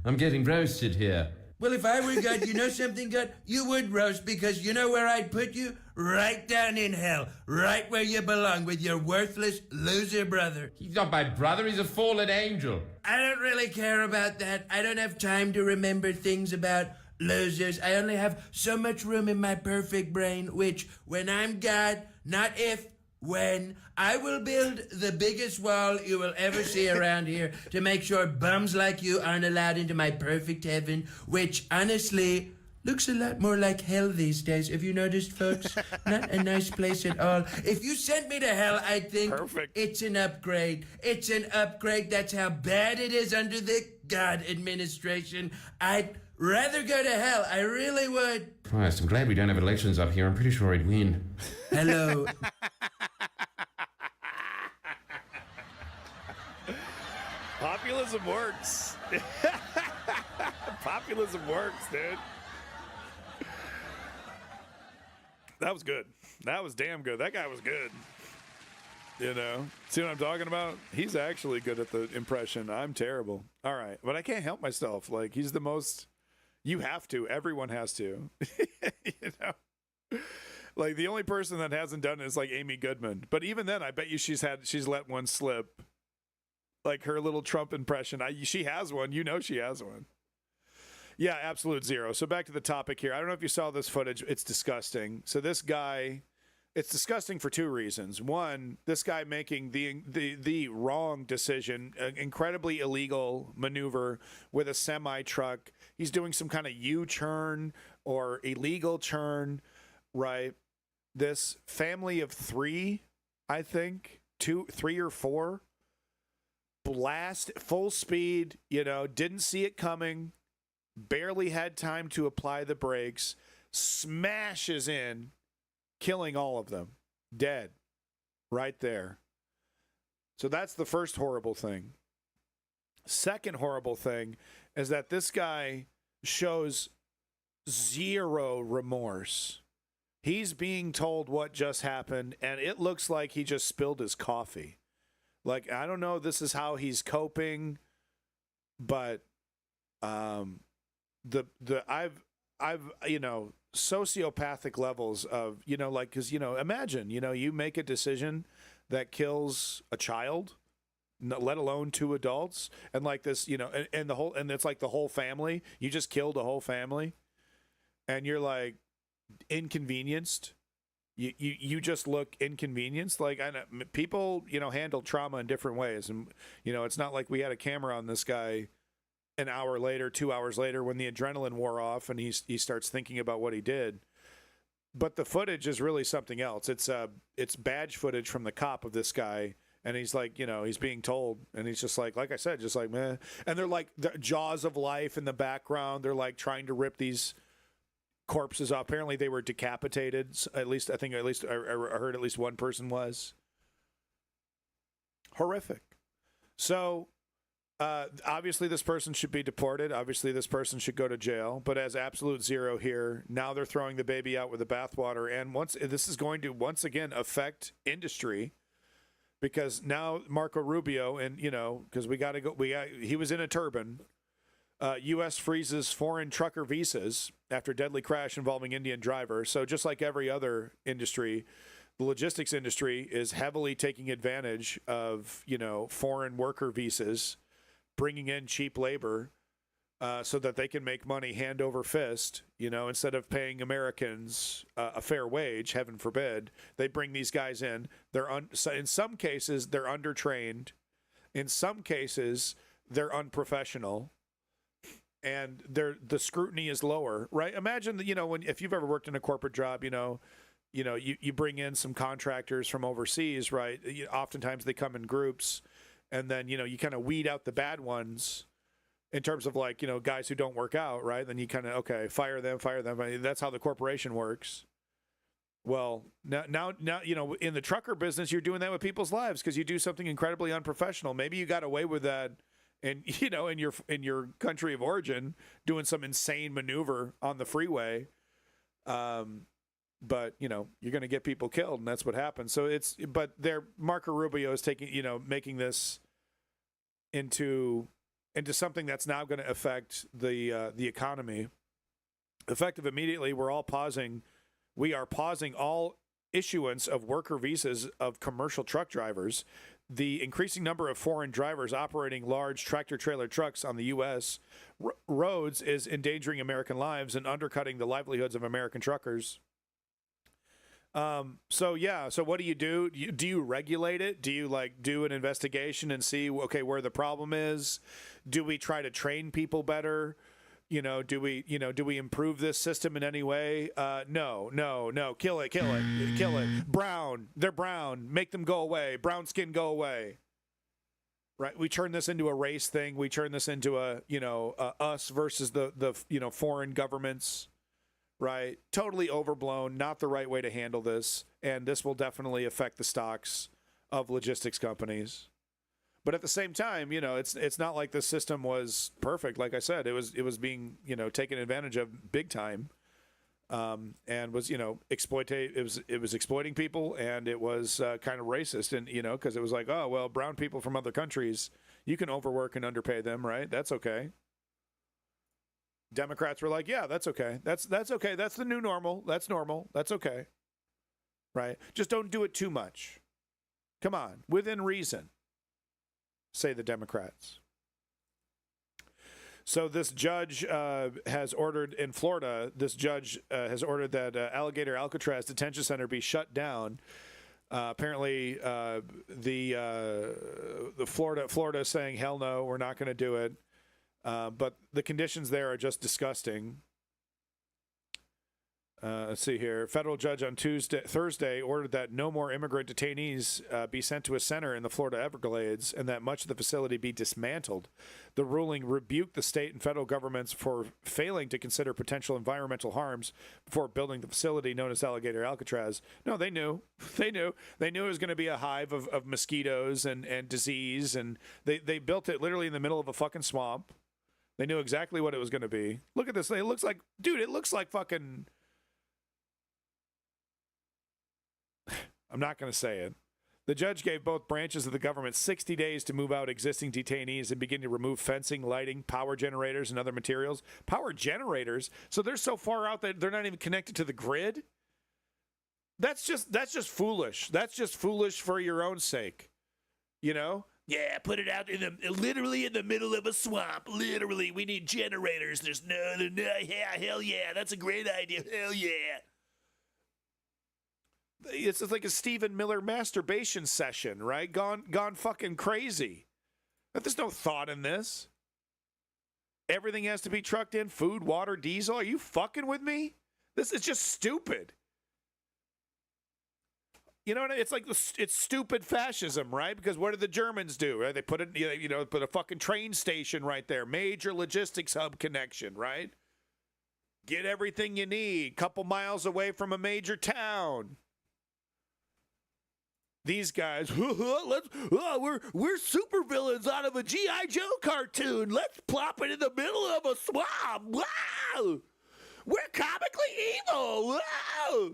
I'm getting roasted here. Well, if I were God, you know something, God? You would roast, because you know where I'd put you? Right down in hell. Right where you belong with your worthless loser brother. He's not my brother, he's a fallen angel. I don't really care about that. I don't have time to remember things about losers. I only have so much room in my perfect brain, which, when I'm God, not if, when, I will build the biggest wall you will ever see around here to make sure bums like you aren't allowed into my perfect heaven, which, honestly, looks a lot more like hell these days. Have you noticed, folks? Not a nice place at all. If you sent me to hell, I'd think it's an upgrade. It's an upgrade. That's how bad it is under the God administration. I'd rather go to hell. I really would. Christ, I'm glad we don't have elections up here. I'm pretty sure I'd win. Hello. Populism works. Populism works, dude. That was good. That was damn good. That guy was good. You know, see what I'm talking about? He's actually good at the impression. I'm terrible. All right, but I can't help myself. Like, he's the most. You have to. Everyone has to. You know, like the only person that hasn't done it is like Amy Goodman. But even then, I bet you she's let one slip. Like her little Trump impression. She has one. You know, she has one. Yeah, absolute zero. So back to the topic here. I don't know if you saw this footage. It's disgusting. So this guy. It's disgusting for two reasons. One, this guy making the wrong decision, an incredibly illegal maneuver with a semi-truck. He's doing some kind of U-turn or illegal turn, right? This family of three, I think, 3 or 4, blast, full speed, you know, didn't see it coming, barely had time to apply the brakes, smashes in, killing all of them, dead, right there. So that's the first horrible thing. Second horrible thing is that this guy shows zero remorse. He's being told what just happened, and it looks like he just spilled his coffee. Like, I don't know if this is how he's coping, but I've you know, sociopathic levels of, you know, like, because, you know, imagine, you know, you make a decision that kills a child, let alone 2 adults, and like this, you know, and it's like the whole family. You just killed a whole family, and you're like inconvenienced. You just look inconvenienced. Like, I know people, you know, handle trauma in different ways, and you know, it's not like we had a camera on this guy an hour later, 2 hours later, when the adrenaline wore off and he starts thinking about what he did. But the footage is really something else. It's badge footage from the cop of this guy, and he's like, you know, he's being told, and he's just like I said, just like, meh. And they're like the jaws of life in the background. They're like trying to rip these corpses off. Apparently they were decapitated. I heard at least one person was. Horrific. So obviously this person should be deported. Obviously this person should go to jail. But as absolute zero here, now they're throwing the baby out with the bathwater. And this is going to once again affect industry, because now Marco Rubio, and you know, because he was in a turban. U.S. freezes foreign trucker visas after deadly crash involving Indian driver. So just like every other industry, the logistics industry is heavily taking advantage of, you know, foreign worker visas, bringing in cheap labor so that they can make money hand over fist, you know, instead of paying Americans a fair wage, heaven forbid. They bring these guys in. In some cases, they're undertrained. In some cases, they're unprofessional. And the scrutiny is lower, right? Imagine that, you know, if you've ever worked in a corporate job, you bring in some contractors from overseas, right? Oftentimes they come in groups, and then, you know, you kind of weed out the bad ones in terms of, like, you know, guys who don't work out, right? Then you kind of, okay, fire them. I mean, that's how the corporation works. Well, now, you know, in the trucker business, you're doing that with people's lives because you do something incredibly unprofessional. Maybe you got away with that. And, you know, in your country of origin, doing some insane maneuver on the freeway, but, you know, you're going to get people killed, and that's what happens. So Marco Rubio is taking, you know, making this into something that's now going to affect the economy. Effective immediately, we are pausing all issuance of worker visas of commercial truck drivers. The increasing number of foreign drivers operating large tractor-trailer trucks on the U.S. roads is endangering American lives and undercutting the livelihoods of American truckers. So what do? Do you regulate it? Do you, like, do an investigation and see, okay, where the problem is? Do we try to train people better? You know, do we improve this system in any way? No. Kill it. Brown. They're brown. Make them go away. Brown skin, go away. Right? We turn this into a race thing. We turn this into us versus the foreign governments. Right? Totally overblown. Not the right way to handle this. And this will definitely affect the stocks of logistics companies. But at the same time, you know, it's not like the system was perfect. Like I said, it was being, you know, taken advantage of big time. and was, it was exploiting people, and it was kind of racist, and because it was like, oh well, brown people from other countries, you can overwork and underpay them, right? That's okay. Democrats were like, yeah, that's okay. That's okay. That's the new normal. That's normal. That's okay. Right? Just don't do it too much. Come on, within reason, say the Democrats. So this judge has ordered in Florida, has ordered that Alligator Alcatraz Detention Center be shut down. Apparently, the Florida is saying, hell no, we're not going to do it. But the conditions there are just disgusting. Let's see here. Federal judge on Thursday ordered that no more immigrant detainees be sent to a center in the Florida Everglades and that much of the facility be dismantled. The ruling rebuked the state and federal governments for failing to consider potential environmental harms before building the facility known as Alligator Alcatraz. No, they knew. They knew it was going to be a hive of mosquitoes and disease, and they built it literally in the middle of a fucking swamp. They knew exactly what it was going to be. Look at this thing. It looks like fucking... I'm not going to say it. The judge gave both branches of the government 60 days to move out existing detainees and begin to remove fencing, lighting, power generators, and other materials. Power generators? So they're so far out that they're not even connected to the grid? That's just foolish. That's just foolish for your own sake. Yeah, put it out literally in the middle of a swamp. Literally, we need generators. There's no, yeah, hell yeah, that's a great idea. Hell yeah. It's like a Stephen Miller masturbation session, right? Gone fucking crazy. But there's no thought in this. Everything has to be trucked in, food, water, diesel. Are you fucking with me? This is just stupid. You know what I mean? It's like it's stupid fascism, right? Because what did the Germans do? Right? They put put a fucking train station right there, major logistics hub connection, right? Get everything you need, couple miles away from a major town. These guys, we're supervillains out of a G.I. Joe cartoon. Let's plop it in the middle of a swamp. Wow! We're comically evil. Wow!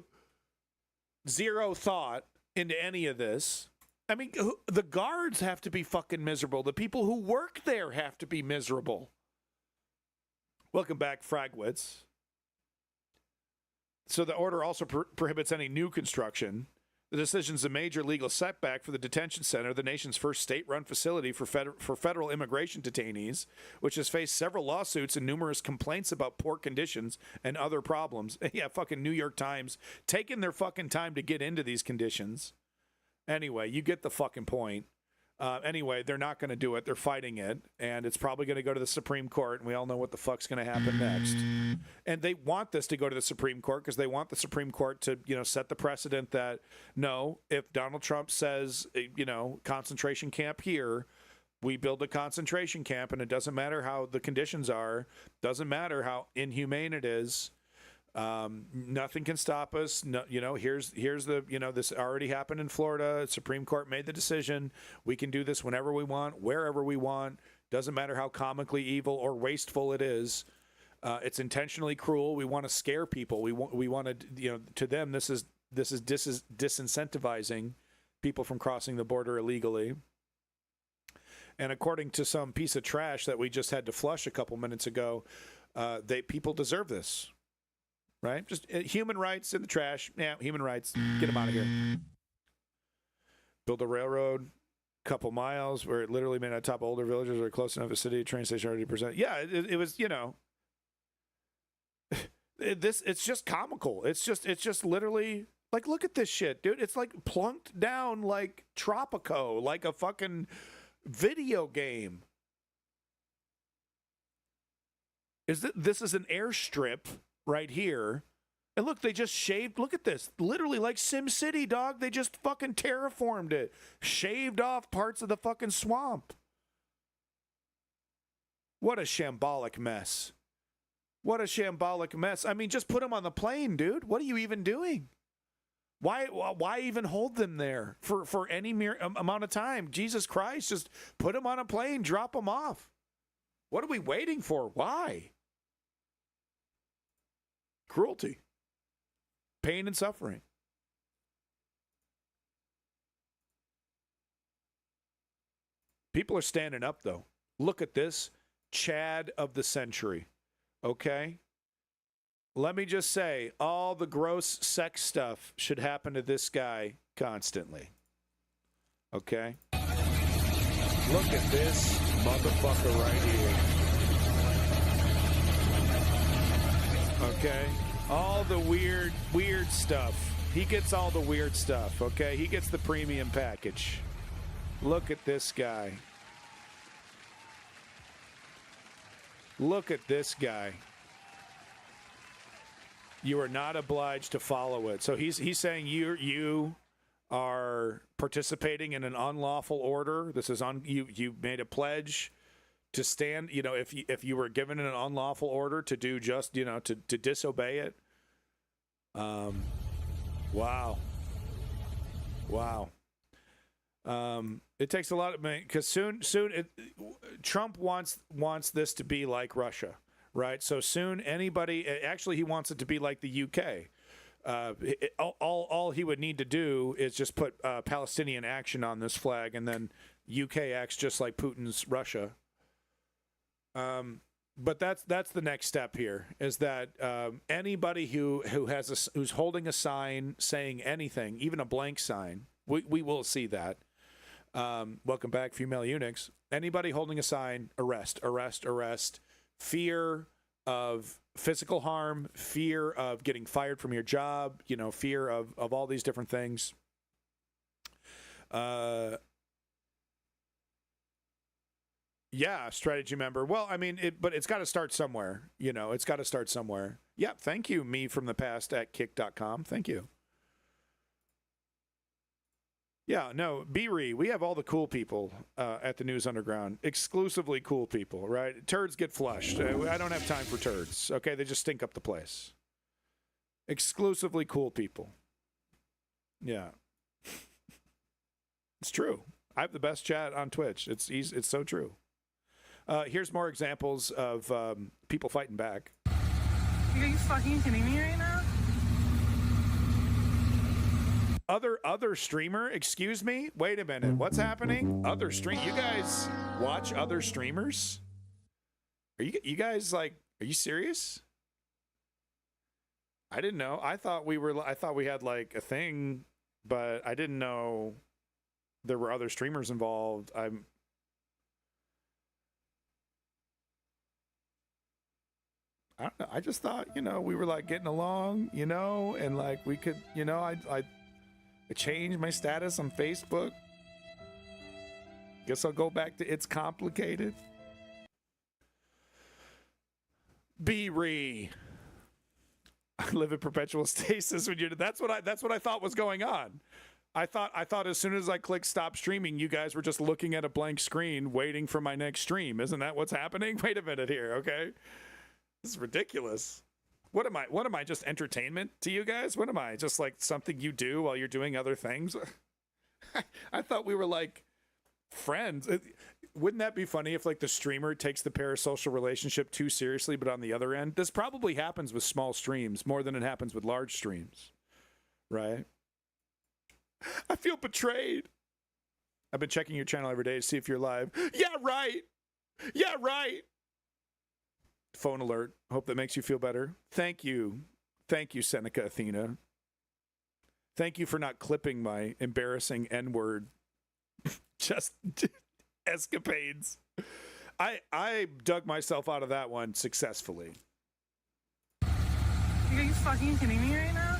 Zero thought into any of this. I mean, the guards have to be fucking miserable. The people who work there have to be miserable. Welcome back, Fragwitz. So the order also prohibits any new construction. The decision is a major legal setback for the detention center, the nation's first state-run facility for federal immigration detainees, which has faced several lawsuits and numerous complaints about poor conditions and other problems. Yeah, fucking New York Times taking their fucking time to get into these conditions. Anyway, you get the fucking point. Anyway, they're not going to do it. They're fighting it, and it's probably going to go to the Supreme Court, and we all know what the fuck's going to happen next. And they want this to go to the Supreme Court because they want the Supreme Court to, set the precedent that, no, if Donald Trump says, concentration camp here, we build a concentration camp, and it doesn't matter how the conditions are, doesn't matter how inhumane it is. Nothing can stop us. No, here's the, this already happened in Florida. Supreme Court made the decision. We can do this whenever we want, wherever we want. Doesn't matter how comically evil or wasteful it is. It's intentionally cruel. We want to scare people. We want to, to them, this is disincentivizing people from crossing the border illegally. And according to some piece of trash that we just had to flush a couple minutes ago, people deserve this. Right? Just human rights in the trash. Yeah, human rights. Get them out of here. Build a railroad, couple miles where it literally made on top of older villages or close enough to a city, train station already present. Yeah, it was, it's just comical. It's just literally like, look at this shit, dude. It's like plunked down like Tropico, like a fucking video game. This is an airstrip right here. And look, they just shaved. Look at this. Literally like Sim City, dog. They just fucking terraformed it. Shaved off parts of the fucking swamp. What a shambolic mess. What a shambolic mess. I mean, just put them on the plane, dude. What are you even doing? Why even hold them there for any mere amount of time? Jesus Christ, just put them on a plane, drop them off. What are we waiting for? Why? Cruelty. pain and suffering. People are standing up, though. Look at this. Chad of the century. Okay? Let me just say, all the gross sex stuff should happen to this guy constantly. Okay? Look at this motherfucker right here. Okay? All the weird stuff. He gets all the weird stuff, okay? He gets the premium package. Look at this guy. Look at this guy. You are not obliged to follow it. So he's saying you are participating in an unlawful order. This is you made a pledge to stand, if you were given an unlawful order to do just, to disobey it. Wow. It takes a lot of, because soon Trump wants this to be like Russia, right? So soon he wants it to be like the UK. All he would need to do is just put Palestinian action on this flag, and then UK acts just like Putin's Russia. But that's the next step here, is that anybody who's holding a sign saying anything, even a blank sign, we will see that. Welcome back, female eunuchs. Anybody holding a sign, arrest. Fear of physical harm, fear of getting fired from your job, fear of all these different things. Yeah, strategy member. Well, I mean, but it's got to start somewhere. It's got to start somewhere. Yeah, thank you, me from the past at kick.com. Thank you. Yeah, no, B-Re, we have all the cool people at the News Underground. Exclusively cool people, right? Turds get flushed. I don't have time for turds, okay? They just stink up the place. Exclusively cool people. Yeah. It's true. I have the best chat on Twitch. It's so true. Here's more examples of people fighting back. Are you fucking kidding me right now? Other streamer, excuse me? Wait a minute. What's happening? You guys watch other streamers? Are you guys are you serious? I didn't know. I thought we had like a thing, but I didn't know there were other streamers involved. I don't know. I just thought, we were like getting along, and like we could, I changed my status on Facebook. Guess I'll go back to It's Complicated. B-Re. I live in perpetual stasis when that's what I thought was going on. I thought as soon as I clicked stop streaming, you guys were just looking at a blank screen waiting for my next stream. Isn't that what's happening? Wait a minute here, okay? This is ridiculous. What am I, just entertainment to you guys? What am I, just like something you do while you're doing other things? I thought we were like friends. Wouldn't that be funny if like the streamer takes the parasocial relationship too seriously, but on the other end? This probably happens with small streams more than it happens with large streams, right? I feel betrayed. I've been checking your channel every day to see if you're live. Yeah, right. Phone alert. Hope that makes you feel better. Thank you, Seneca Athena. Thank you for not clipping my embarrassing N-word just escapades. I dug myself out of that one successfully. Are you fucking kidding me right now?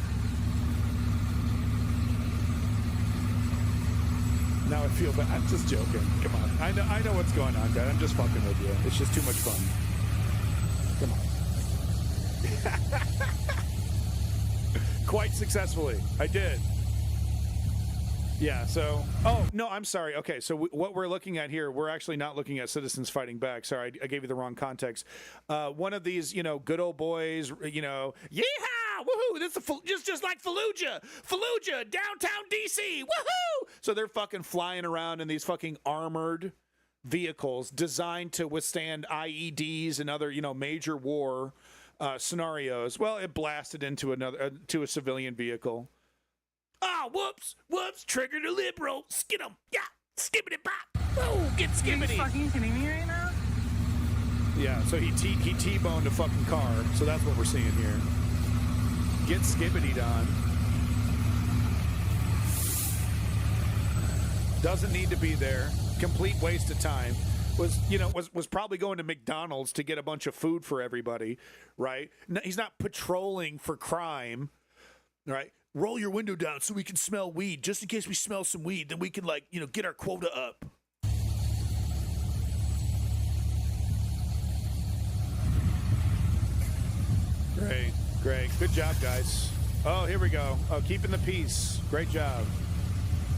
Now I feel bad. I'm just joking. Come on. I know what's going on, Dad. I'm just fucking with you. It's just too much fun. Come on. Quite successfully. I did. Yeah, so... Oh, no, I'm sorry. Okay, so what we're looking at here, we're actually not looking at citizens fighting back. Sorry, I gave you the wrong context. One of these, good old boys, yeehaw, woohoo, this is just like Fallujah, downtown D.C., woohoo! So they're fucking flying around in these fucking armored vehicles designed to withstand IEDs and other, major war. scenarios. Well, it blasted into to a civilian vehicle. Oh, whoops, triggered a liberal. Skid 'em. Yeah, skibbity pop. Oh, get skibbity. Are you fucking kidding me right now? Yeah, so he T-boned a fucking car. So that's what we're seeing here. Get skibbity on. Doesn't need to be there. Complete waste of time. Was probably going to McDonald's to get a bunch of food for everybody, right? No, he's not patrolling for crime, right? Roll your window down so we can smell weed. Just in case we smell some weed, then we can get our quota up. Great. Good job, guys. Oh, here we go. Oh, keeping the peace. Great job.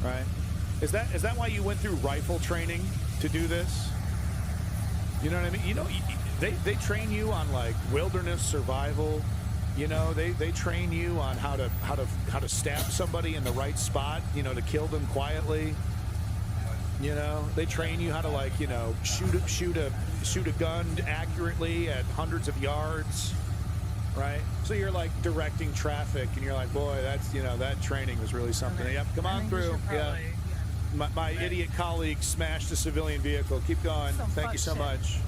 Right? Is that why you went through rifle training to do this? You know what I mean? They train you on like wilderness survival. They train you on how to stab somebody in the right spot. To kill them quietly. They train you how to shoot a gun accurately at hundreds of yards. Right, so you're like directing traffic, and you're like, boy, that's that training was really something. Okay. Yep, come on through. Yeah, my idiot colleague smashed a civilian vehicle. Keep going. Thank you so much.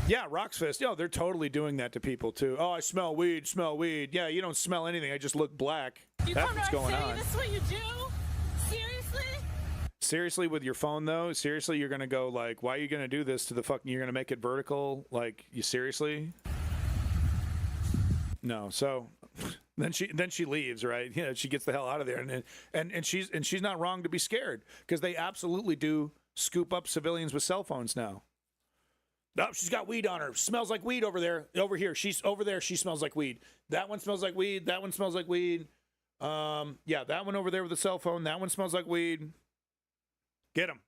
Yeah, Rock's Fist. They're totally doing that to people too. Oh, I smell weed. Yeah, you don't smell anything. I just look black. That's what's going on. This is what you do? Seriously, with your phone though. Seriously, you're gonna go like, why are you gonna do this to the fucking? You're gonna make it vertical? Like, you seriously? No, so then she leaves, right? She gets the hell out of there, and she's not wrong to be scared, because they absolutely do scoop up civilians with cell phones now. No, she's got weed on her. Smells like weed over there. Over here, she's over there. She smells like weed. That one smells like weed. That one smells like weed. Yeah, that one over there with the cell phone. That one smells like weed. Get him.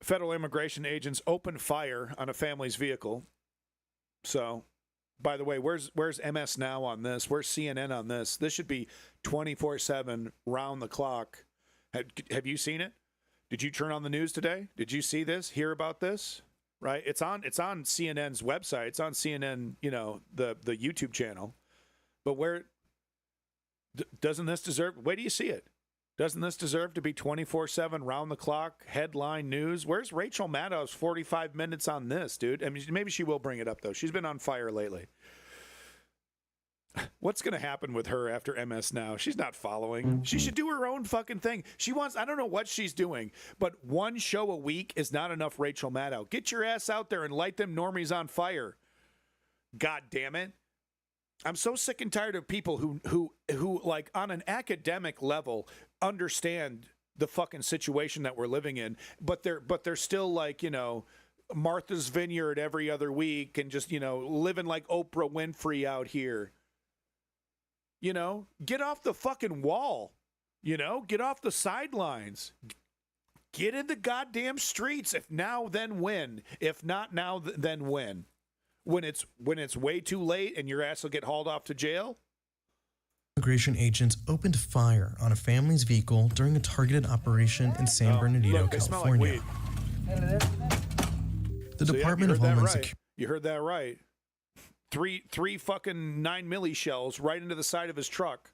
Federal immigration agents opened fire on a family's vehicle. So, by the way, where's MS Now on this? Where's CNN on this? This should be 24/7, round the clock. Have you seen it? Did you turn on the news today? Did you see this? Hear about this? Right? It's on CNN's website. It's on CNN, the YouTube channel. But where doesn't this deserve? Where do you see it? Doesn't this deserve to be 24/7, round-the-clock, headline news? Where's Rachel Maddow's 45 minutes on this, dude? I mean, maybe she will bring it up, though. She's been on fire lately. What's going to happen with her after MS Now? She's not following. She should do her own fucking thing. I don't know what she's doing, but one show a week is not enough, Rachel Maddow. Get your ass out there and light them normies on fire. God damn it. I'm so sick and tired of people who like on an academic level understand the fucking situation that we're living in, but they're still like, Martha's Vineyard every other week and just, living like Oprah Winfrey out here. Get off the fucking wall. Get off the sidelines. Get in the goddamn streets. If now, then when. If not now, then when. When it's way too late and your ass will get hauled off to jail? Immigration agents opened fire on a family's vehicle during a targeted operation in San Bernardino, California. The Department of Homeland Security. You heard that right. Three fucking 9 milli shells right into the side of his truck,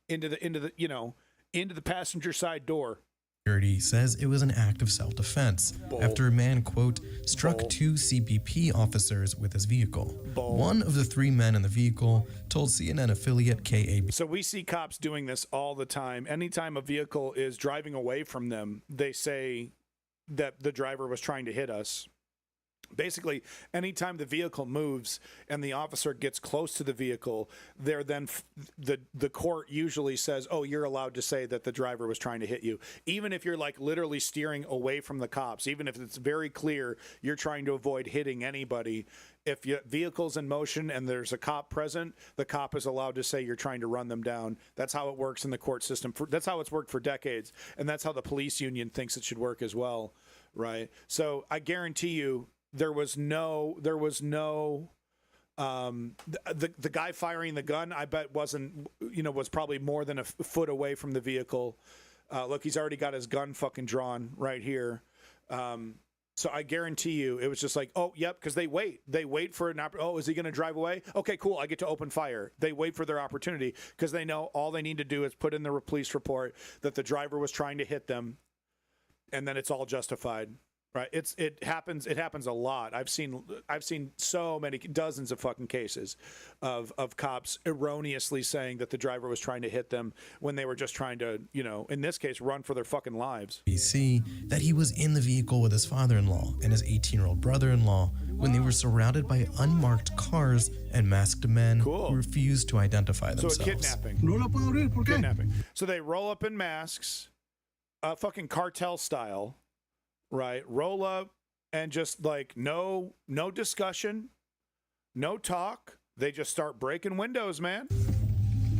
into the passenger side door. Security says it was an act of self-defense after a man, quote, struck two CBP officers with his vehicle. One of the three men in the vehicle told CNN affiliate KAB. So we see cops doing this all the time. Anytime a vehicle is driving away from them, they say that the driver was trying to hit us. Basically, anytime the vehicle moves and the officer gets close to the vehicle, the court usually says, oh, you're allowed to say that the driver was trying to hit you. Even if you're like literally steering away from the cops, even if it's very clear you're trying to avoid hitting anybody, if your vehicle's in motion and there's a cop present, the cop is allowed to say you're trying to run them down. That's how it works in the court system. That's how it's worked for decades. And that's how the police union thinks it should work as well, right? So I guarantee you, the guy firing the gun, I bet was probably more than a foot away from the vehicle. Look, he's already got his gun fucking drawn right here. So I guarantee you it was just like, oh, yep, because they wait for an opportunity. Oh, is he going to drive away? Okay, cool, I get to open fire. They wait for their opportunity because they know all they need to do is put in the police report that the driver was trying to hit them, and then it's all justified. Right? It happens a lot. I've seen so many, dozens of fucking cases of cops erroneously saying that the driver was trying to hit them when they were just trying to, in this case, run for their fucking lives. BC that he was in the vehicle with his father-in-law and his 18-year-old brother-in-law when they were surrounded by unmarked cars and masked men who refused to identify themselves. So a kidnapping. Kidnapping. So they roll up in masks, fucking cartel style. Right, roll up and just like no discussion, no talk. They just start breaking windows, man.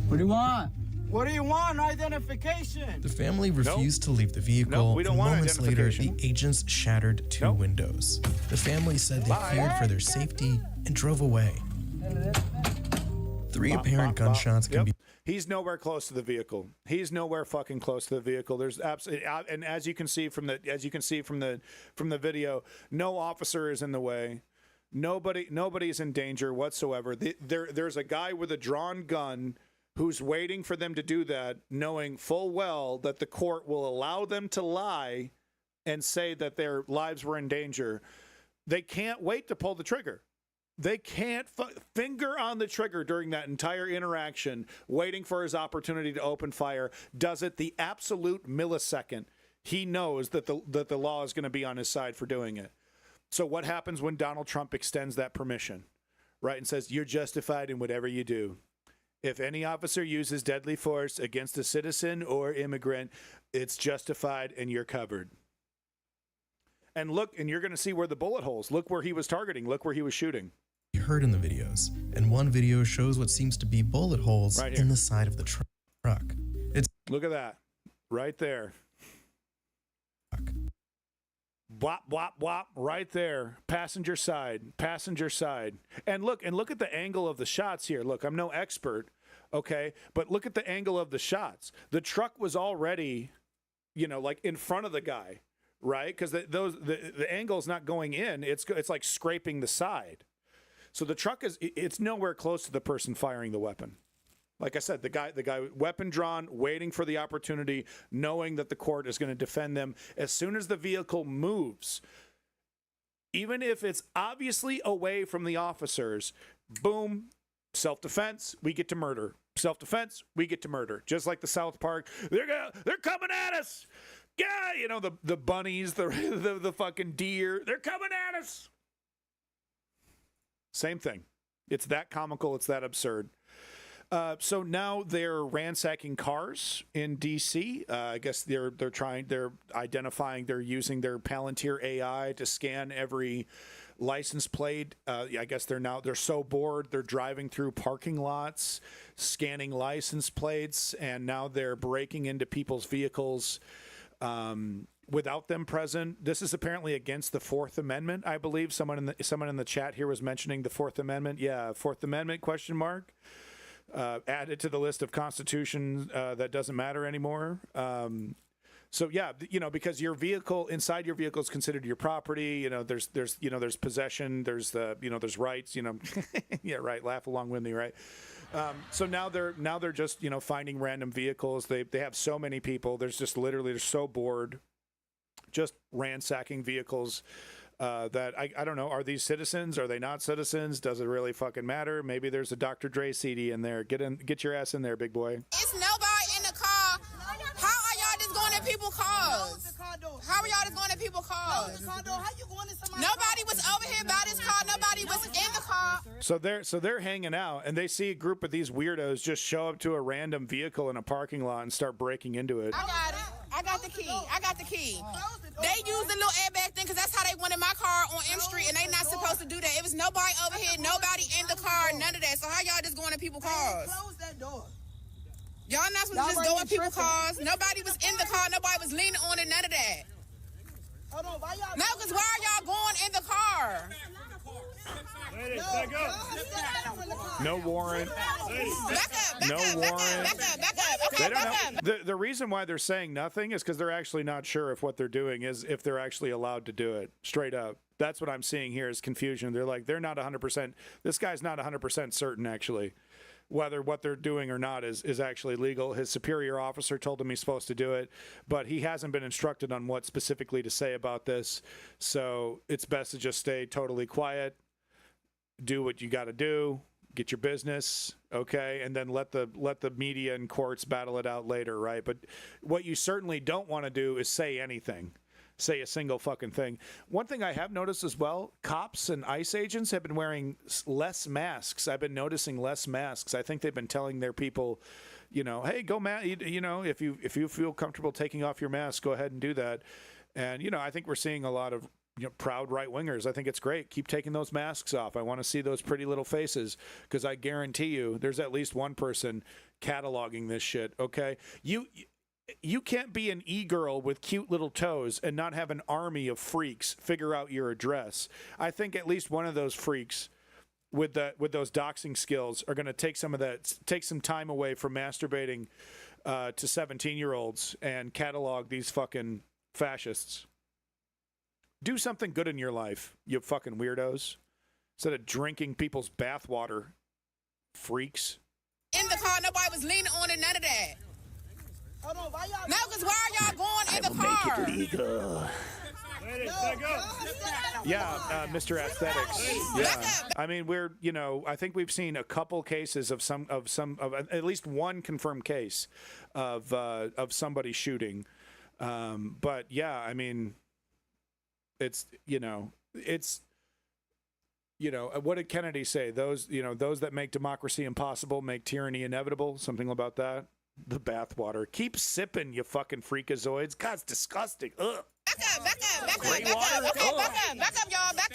What do you want? What do you want? Identification. The family refused to leave the vehicle. No, we don't want moments later, identification. the agents shattered two windows. The family said they feared for their safety and drove away. 3 apparent gunshots can be. He's nowhere close to the vehicle. He's nowhere fucking close to the vehicle. There's absolutely, and as you can see from the video, no officer is in the way. Nobody's in danger whatsoever. There's a guy with a drawn gun who's waiting for them to do that, knowing full well that the court will allow them to lie and say that their lives were in danger. They can't wait to pull the trigger. They can't finger on the trigger during that entire interaction, waiting for his opportunity to open fire. Does it the absolute millisecond. He knows that the law is going to be on his side for doing it. So what happens when Donald Trump extends that permission, right, and says, you're justified in whatever you do? If any officer uses deadly force against a citizen or immigrant, it's justified and you're covered. And look, and you're going to see where the bullet holes. Look where he was targeting. Look where he was shooting. Heard in the videos, and one video shows what seems to be bullet holes in the side of the truck. Look at that, right there. Wop, wop, wop, right there. Passenger side. And look at the angle of the shots here. Look, I'm no expert, okay, but look at the angle of the shots. The truck was already, like in front of the guy, right? Because the angle's not going in. It's like scraping the side. So the truck it's nowhere close to the person firing the weapon. Like I said, the guy, weapon drawn, waiting for the opportunity, knowing that the court is going to defend them. As soon as the vehicle moves, even if it's obviously away from the officers, boom, self-defense, we get to murder. Self-defense, we get to murder. Just like the South Park, they're coming at us. Yeah, the bunnies, the fucking deer, they're coming at us. Same thing. It's that comical. It's that absurd. So now they're ransacking cars in D.C. I guess they're identifying, they're using their Palantir AI to scan every license plate. I guess they're so bored. They're driving through parking lots, scanning license plates, and now they're breaking into people's vehicles. Without them present. This is apparently against the Fourth Amendment, I believe. Someone in the chat here was mentioning the Fourth Amendment. Yeah, Fourth Amendment, ? Added to the list of constitutions that doesn't matter anymore. So yeah, because your vehicle, inside your vehicle is considered your property. There's possession, there's rights. Yeah, right. Laugh along with me, right? So now they're just finding random vehicles. They have so many people. They're so bored, just ransacking vehicles. That I don't know. Are these citizens? Are they not citizens? Does it really fucking matter? Maybe there's a Dr. Dre CD in there. Get your ass in there, big boy. It's nobody in the car. How are y'all just going in people's cars? How are y'all just going in people's cars? Nobody was over here by this car. Nobody was in the car. So they're hanging out, and they see a group of these weirdos just show up to a random vehicle in a parking lot and start breaking into it. I got it. I got the key. They used the little airbag thing because that's how they wanted my car on M Street, and they not supposed to do that. It was nobody over here, nobody in the car, none of that. So how y'all just going in people's cars? Close that door. Y'all not supposed to just go in people's cars. Nobody was in the car. Nobody was leaning on it. None of that. Hold on, why y'all? No, because why are y'all going in the car? No, No warrant. No warrant. Okay, they don't know. The reason why they're saying nothing is because they're actually not sure if what they're doing is if they're actually allowed to do it. Straight up. That's what I'm seeing here is confusion. They're like, they're not 100%. This guy's not 100% certain, actually, whether what they're doing or not is actually legal. His superior officer told him he's supposed to do it, but he hasn't been instructed on what specifically to say about this. So it's best to just stay totally quiet, do what you got to do, get your business, okay, and then let the media and courts battle it out later, right? But what you certainly don't want to do is say anything. Say a single fucking thing. One thing I have noticed as well, cops and ICE agents have been wearing less masks. I've been noticing less masks. I think they've been telling their people, you know, hey, go you know, if you feel comfortable taking off your mask, go ahead and do that. And, you know, I think we're seeing a lot of, you know, proud right-wingers. I think it's great. Keep taking those masks off. I want to see those pretty little faces because I guarantee you there's at least one person cataloging this shit, okay? You can't be an e-girl with cute little toes and not have an army of freaks figure out your address. I think at least one of those freaks with those doxing skills are going to take some time away from masturbating to 17-year-olds and catalog these fucking fascists. Do something good in your life, you fucking weirdos. Instead of drinking people's bathwater, freaks. In the car, nobody was leaning on it, none of that. No, because why are y'all going in the car? Make it legal. Yeah, Mr. Aesthetics. Yeah, I mean, I think we've seen a couple cases of at least one confirmed case of somebody shooting. But yeah, I mean, it's what did Kennedy say? Those that make democracy impossible make tyranny inevitable. Something about that. The bathwater. Keep sipping, you fucking freakazoids. God, it's disgusting. Ugh. Back up, y'all. Okay,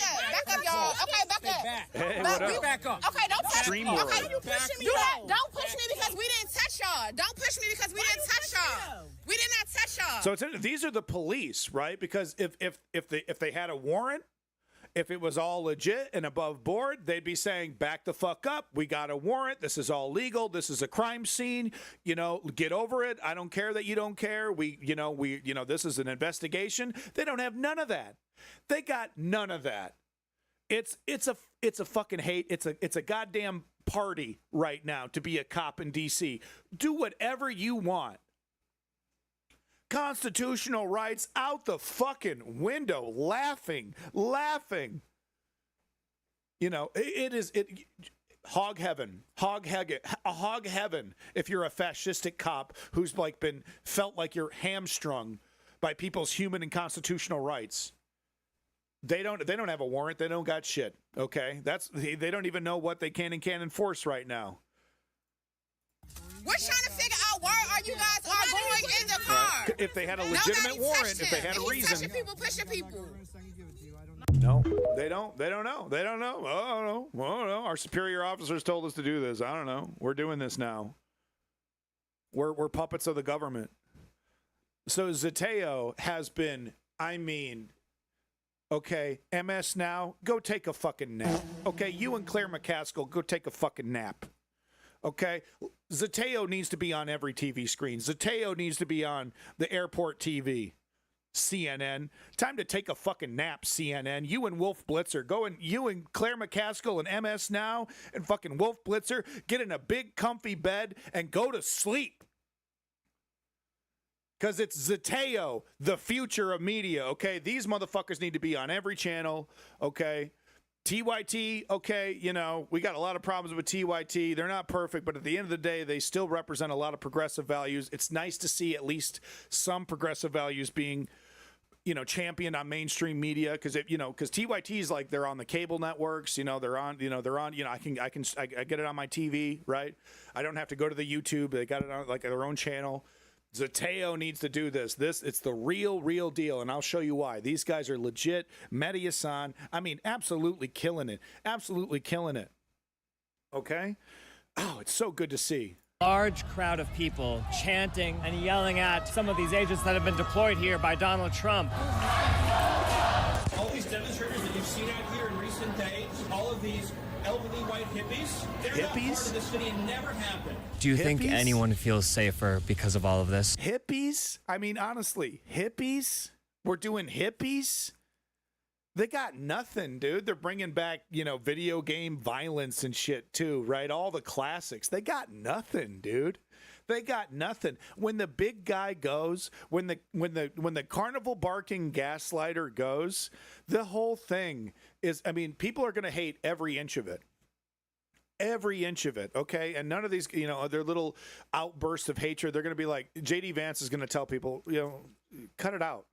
Hey, what up? Back up. Okay, don't push me. Streamlord. Okay, don't push me because we didn't touch y'all. Don't push me because we didn't touch y'all. We did not touch y'all. So these are the police, right? Because if they had a warrant, if it was all legit and above board, they'd be saying, back the fuck up. We got a warrant. This is all legal. This is a crime scene. You know, get over it. I don't care that you don't care. This is an investigation. They don't have none of that. They got none of that. It's a fucking hate. It's a goddamn party right now to be a cop in DC. Do whatever you want. Constitutional rights out the fucking window, laughing. You know, hog heaven. If you're a fascistic cop who's felt like you're hamstrung by people's human and constitutional rights. They don't have a warrant. They don't got shit. Okay, they don't even know what they can and can't enforce right now. We're trying to figure out why are you guys all going in the car? If they had a legitimate warrant, if they had a reason. Touching people, pushing people. No, they don't know. Oh no. Our superior officers told us to do this. I don't know. We're doing this now. We're puppets of the government. So Zateo has been, okay, MS Now, go take a fucking nap. Okay, you and Claire McCaskill, go take a fucking nap. Okay, Zateo needs to be on every TV screen. Zateo needs to be on the airport TV. CNN. Time to take a fucking nap, CNN. You and Wolf Blitzer. You and Claire McCaskill and MS Now and fucking Wolf Blitzer get in a big comfy bed and go to sleep. Because it's Zateo, the future of media, okay? These motherfuckers need to be on every channel, okay? TYT, okay, we got a lot of problems with TYT. They're not perfect, but at the end of the day, they still represent a lot of progressive values. It's nice to see at least some progressive values being, championed on mainstream media because TYT is like they're on the cable networks, they're on, I get it on my TV, right? I don't have to go to the YouTube. They got it on like their own channel. Zateo needs to do this. It's the real deal, and I'll show you why. These guys are legit. Mehdi Hassan, absolutely killing it. Absolutely killing it. Okay? Oh, it's so good to see. Large crowd of people chanting and yelling at some of these agents that have been deployed here by Donald Trump. All these demonstrators that you've seen out here in recent decades, all of these elderly white hippies, they're not part of the city. It never happened. Do you think anyone feels safer because of all of this? Hippies? I mean, honestly, hippies? We're doing hippies? They got nothing, dude. They're bringing back, video game violence and shit too, right? All the classics. They got nothing, dude. They got nothing. When the big guy goes, when the carnival barking gaslighter goes, the whole thing is, people are going to hate every inch of it. Every inch of it, okay? And none of these, their little outbursts of hatred, they're going to be like, J.D. Vance is going to tell people, cut it out.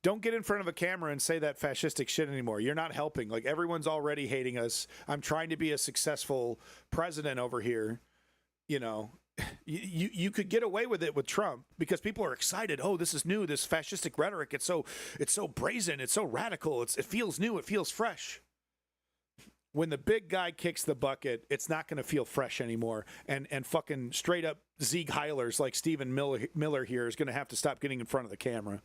Don't get in front of a camera and say that fascistic shit anymore. You're not helping. Like, everyone's already hating us. I'm trying to be a successful president over here. You could get away with it with Trump because people are excited. Oh, this is new. This fascistic rhetoric. It's so brazen. It's so radical. It feels new. It feels fresh. When the big guy kicks the bucket, it's not going to feel fresh anymore. And fucking straight up Sieg Heilers like Stephen Miller here is going to have to stop getting in front of the camera.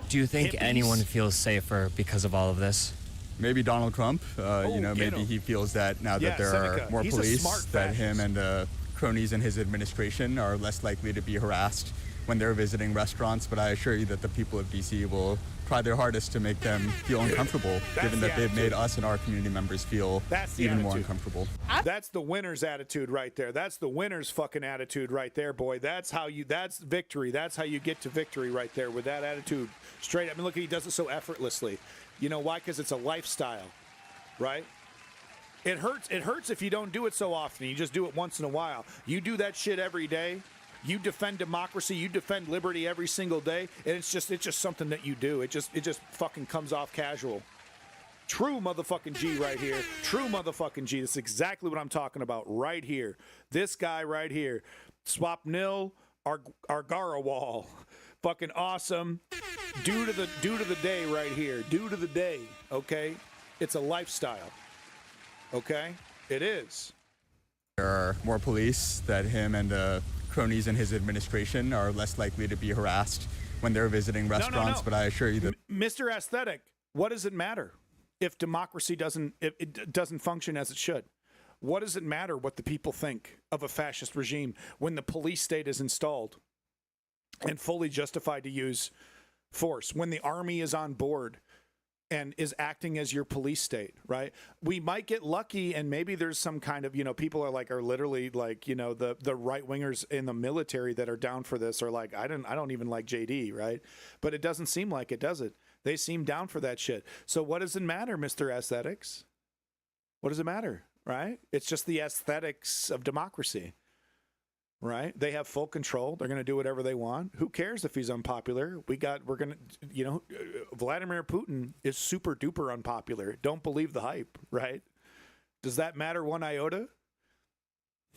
Do you think anyone feels safer because of all of this? Maybe Donald Trump. Maybe he feels that now that there are more police, that him and cronies in his administration are less likely to be harassed when they're visiting restaurants. But I assure you that the people of D.C. will try their hardest to make them feel uncomfortable, given that they've made us and our community members feel even more uncomfortable. That's the winner's attitude right there. That's the winner's fucking attitude right there, boy. That's victory. That's how you get to victory right there with that attitude. Straight up. Look, he does it so effortlessly. You know why? Because it's a lifestyle, right? It hurts if you don't do it so often. You just do it once in a while. You do that shit every day. You defend democracy, you defend liberty every single day, and it's just something that you do. It just fucking comes off casual. True motherfucking G right here. True motherfucking G. That's exactly what I'm talking about right here. This guy right here. Swapnil Argarawal. Fucking awesome. Due to the day right here. Due to the day. Okay? It's a lifestyle. Okay? It is. There are more police, that him and cronies in his administration are less likely to be harassed when they're visiting restaurants. No. But I assure you that Mr. Aesthetic, what does it matter if democracy doesn't function as it should? What does it matter what the people think of a fascist regime when the police state is installed and fully justified to use force, when the army is on board and is acting as your police state, right? We might get lucky, and maybe there's some kind of, people are literally like, the right wingers in the military that are down for this are like, I don't even like JD, right? But it doesn't seem like it, does it? They seem down for that shit. So what does it matter, Mr. Aesthetics? What does it matter, right? It's just the aesthetics of democracy, right? They have full control. They're going to do whatever they want. Who cares if he's unpopular? Vladimir Putin is super duper unpopular. Don't believe the hype, right? Does that matter one iota?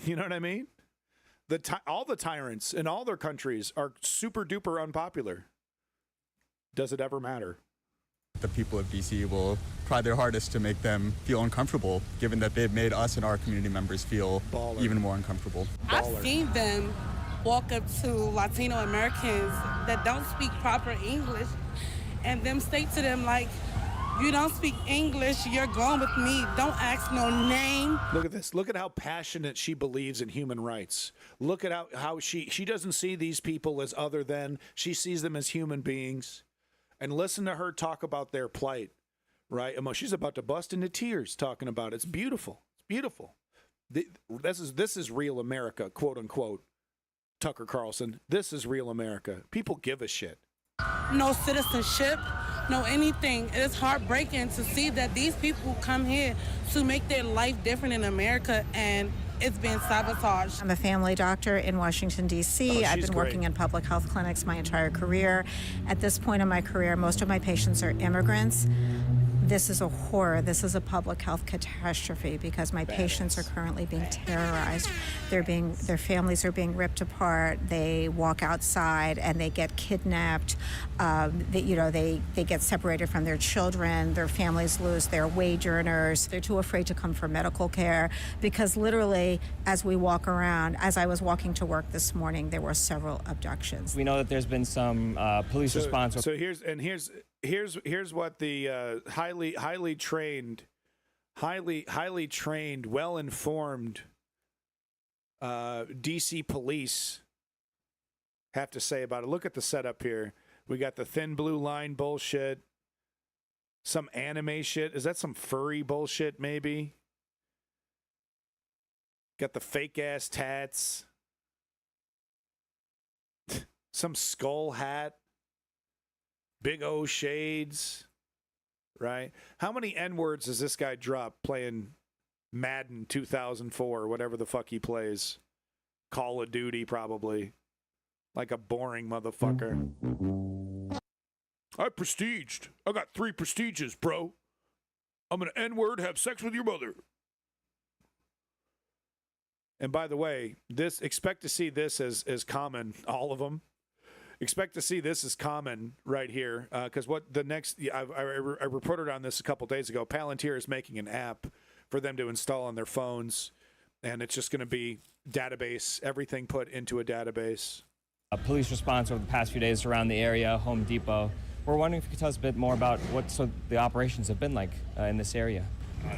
You know what I mean? All the tyrants in all their countries are super duper unpopular. Does it ever matter? the people of DC will try their hardest to make them feel uncomfortable, given that they've made us and our community members feel even more uncomfortable. I've seen them walk up to Latino Americans that don't speak proper English and them say to them like, you don't speak English, you're going with me, don't ask no name. Look at this. Look at how passionate she believes in human rights. Look at how she doesn't see these people as other than, she sees them as human beings. And listen to her talk about their plight, right? She's about to bust into tears talking about it. It's beautiful. It's beautiful. This is real America, quote unquote. Tucker Carlson, this is real America. People give a shit. No citizenship, no anything. It is heartbreaking to see that these people come here to make their life different in America, and it's been sabotaged. I'm a family doctor in Washington, D.C. I've been working in public health clinics my entire career. At this point in my career, most of my patients are immigrants. This is a horror. This is a public health catastrophe because my patients are currently being terrorized. Their families are being ripped apart. They walk outside and they get kidnapped. They get separated from their children. Their families lose their wage earners. They're too afraid to come for medical care because literally, as we walk around, as I was walking to work this morning, there were several abductions. We know that there's been some police response. So here's what the highly trained highly trained, well-informed DC police have to say about it. Look at the setup here. We got the thin blue line bullshit, some anime shit. Is that some furry bullshit, maybe? Got the fake-ass tats. Some skull hat. Big O shades. Right? How many N-words does this guy drop playing Madden 2004 or whatever the fuck he plays? Call of Duty, probably. Like a boring motherfucker. I prestiged. I got 3 prestiges, bro. I'm an N-word, have sex with your mother. And by the way, expect to see this as common, all of them. Expect to see this as common right here, because I reported on this a couple days ago. Palantir is making an app for them to install on their phones, and it's just going to be database, everything put into a database. Police response over the past few days around the area, Home Depot. We're wondering if you could tell us a bit more about what the operations have been like in this area.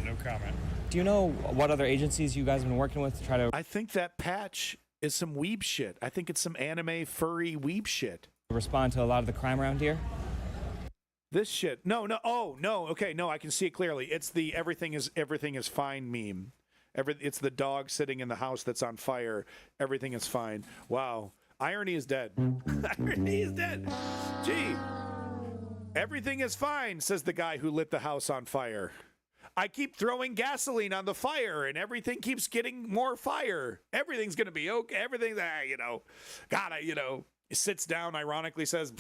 No comment. Do you know what other agencies you guys have been working with to try to... I think that patch is some weeb shit. I think it's some anime furry weeb shit. Respond to a lot of the crime around here? This shit. No. Oh, no. Okay, no, I can see it clearly. It's the everything is fine meme. It's the dog sitting in the house that's on fire. Everything is fine. Wow. Irony is dead. Irony is dead. Gee. Everything is fine, says the guy who lit the house on fire. I keep throwing gasoline on the fire, and everything keeps getting more fire. Everything's going to be okay. Everything's, he sits down, ironically says,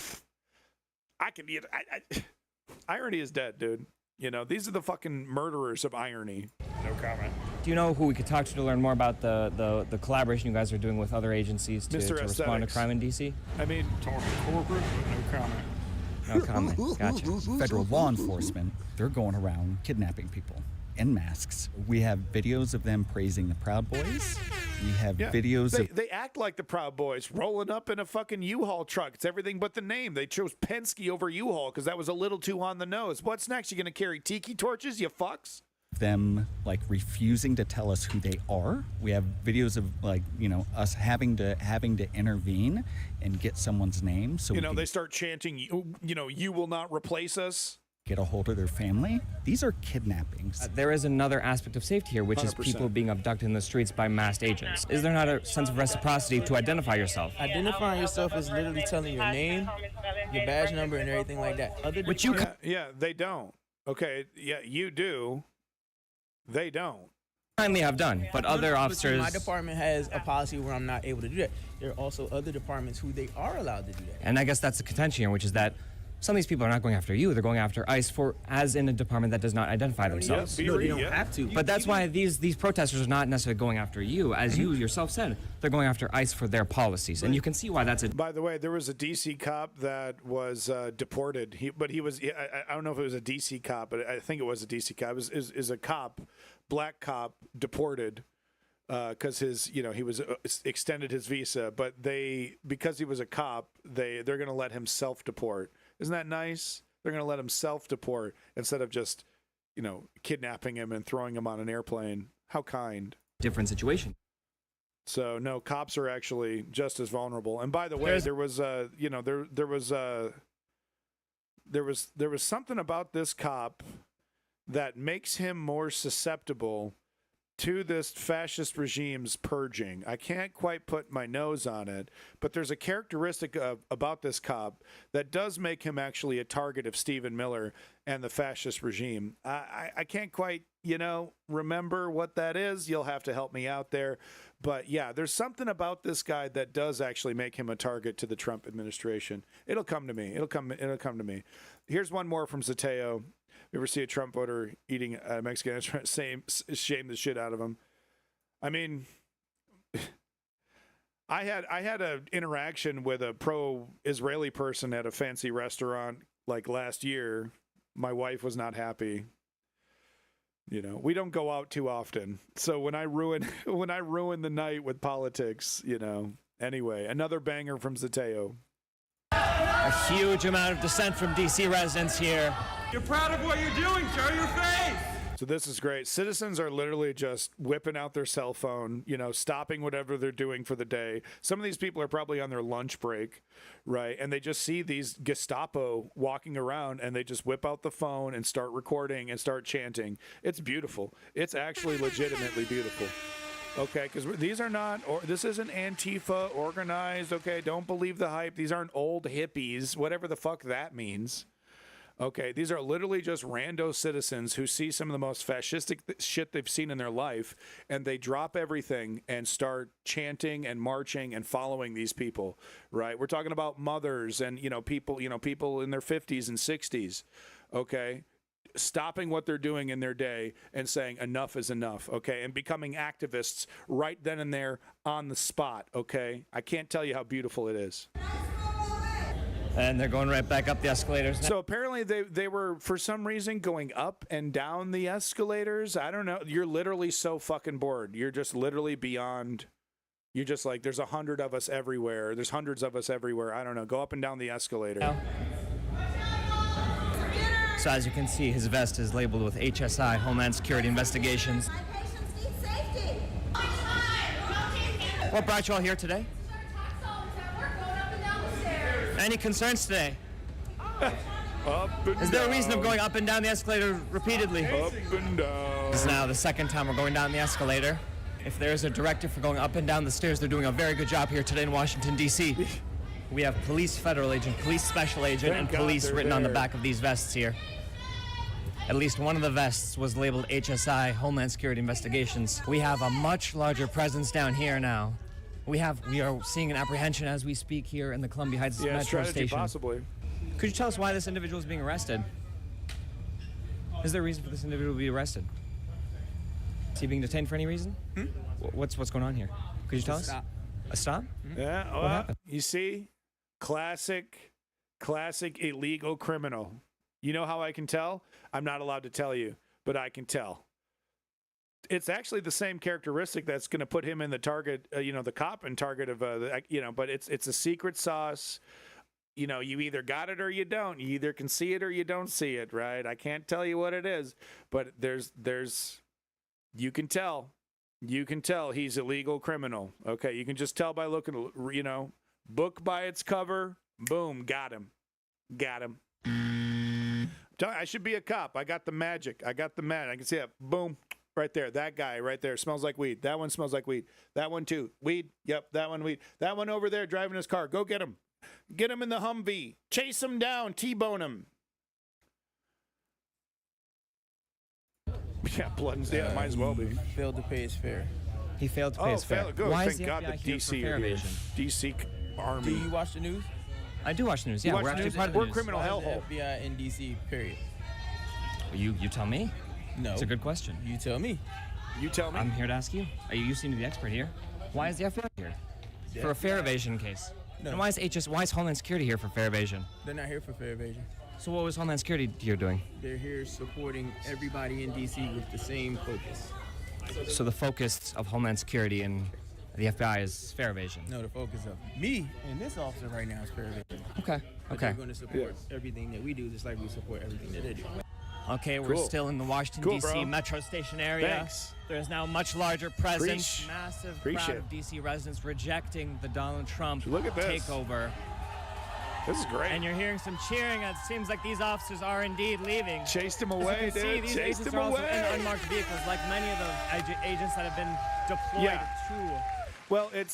I can be, irony is dead, dude. These are the fucking murderers of irony. No comment. Do you know who we could talk to learn more about the collaboration you guys are doing with other agencies to respond to crime in D.C.? I mean, talking corporate, but no comment. No comment. Gotcha. Federal law enforcement, they're going around kidnapping people in masks. We have videos of them praising the Proud Boys. We have videos of... They act like the Proud Boys, rolling up in a fucking U-Haul truck. It's everything but the name. They chose Penske over U-Haul because that was a little too on the nose. What's next? You going to carry tiki torches, you fucks? Them refusing to tell us who they are. We have videos of us having to intervene and get someone's name. So they start chanting, you will not replace us. Get a hold of their family. These are kidnappings. There is another aspect of safety here, which 100%. Is people being abducted in the streets by masked agents. Is there not a sense of reciprocity to identify yourself? Identifying yourself is literally telling your name, your badge number, and everything like that. Yeah, they don't. Okay, yeah, you do. They don't. Kindly have done, but other officers... My department has a policy where I'm not able to do that. There are also other departments who they are allowed to do that. And I guess that's the contention here, which is that some of these people are not going after you. They're going after ICE as in a department that does not identify themselves. No, they don't have to. But that's why these protesters are not necessarily going after you. As you yourself said, they're going after ICE for their policies. And you can see why that's a... By the way, there was a D.C. cop that was deported. I don't know if it was a D.C. cop, but I think it was a D.C. cop. It was a cop, black cop, deported because he was extended his visa. But because he was a cop, they're going to let him self-deport. Isn't that nice? They're going to let him self-deport instead of just, kidnapping him and throwing him on an airplane. How kind. Different situation. So no, cops are actually just as vulnerable. And by the way, there was something about this cop that makes him more susceptible to this fascist regime's purging. I can't quite put my nose on it, but there's a characteristic about this cop that does make him actually a target of Stephen Miller and the fascist regime. I can't quite, remember what that is. You'll have to help me out there. But yeah, there's something about this guy that does actually make him a target to the Trump administration. It'll come to me. It'll come to me. Here's one more from Zateo. You ever see a Trump voter eating a Mexican restaurant? Shame the shit out of him. I mean, I had an interaction with a pro-Israeli person at a fancy restaurant last year. My wife was not happy. We don't go out too often. So when I ruin the night with politics, Anyway, another banger from Zateo. A huge amount of dissent from D.C. residents here. You're proud of what you're doing. Show your face. So this is great. Citizens are literally just whipping out their cell phone, you know, stopping whatever they're doing for the day. Some of these people are probably on their lunch break, right? And they just see these Gestapo walking around and they just whip out the phone and start recording and start chanting. It's beautiful. It's actually legitimately beautiful. Okay, because these are not, or this isn't Antifa organized, okay? Don't believe the hype. These aren't old hippies, whatever the fuck that means. Okay, these are literally just rando citizens who see some of the most fascistic shit they've seen in their life, and they drop everything and start chanting and marching and following these people, right? We're talking about mothers and, people in their 50s and 60s, okay? Stopping what they're doing in their day and saying enough is enough, okay? And becoming activists right then and there on the spot, okay? I can't tell you how beautiful it is. And they're going right back up the escalators now. So apparently they were, for some reason, going up and down the escalators. I don't know. You're literally so fucking bored. You're just literally beyond. You're just like, there's 100 of us everywhere. There's hundreds of us everywhere. I don't know. Go up and down the escalator. No. So as you can see, his vest is labeled with HSI, Homeland Security Investigations. What brought you all here today? Any concerns today? Is there a reason of going up and down the escalator repeatedly? Up and down. This is now the second time we're going down the escalator. If there's a directive for going up and down the stairs, they're doing a very good job here today in Washington, D.C. We have police federal agent, police special agent, and police written on the back of these vests here. At least one of the vests was labeled HSI, Homeland Security Investigations. We have a much larger presence down here now. We are seeing an apprehension as we speak here in the Columbia Heights Metro Station. Possibly. Could you tell us why this individual is being arrested? Is there a reason for this individual to be arrested? Is he being detained for any reason? What's going on here? Could you tell us? A stop? Yeah. What happened? You see, classic illegal criminal. You know how I can tell? I'm not allowed to tell you, but I can tell. It's actually the same characteristic that's going to put him in the target, the cop in target of, but it's a secret sauce. You either got it or you don't. You either can see it or you don't see it, right? I can't tell you what it is, but you can tell. You can tell he's a legal criminal. Okay, you can just tell by looking, book by its cover. Boom, got him. I should be a cop. I got the magic. I can see it. Boom. Right there. That guy right there smells like weed. That one smells like weed. That one too. Weed. Yep, that one weed. That one over there driving his car. Go get him. Get him in the Humvee. Chase him down. T-bone him. Yeah, blood. Yeah, might as well be. Failed to pay his fare. He failed to pay his fare. Good. Why Thank God the DC are here? DC Army. Do you watch the news? I do watch the news. Yeah, we're actually part of the news. We're criminal hellhole. FBI in DC, period. You tell me. No. It's a good question. You tell me. You tell me. I'm here to ask you. You seem to be the expert here. Why is the FBI here? For a fare evasion case. No. And why is Homeland Security here for fare evasion? They're not here for fare evasion. So what was Homeland Security here doing? They're here supporting everybody in DC with the same focus. So the focus of Homeland Security and the FBI is fare evasion? No, the focus of me and this officer right now is fare evasion. Okay. But they're going to support everything that we do, just like we support everything that they do. Okay, we're still in the Washington, D.C. Metro Station area. Thanks. There's now much larger presence. Massive crowd of D.C. residents rejecting the Donald Trump takeover. This is great. And you're hearing some cheering. It seems like these officers are indeed leaving. Chased him away, dude. These agents are also in unmarked vehicles, like many of the agents that have been deployed to. Well, it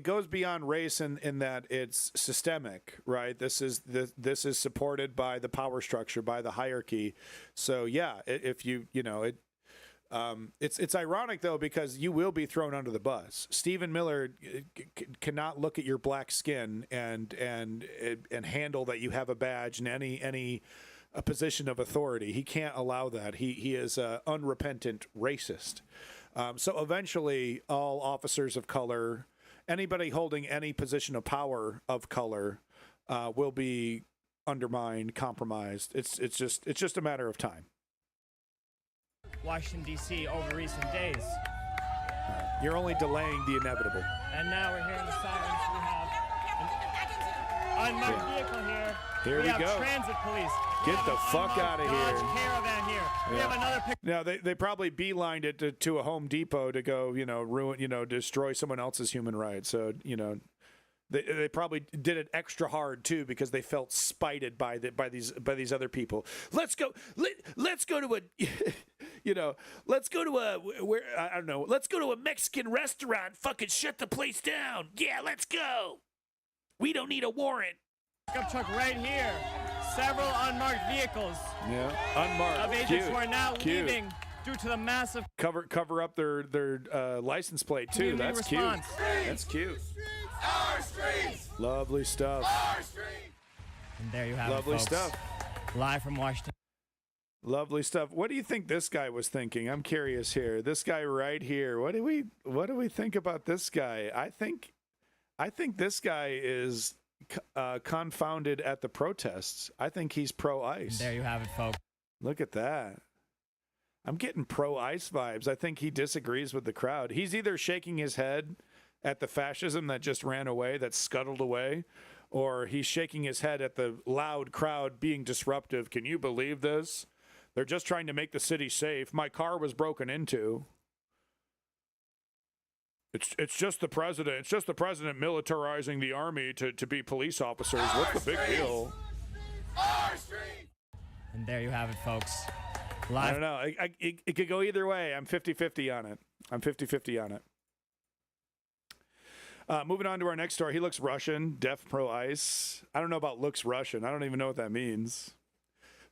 goes beyond race in that it's systemic, right? This is supported by the power structure, by the hierarchy. So yeah, it's ironic though, because you will be thrown under the bus. Stephen Miller cannot look at your black skin and handle that you have a badge in any a position of authority. He can't allow that. He is an unrepentant racist. So eventually, all officers of color, anybody holding any position of power of color, will be undermined, compromised. It's just a matter of time. Washington, D.C. over recent days. You're only delaying the inevitable. And now we're hearing the sirens. We have unmarked vehicle here. Here we have go. Transit police. Get the fuck out of here. Dodge Caravan here. We have another picture. Now they probably beelined it to a Home Depot to go, ruin, destroy someone else's human rights. So, they probably did it extra hard too because they felt spited by these other people. Let's go to a Mexican restaurant. Fucking shut the place down. Yeah, let's go. We don't need a warrant. Pickup truck right here. Several unmarked vehicles. Yeah, unmarked. Of agents who are now leaving due to the massive cover up their license plate too. community That's response. cute. That's cute. Our streets! Lovely stuff. Our streets! And there you have Lovely it, folks. stuff. Live from Washington. Lovely stuff. What do you think this guy was thinking? I'm curious here. This guy right here. What do we think about this guy? I think this guy is confounded at the protests. I think he's pro-ICE. There you have it, folks. Look at that. I'm getting pro-ICE vibes. I think he disagrees with the crowd. He's either shaking his head at the fascism that just ran away, that scuttled away, or he's shaking his head at the loud crowd being disruptive. Can you believe this? They're just trying to make the city safe. My car was broken into. It's just the president. It's just the president militarizing the army to be police officers. What's the big deal? And there you have it, folks. Live. I don't know. It could go either way. I'm 50-50 on it. Moving on to our next story. He looks Russian, deaf pro-ICE. I don't know about looks Russian. I don't even know what that means.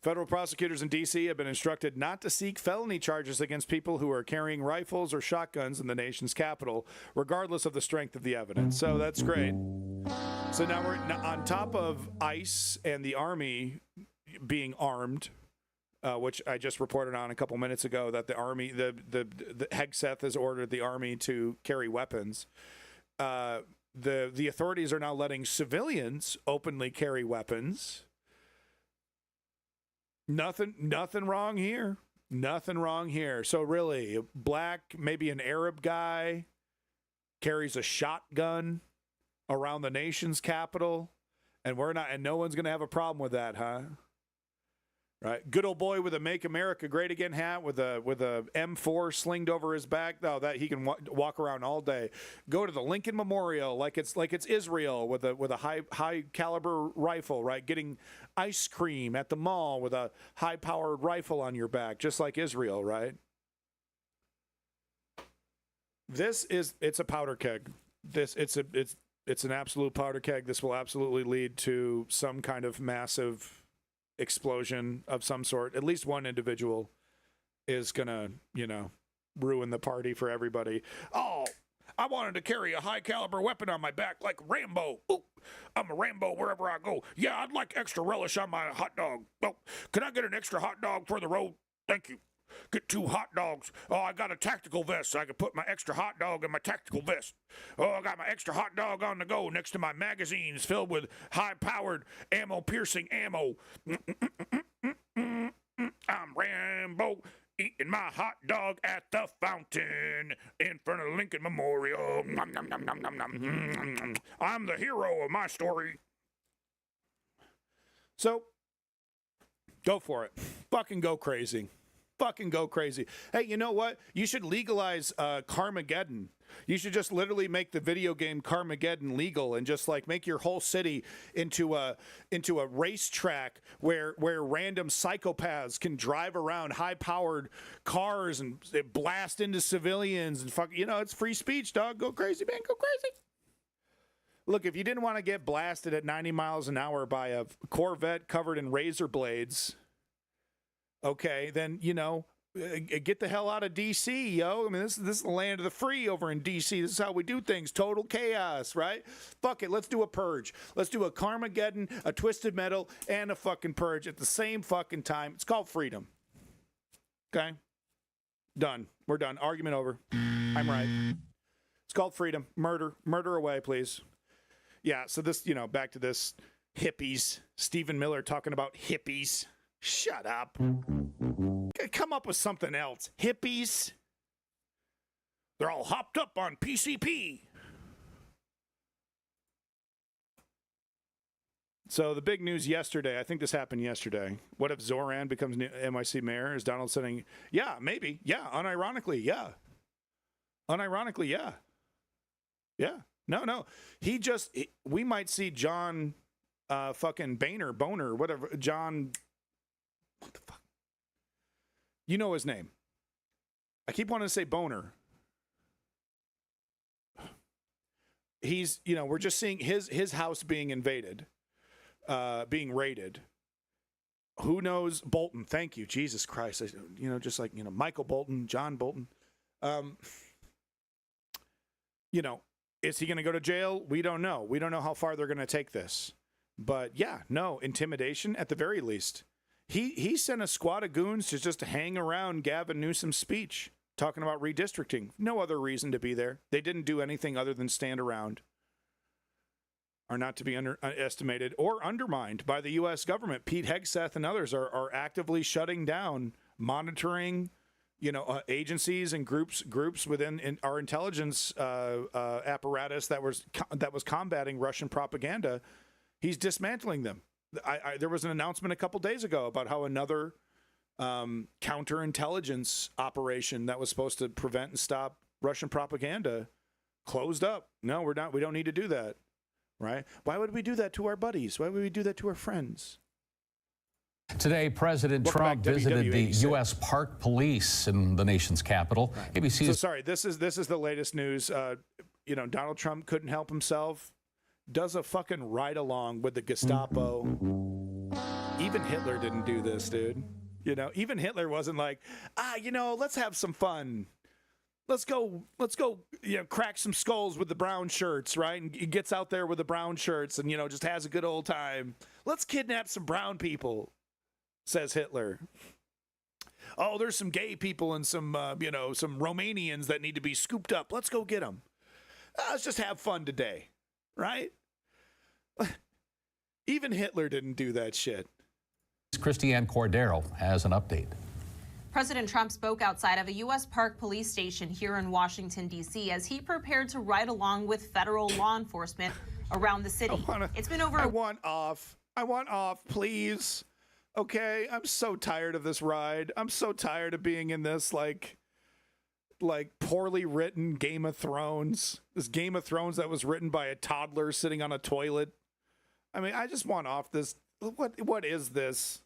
Federal prosecutors in D.C. have been instructed not to seek felony charges against people who are carrying rifles or shotguns in the nation's capital, regardless of the strength of the evidence. So that's great. So now we're on top of ICE and the Army being armed, which I just reported on a couple minutes ago, that the Army, the Hegseth has ordered the Army to carry weapons. The authorities are now letting civilians openly carry weapons. Nothing wrong here. Nothing wrong here. So really, black, maybe an Arab guy carries a shotgun around the nation's capital, and no one's going to have a problem with that, huh? Right, good old boy with a "Make America Great Again" hat with a M4 slinged over his back. Oh, that he can walk around all day. Go to the Lincoln Memorial like it's Israel with a high caliber rifle. Right, getting ice cream at the mall with a high powered rifle on your back, just like Israel. Right. It's a powder keg. It's an absolute powder keg. This will absolutely lead to some kind of massive explosion of some sort. At least one individual is gonna, ruin the party for everybody. Oh, I wanted to carry a high caliber weapon on my back like Rambo. Ooh, I'm a Rambo wherever I go. Yeah, I'd like extra relish on my hot dog. Oh, can I get an extra hot dog for the road? Thank you. Get 2 hot dogs. Oh, I got a tactical vest, so I can put my extra hot dog in my tactical vest. Oh, I got my extra hot dog on the go next to my magazines filled with high-powered, ammo-piercing ammo. I'm Rambo, eating my hot dog at the fountain in front of Lincoln Memorial. Nom, nom, nom, nom, nom, nom. I'm the hero of my story. So, go for it. Fucking go crazy. Fucking go crazy. Hey, you know what? You should legalize Carmageddon. You should just literally make the video game Carmageddon legal and just like make your whole city into a racetrack where random psychopaths can drive around high-powered cars and blast into civilians and fuck. It's free speech, dog. Go crazy, man. Go crazy. Look, if you didn't want to get blasted at 90 miles an hour by a Corvette covered in razor blades, okay, then, get the hell out of D.C., yo. I mean, this is the land of the free over in D.C. This is how we do things. Total chaos, right? Fuck it. Let's do a purge. Let's do a Carmageddon, a Twisted Metal, and a fucking purge at the same fucking time. It's called freedom. Okay? Done. We're done. Argument over. I'm right. It's called freedom. Murder. Murder away, please. Yeah, so this, back to this hippies. Stephen Miller talking about hippies. Shut up. Come up with something else. Hippies. They're all hopped up on PCP. So the big news yesterday, I think this happened yesterday. What if Zoran becomes new NYC mayor? Is Donald saying, yeah, maybe. Yeah, unironically, yeah. Unironically, yeah. Yeah. No. We might see John fucking Boner, whatever. John, what the fuck? You know his name. I keep wanting to say Boner. He's, we're just seeing his house being invaded. Being raided. Who knows? Bolton. Thank you. Jesus Christ. Just like, Michael Bolton, John Bolton. Is he going to go to jail? We don't know. We don't know how far they're going to take this. But yeah, no, intimidation at the very least. He sent a squad of goons to just hang around Gavin Newsom's speech, talking about redistricting. No other reason to be there. They didn't do anything other than stand around. Are not to be underestimated or undermined by the U.S. government. Pete Hegseth and others are actively shutting down, monitoring, agencies and groups within our intelligence apparatus that was combating Russian propaganda. He's dismantling them. There was an announcement a couple days ago about how another counterintelligence operation that was supposed to prevent and stop Russian propaganda closed up. No, we're not. We don't need to do that. Right? Why would we do that to our buddies? Why would we do that to our friends? Today, President Trump visited the U.S. Park Police in the nation's capital. Right. ABC. So sorry, this is the latest news. Donald Trump couldn't help himself. Does a fucking ride along with the Gestapo. Even Hitler didn't do this, dude. Even Hitler wasn't like, let's have some fun. Let's go, crack some skulls with the brown shirts, right? And he gets out there with the brown shirts and, just has a good old time. Let's kidnap some brown people, says Hitler. Oh, there's some gay people and some Romanians that need to be scooped up. Let's go get them. Let's just have fun today, right? Even Hitler didn't do that shit. Christiane Cordero has an update. President Trump spoke outside of a U.S. Park Police station here in Washington, D.C. as he prepared to ride along with federal law enforcement around the city. It's been over. I want off, please. Okay, I'm so tired of this ride. I'm so tired of being in this like poorly written Game of Thrones. This Game of Thrones that was written by a toddler sitting on a toilet. I mean, I just want off this. What is this?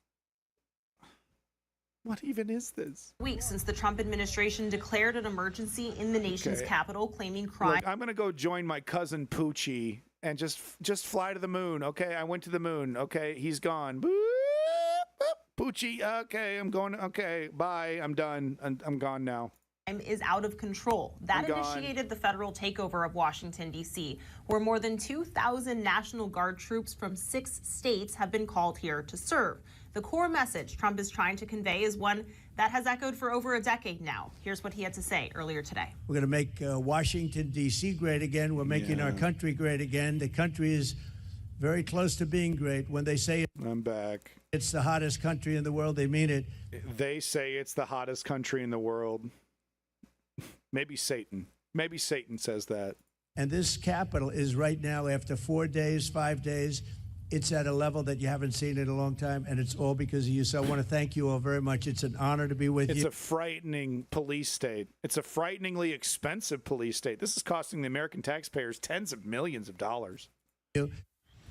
What even is this? Weeks since the Trump administration declared an emergency in the nation's capital, claiming crime. Look, I'm going to go join my cousin Poochie and just fly to the moon. Okay, I went to the moon. Okay, he's gone. Boop, boop. Poochie, okay, I'm going. Okay, bye. I'm done. I'm gone now. Is out of control. That initiated the federal takeover of Washington, D.C., where more than 2,000 National Guard troops from 6 states have been called here to serve. The core message Trump is trying to convey is one that has echoed for over a decade now. Here's what he had to say earlier today. We're going to make Washington, D.C. great again. We're making our country great again. The country is very close to being great. When they say I'm back, it's the hottest country in the world, they mean it. They say it's the hottest country in the world. Maybe Satan. Maybe Satan says that. And this capital is right now, after 4 days, 5 days, it's at a level that you haven't seen in a long time, and it's all because of you. So I want to thank you all very much. It's an honor to be with you. It's a frightening police state. It's a frighteningly expensive police state. This is costing the American taxpayers tens of millions of dollars.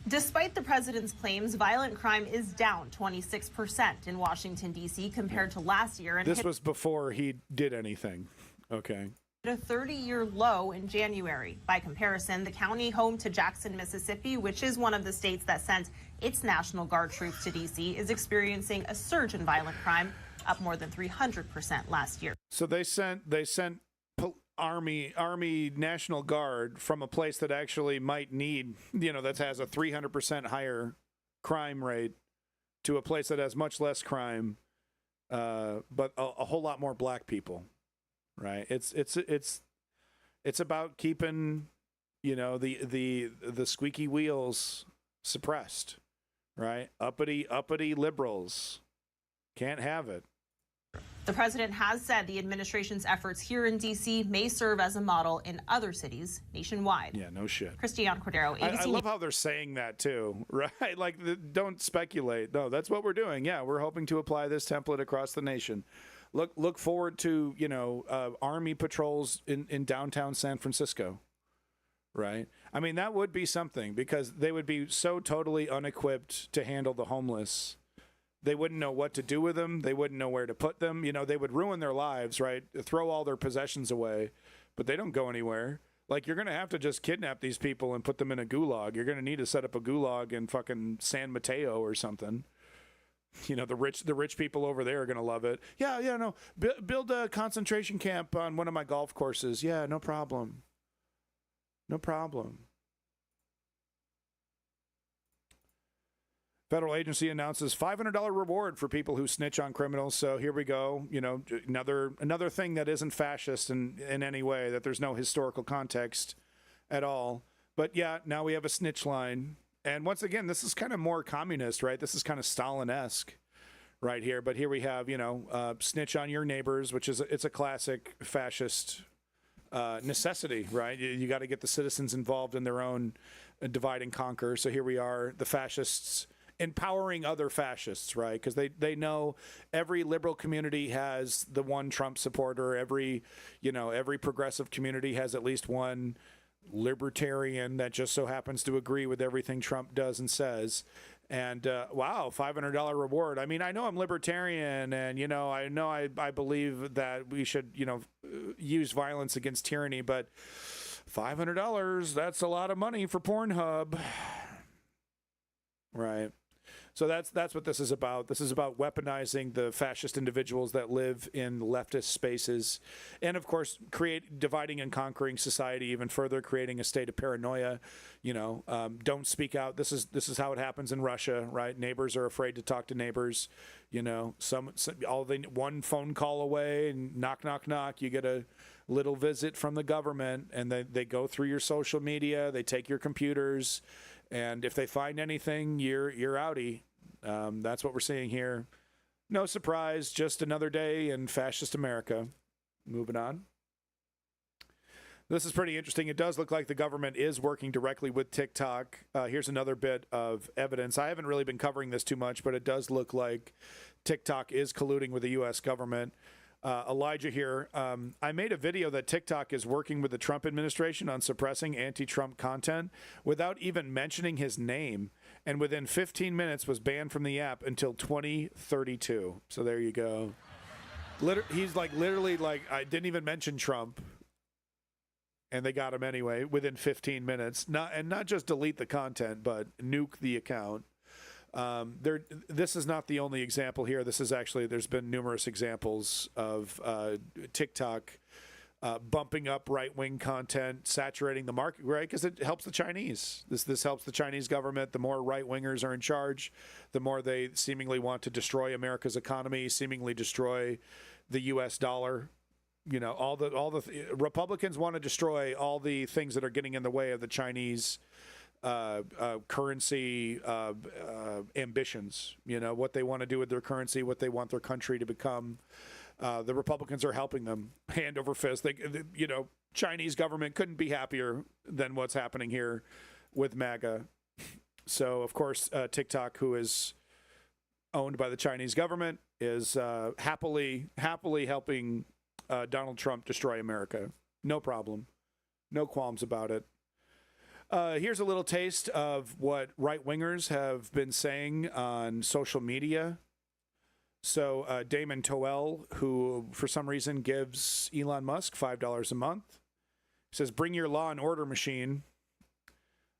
Despite the president's claims, violent crime is down 26% in Washington, D.C. compared to last year. And this was before he did anything. Okay. A 30-year low in January. By comparison, the county home to Jackson, Mississippi, which is one of the states that sent its National Guard troops to D.C., is experiencing a surge in violent crime, up more than 300% last year. So they sent Army National Guard from a place that actually might need, that has a 300% higher crime rate, to a place that has much less crime, but a whole lot more black people. Right. It's about keeping, the squeaky wheels suppressed. Right. Uppity liberals can't have it. The president has said the administration's efforts here in D.C. may serve as a model in other cities nationwide. Yeah, no shit. Christiane Cordero, ABC I love how they're saying that too, right? Like, don't speculate. No, that's what we're doing. Yeah, we're hoping to apply this template across the nation. Look forward to, Army patrols in downtown San Francisco, right? I mean, that would be something because they would be so totally unequipped to handle the homeless. They wouldn't know what to do with them. They wouldn't know where to put them. They would ruin their lives, right? Throw all their possessions away, but they don't go anywhere. Like, you're going to have to just kidnap these people and put them in a gulag. You're going to need to set up a gulag in fucking San Mateo or something. The rich people over there are going to love it. Yeah, no. Build a concentration camp on one of my golf courses. Yeah, no problem. No problem. Federal agency announces $500 reward for people who snitch on criminals. So here we go. Another thing that isn't fascist in any way, that there's no historical context at all. But yeah, now we have a snitch line. And once again, this is kind of more communist, right? This is kind of Stalin-esque right here. But here we have, snitch on your neighbors, which is it's a classic fascist necessity, right? You got to get the citizens involved in their own divide and conquer. So here we are, the fascists empowering other fascists, right? Because they know every liberal community has the one Trump supporter. Every progressive community has at least one libertarian that just so happens to agree with everything Trump does and says. And wow, $500 reward. I mean, I know I'm libertarian, and I believe that we should use violence against tyranny, but $500, that's a lot of money for Pornhub, right? So that's what this is about. This is about weaponizing the fascist individuals that live in leftist spaces, and of course, dividing and conquering society even further, creating a state of paranoia. Don't speak out. This is how it happens in Russia, right? Neighbors are afraid to talk to neighbors. One phone call away, and knock, knock, knock. You get a little visit from the government, and they go through your social media. They take your computers. And if they find anything, you're outie. That's what we're seeing here. No surprise, just another day in fascist America. Moving on. This is pretty interesting. It does look like the government is working directly with TikTok. Here's another bit of evidence. I haven't really been covering this too much, but it does look like TikTok is colluding with the U.S. government. Elijah here. I made a video that TikTok is working with the Trump administration on suppressing anti-Trump content without even mentioning his name, and within 15 minutes was banned from the app until 2032. So there you go. He's literally I didn't even mention Trump, and they got him anyway within 15 minutes. Not just delete the content, but nuke the account. This is not the only example here. This is actually, there's been numerous examples of TikTok bumping up right-wing content, saturating the market, right? Because it helps the Chinese. This helps the Chinese government. The more right-wingers are in charge, the more they seemingly want to destroy America's economy, seemingly destroy the U.S. dollar. All the Republicans want to destroy all the things that are getting in the way of the Chinese currency ambitions, what they want to do with their currency, what they want their country to become. The Republicans are helping them hand over fist. Chinese government couldn't be happier than what's happening here with MAGA. So, of course, TikTok, who is owned by the Chinese government, is happily helping Donald Trump destroy America. No problem. No qualms about it. Here's a little taste of what right-wingers have been saying on social media. So Damon Toel, who for some reason gives Elon Musk $5 a month, says, "Bring your law and order machine."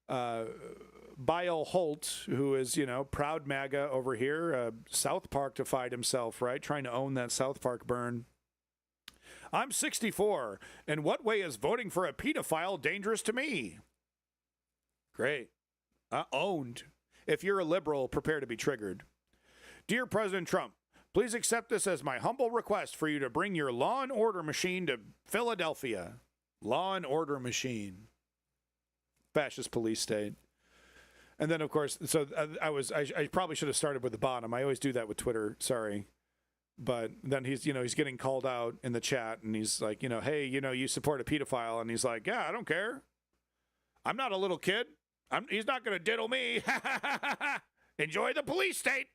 Byle Holt, who is, proud MAGA over here, South Park-ified himself, right? Trying to own that South Park burn. "I'm 64. In what way is voting for a pedophile dangerous to me?" Great. Owned. If you're a liberal, prepare to be triggered. "Dear President Trump, please accept this as my humble request for you to bring your law and order machine to Philadelphia." Law and order machine. Fascist police state. And then, of course, so I probably should have started with the bottom. I always do that with Twitter. Sorry. But then he's getting called out in the chat, and he's like, hey, you support a pedophile, and he's like, yeah, I don't care. I'm not a little kid. He's not going to diddle me. Enjoy the police state.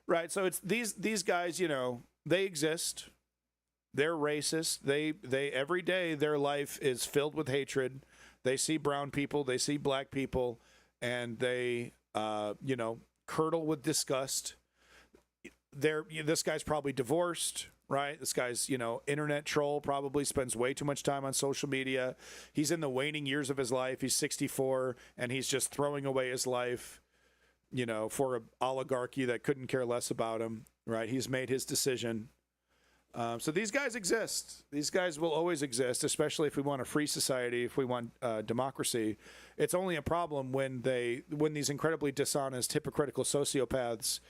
Right. So it's these guys, they exist. They're racist. They every day their life is filled with hatred. They see brown people, they see black people, and they curdle with disgust. This guy's probably divorced, right? This guy's, internet troll, probably spends way too much time on social media. He's in the waning years of his life. He's 64, and he's just throwing away his life, for an oligarchy that couldn't care less about him, right? He's made his decision. So these guys exist. These guys will always exist, especially if we want a free society, if we want democracy. It's only a problem when these incredibly dishonest, hypocritical sociopaths,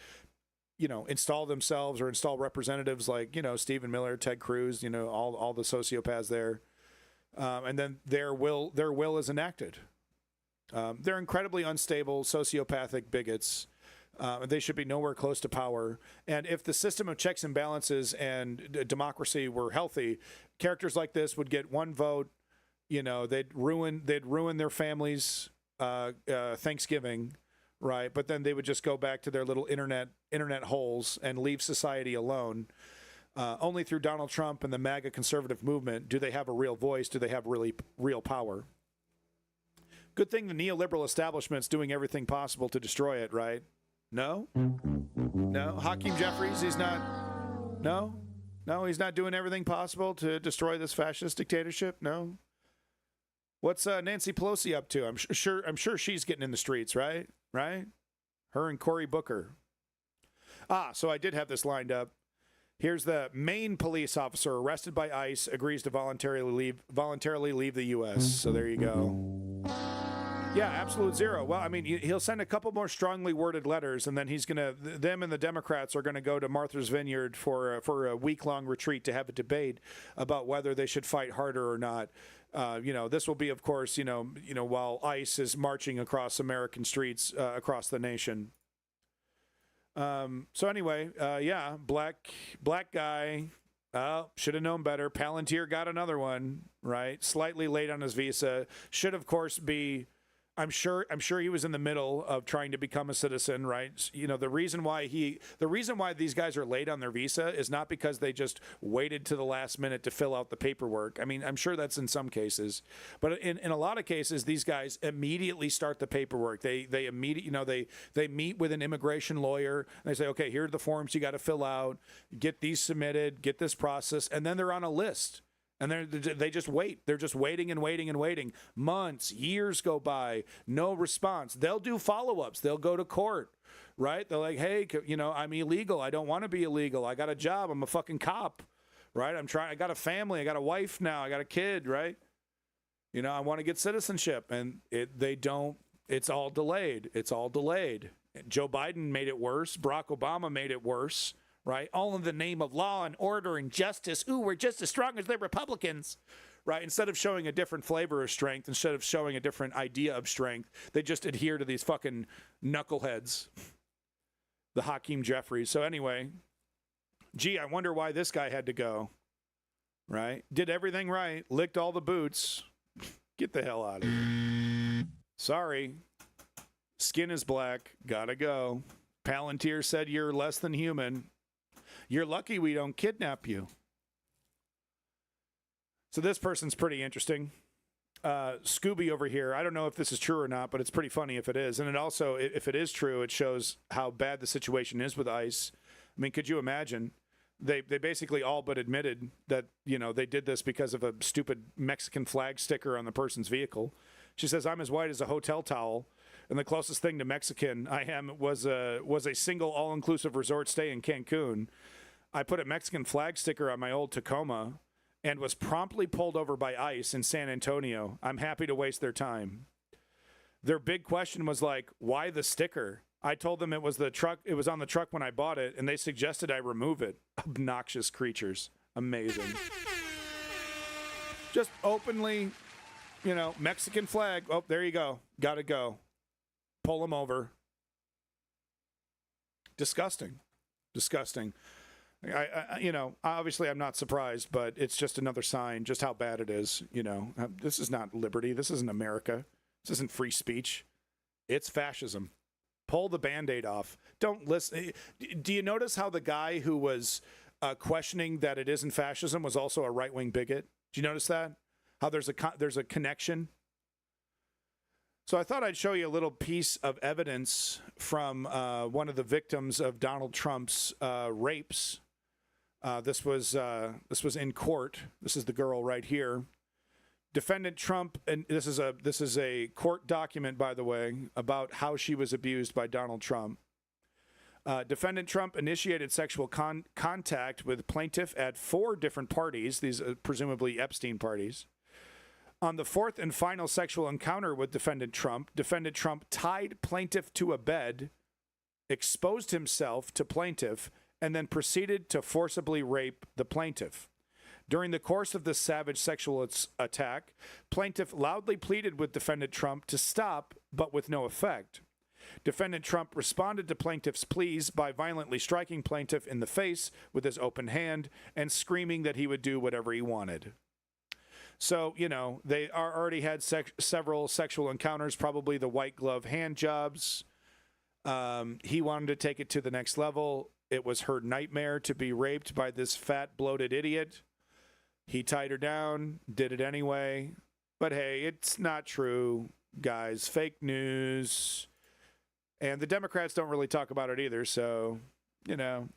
install themselves or install representatives like, Stephen Miller, Ted Cruz, all the sociopaths there. And then their will is enacted. They're incredibly unstable, sociopathic bigots. They should be nowhere close to power. And if the system of checks and balances and democracy were healthy, characters like this would get one vote. They'd ruin their families' Thanksgiving, right? But then they would just go back to their little internet holes and leave society alone. Only through Donald Trump and the MAGA conservative movement do they have a real voice. Do they have really real power? Good thing the neoliberal establishment's doing everything possible to destroy it, right? No? Hakeem Jeffries, he's not. No, he's not doing everything possible to destroy this fascist dictatorship. No. What's Nancy Pelosi up to? I'm sure she's getting in the streets, right? Right? Her and Cory Booker. So I did have this lined up. Here's the Maine police officer arrested by ICE agrees to voluntarily leave the U.S. So there you go. Yeah, absolute zero. Well, I mean, he'll send a couple more strongly worded letters, and then them and the Democrats are going to go to Martha's Vineyard for a week-long retreat to have a debate about whether they should fight harder or not. This will be, of course, while ICE is marching across American streets across the nation. So anyway, black guy. Should have known better. Palantir got another one, right? Slightly late on his visa. Should, of course, be. I'm sure he was in the middle of trying to become a citizen, right? The reason why these guys are late on their visa is not because they just waited to the last minute to fill out the paperwork. I mean, I'm sure that's in some cases, but in a lot of cases, these guys immediately start the paperwork. They immediately, they meet with an immigration lawyer and they say, okay, here are the forms you got to fill out, get these submitted, get this process, and then they're on a list. And they just wait. They're just waiting and waiting and waiting. Months, years go by, no response. They'll do follow-ups. They'll go to court, right? They're like, hey, I'm illegal. I don't want to be illegal. I got a job. I'm a fucking cop, right? I got a family. I got a wife now. I got a kid, right? I want to get citizenship. And they don't. It's all delayed. It's all delayed. Joe Biden made it worse. Barack Obama made it worse. Right? All in the name of law and order and justice. Ooh, we're just as strong as the Republicans. Right? Instead of showing a different flavor of strength, instead of showing a different idea of strength, they just adhere to these fucking knuckleheads. The Hakeem Jeffries. So anyway, I wonder why this guy had to go. Right? Did everything right. Licked all the boots. Get the hell out of here. Sorry. Skin is black. Gotta go. Palantir said you're less than human. You're lucky we don't kidnap you. So this person's pretty interesting. Scooby over here. I don't know if this is true or not, but it's pretty funny if it is. And it also, if it is true, it shows how bad the situation is with ICE. I mean, could you imagine? They basically all but admitted that, they did this because of a stupid Mexican flag sticker on the person's vehicle. She says, I'm as white as a hotel towel. And the closest thing to Mexican I am was a single all-inclusive resort stay in Cancun. I put a Mexican flag sticker on my old Tacoma and was promptly pulled over by ICE in San Antonio. I'm happy to waste their time. Their big question was like, why the sticker? I told them it was the truck. It was on the truck when I bought it, and they suggested I remove it. Obnoxious creatures. Amazing. Just openly, Mexican flag. Oh, there you go. Gotta go. Pull them over. Disgusting. I you know, obviously I'm not surprised, but it's just another sign just how bad it is. You know, this is not liberty. This isn't America. This isn't free speech. It's fascism. Pull the Band-Aid off. Don't listen. Do you notice how the guy who was questioning that it isn't fascism was also a right-wing bigot? Do you notice that? How there's a connection? So I thought I'd show you a little piece of evidence from one of the victims of Donald Trump's rapes. This was in court. This is the girl right here. Defendant Trump, and this is a court document, by the way, about how she was abused by Donald Trump. Defendant Trump initiated sexual contact with plaintiff at 4 different parties. These are presumably Epstein parties. On the 4th and final sexual encounter with Defendant Trump tied plaintiff to a bed, exposed himself to plaintiff, and then proceeded to forcibly rape the plaintiff. During the course of this savage sexual attack, plaintiff loudly pleaded with Defendant Trump to stop, but with no effect. Defendant Trump responded to plaintiff's pleas by violently striking plaintiff in the face with his open hand and screaming that he would do whatever he wanted. So, you know, they already had several sexual encounters, probably the white glove hand jobs. He wanted to take it to the next level. It was her nightmare to be raped by this fat, bloated idiot. He tied her down, did it anyway. But hey, it's not true, guys. Fake news. And the Democrats don't really talk about it either. So, you know,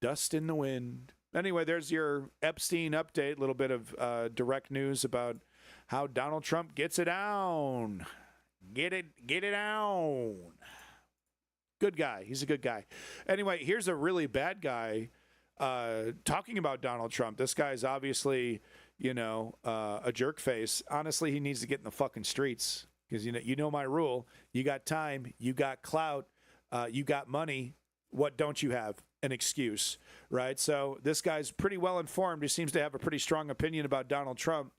dust in the wind. Anyway, there's your Epstein update. A little bit of direct news about how Donald Trump gets it down. Get it down. Good guy. He's a good guy. Anyway, here's a really bad guy talking about Donald Trump. This guy's obviously, you know, a jerk face. Honestly, he needs to get in the fucking streets because, you know my rule. You got time. You got clout. You got money. What don't you have? An excuse, right? So this guy's pretty well informed. He seems to have a pretty strong opinion about Donald Trump.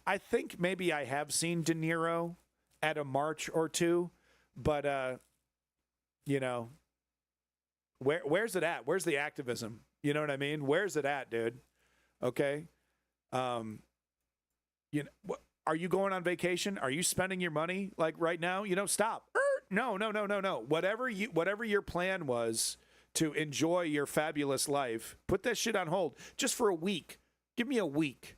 I think maybe I have seen De Niro at a march or two, but you know, where's it at? Where's the activism? You know what I mean? Where's it at, dude? Okay. You know, are you going on vacation? Are you spending your money like right now? You know, stop. No. Whatever your plan was to enjoy your fabulous life, put that shit on hold just for a week. Give me a week.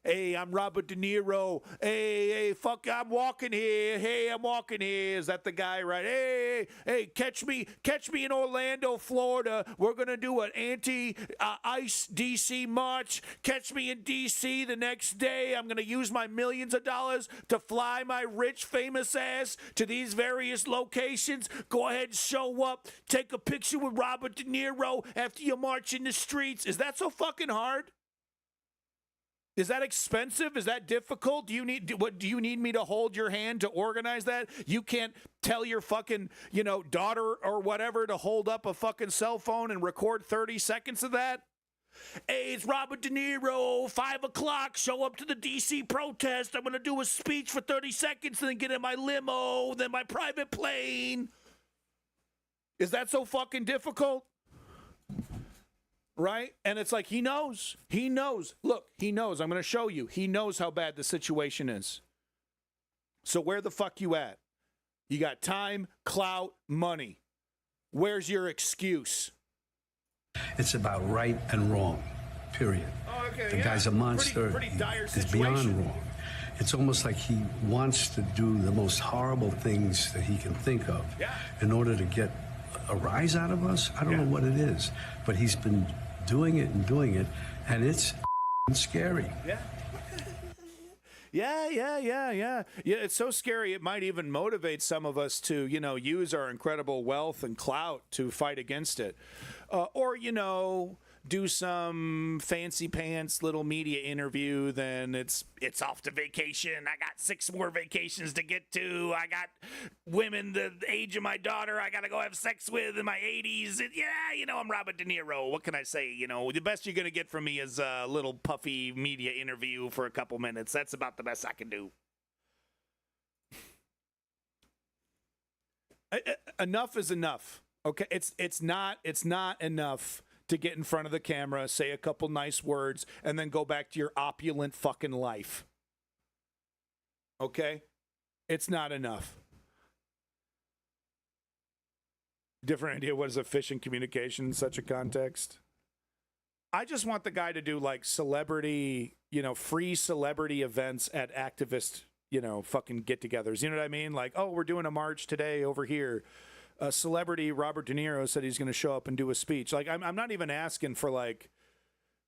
Hey, I'm Robert De Niro. Hey, fuck, I'm walking here. Hey, I'm walking here. Is that the guy, right? Hey, catch me in Orlando, Florida. We're going to do an anti-ICE DC march. Catch me in DC the next day. I'm going to use my millions of dollars to fly my rich, famous ass to these various locations. Go ahead and show up. Take a picture with Robert De Niro after you march in the streets. Is that so fucking hard? Is that expensive? Is that difficult? Do you need me to hold your hand to organize that? You can't tell your fucking, daughter or whatever to hold up a fucking cell phone and record 30 seconds of that? Hey, it's Robert De Niro, 5 o'clock, show up to the DC protest. I'm going to do a speech for 30 seconds and then get in my limo, then my private plane. Is that so fucking difficult? Right? And it's like, he knows. Look, he knows. I'm going to show you. He knows how bad the situation is. So where the fuck you at? You got time, clout, money. Where's your excuse? It's about right and wrong, period. Oh, okay, the guy's a monster. Pretty dire It's beyond situation. wrong. It's almost like he wants to do the most horrible things that he can think of in order to get a rise out of us. I don't know what it is, but he's been doing it, and it's scary. Yeah, it's so scary. It might even motivate some of us to, use our incredible wealth and clout to fight against it. Or, do some fancy pants little media interview, then it's off to vacation. I got 6 more vacations to get to. I got women the age of my daughter I got to go have sex with in my 80s. I'm Robert De Niro. What can I say? The best you're going to get from me is a little puffy media interview for a couple minutes. That's about the best I can do. Enough is enough. Okay, it's not enough to get in front of the camera, say a couple nice words, and then go back to your opulent fucking life. Okay? It's not enough. Different idea what is efficient communication in such a context? I just want the guy to do like celebrity, free celebrity events at activist, fucking get-togethers. You know what I mean? Like, oh, we're doing a march today over here. Celebrity Robert De Niro said he's going to show up and do a speech. Like, I'm not even asking for like,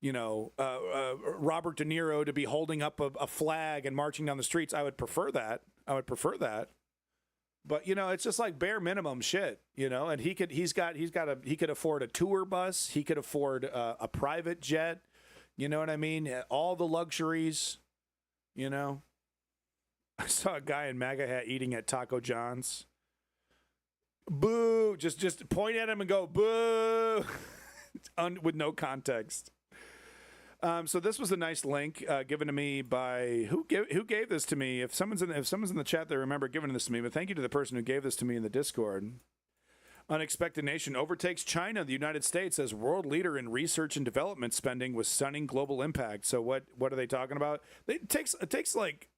Robert De Niro to be holding up a flag and marching down the streets. I would prefer that. But it's just like bare minimum shit, and he could afford a tour bus. He could afford a private jet. You know what I mean? All the luxuries, I saw a guy in MAGA hat eating at Taco John's. Boo! Just point at him and go boo, with no context. So this was a nice link given to me by who gave this to me. If someone's in the chat, they remember giving this to me. But thank you to the person who gave this to me in the Discord. Unexpected nation overtakes China, the United States, as world leader in research and development spending with stunning global impact. So what are they talking about? It takes like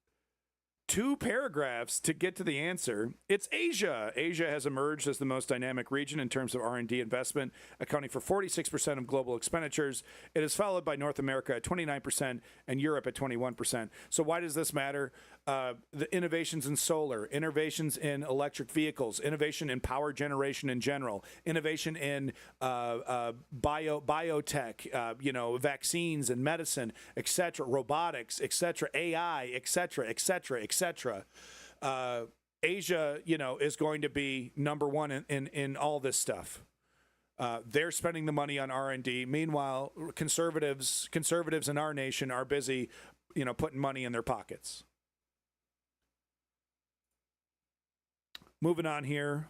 2 paragraphs to get to the answer. It's Asia. Asia has emerged as the most dynamic region in terms of R&D investment, accounting for 46% of global expenditures. It is followed by North America at 29% and Europe at 21%. So why does this matter? The innovations in solar, innovations in electric vehicles, innovation in power generation in general, innovation in biotech, vaccines and medicine, etc., robotics, etc., AI, etc., etc., etc. Asia, is going to be number one in all this stuff. They're spending the money on R&D. Meanwhile, conservatives in our nation are busy, putting money in their pockets. Moving on here.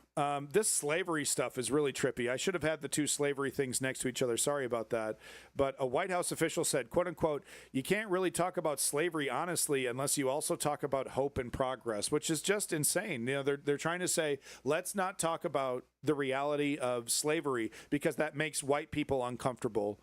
This slavery stuff is really trippy. I should have had the 2 slavery things next to each other. Sorry about that. But a White House official said, quote unquote, you can't really talk about slavery honestly unless you also talk about hope and progress, which is just insane. They're trying to say, let's not talk about the reality of slavery because that makes white people uncomfortable.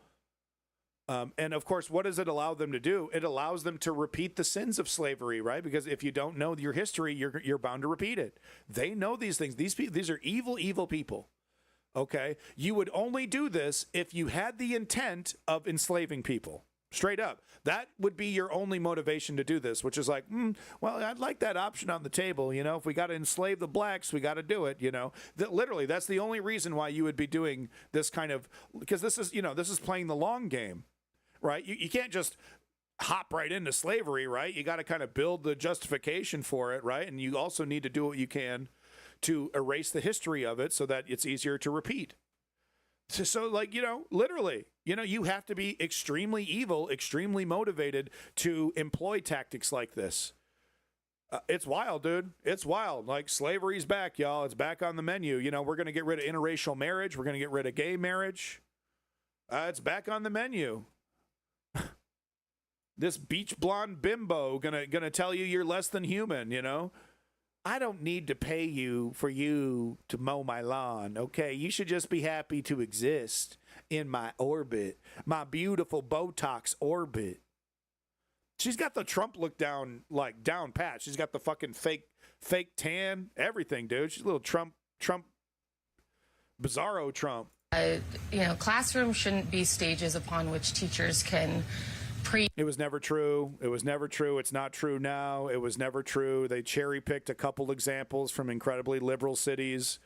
And of course, what does it allow them to do? It allows them to repeat the sins of slavery, right? Because if you don't know your history, you're bound to repeat it. They know these things. These are evil, evil people. Okay? You would only do this if you had the intent of enslaving people. Straight up. That would be your only motivation to do this, which is like, well, I'd like that option on the table. If we got to enslave the blacks, we got to do it. Literally, that's the only reason why you would be doing this kind of, because this is playing the long game. Right? You can't just hop right into slavery, right? You got to kind of build the justification for it, right? And you also need to do what you can to erase the history of it so that it's easier to repeat. So literally, you have to be extremely evil, extremely motivated to employ tactics like this. It's wild, dude. It's wild. Like, slavery's back, y'all. It's back on the menu. We're going to get rid of interracial marriage. We're going to get rid of gay marriage. It's back on the menu. This beach blonde bimbo gonna tell you you're less than human, I don't need to pay you for you to mow my lawn, okay? You should just be happy to exist in my orbit, my beautiful Botox orbit. She's got the Trump look down pat. She's got the fucking fake tan, everything, dude. She's a little Trump, bizarro Trump. Classrooms shouldn't be stages upon which teachers can It was never true. It was never true. It's not true now. It was never true. They cherry-picked a couple examples from incredibly liberal cities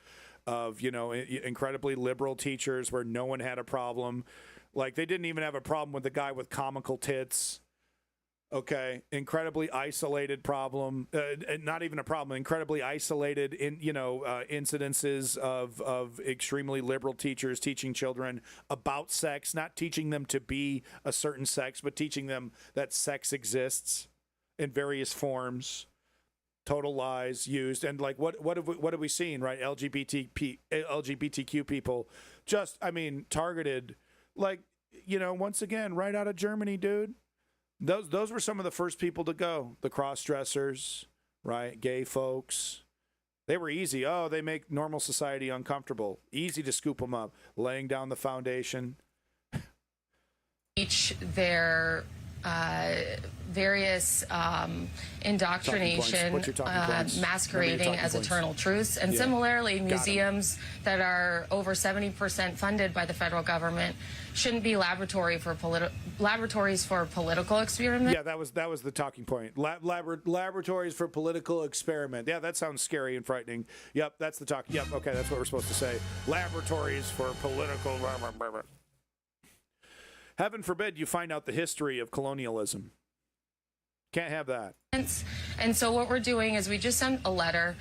of, incredibly liberal teachers where no one had a problem. Like, they didn't even have a problem with the guy with comical tits. Okay, incredibly isolated problem. Not even a problem. Incredibly isolated incidences of extremely liberal teachers teaching children about sex, not teaching them to be a certain sex, but teaching them that sex exists in various forms. Total lies used, and like what have we seen? Right, LGBTQ people, targeted. Like, once again, right out of Germany, dude. Those were some of the first people to go. The cross-dressers, right? Gay folks. They were easy. Oh, they make normal society uncomfortable. Easy to scoop them up. Laying down the foundation. teach their various indoctrination masquerading as eternal truths. And similarly, museums that are over 70% funded by the federal government shouldn't be laboratories for political experiment. Yeah, that was the talking point. Laboratories for political experiment. Yeah, that sounds scary and frightening. Yep, that's the talk. Yep, okay, that's what we're supposed to say. Laboratories for political. Heaven forbid you find out the history of colonialism. Can't have that. And so what we're doing is we just sent a letter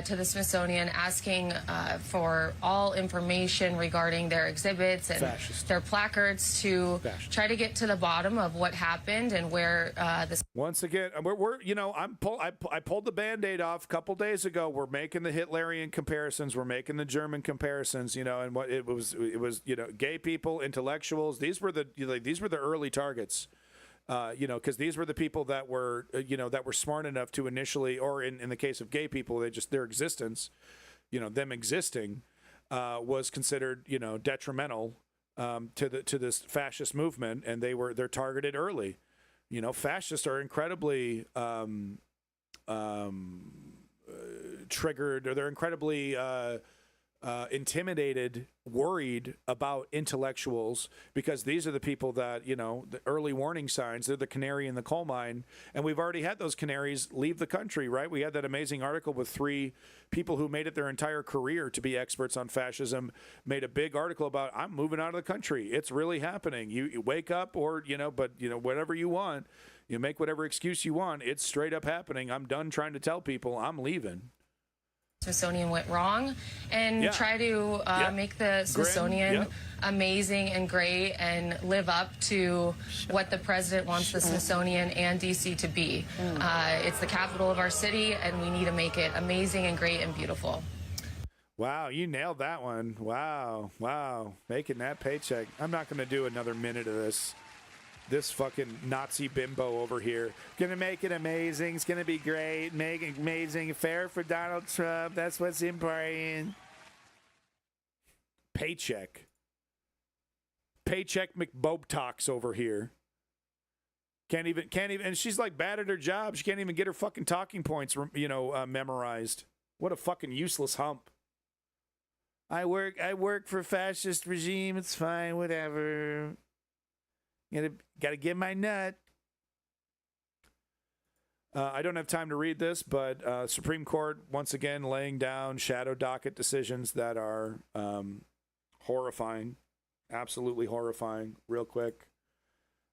to the Smithsonian asking for all information regarding their exhibits and their placards to try to get to the bottom of what happened and where this. Once again, I pulled the Band-Aid off a couple days ago. We're making the Hitlerian comparisons. We're making the German comparisons. And what it was gay people, intellectuals. These were the early targets. Because these were the people that were, that were smart enough to initially, or in the case of gay people, their existence, them existing, was considered, detrimental to this fascist movement, and they're targeted early. Fascists are incredibly triggered, or they're incredibly intimidated, worried about intellectuals, because these are the people that, the early warning signs, they're the canary in the coal mine. And we've already had those canaries leave the country, right? We had that amazing article with 3 people who made it their entire career to be experts on fascism, made a big article about, I'm moving out of the country. It's really happening. You wake up, or, whatever you want, you make whatever excuse you want. It's straight up happening. I'm done trying to tell people I'm leaving. Smithsonian went wrong, and try to make the Smithsonian amazing and great and live up to what the president wants the Smithsonian and DC to be. It's the capital of our city, and we need to make it amazing and great and beautiful. Wow, you nailed that one. Wow. Making that paycheck. I'm not going to do another minute of this. This fucking Nazi bimbo over here. Gonna make it amazing. It's gonna be great. Make it amazing. Fair for Donald Trump. That's what's important. Paycheck. Paycheck McBobtox over here. Can't even. And she's like bad at her job. She can't even get her fucking talking points, memorized. What a fucking useless hump. I work for a fascist regime. It's fine. Whatever. Gotta get my nut. I don't have time to read this, but Supreme Court once again laying down shadow docket decisions that are horrifying, absolutely horrifying. Real quick,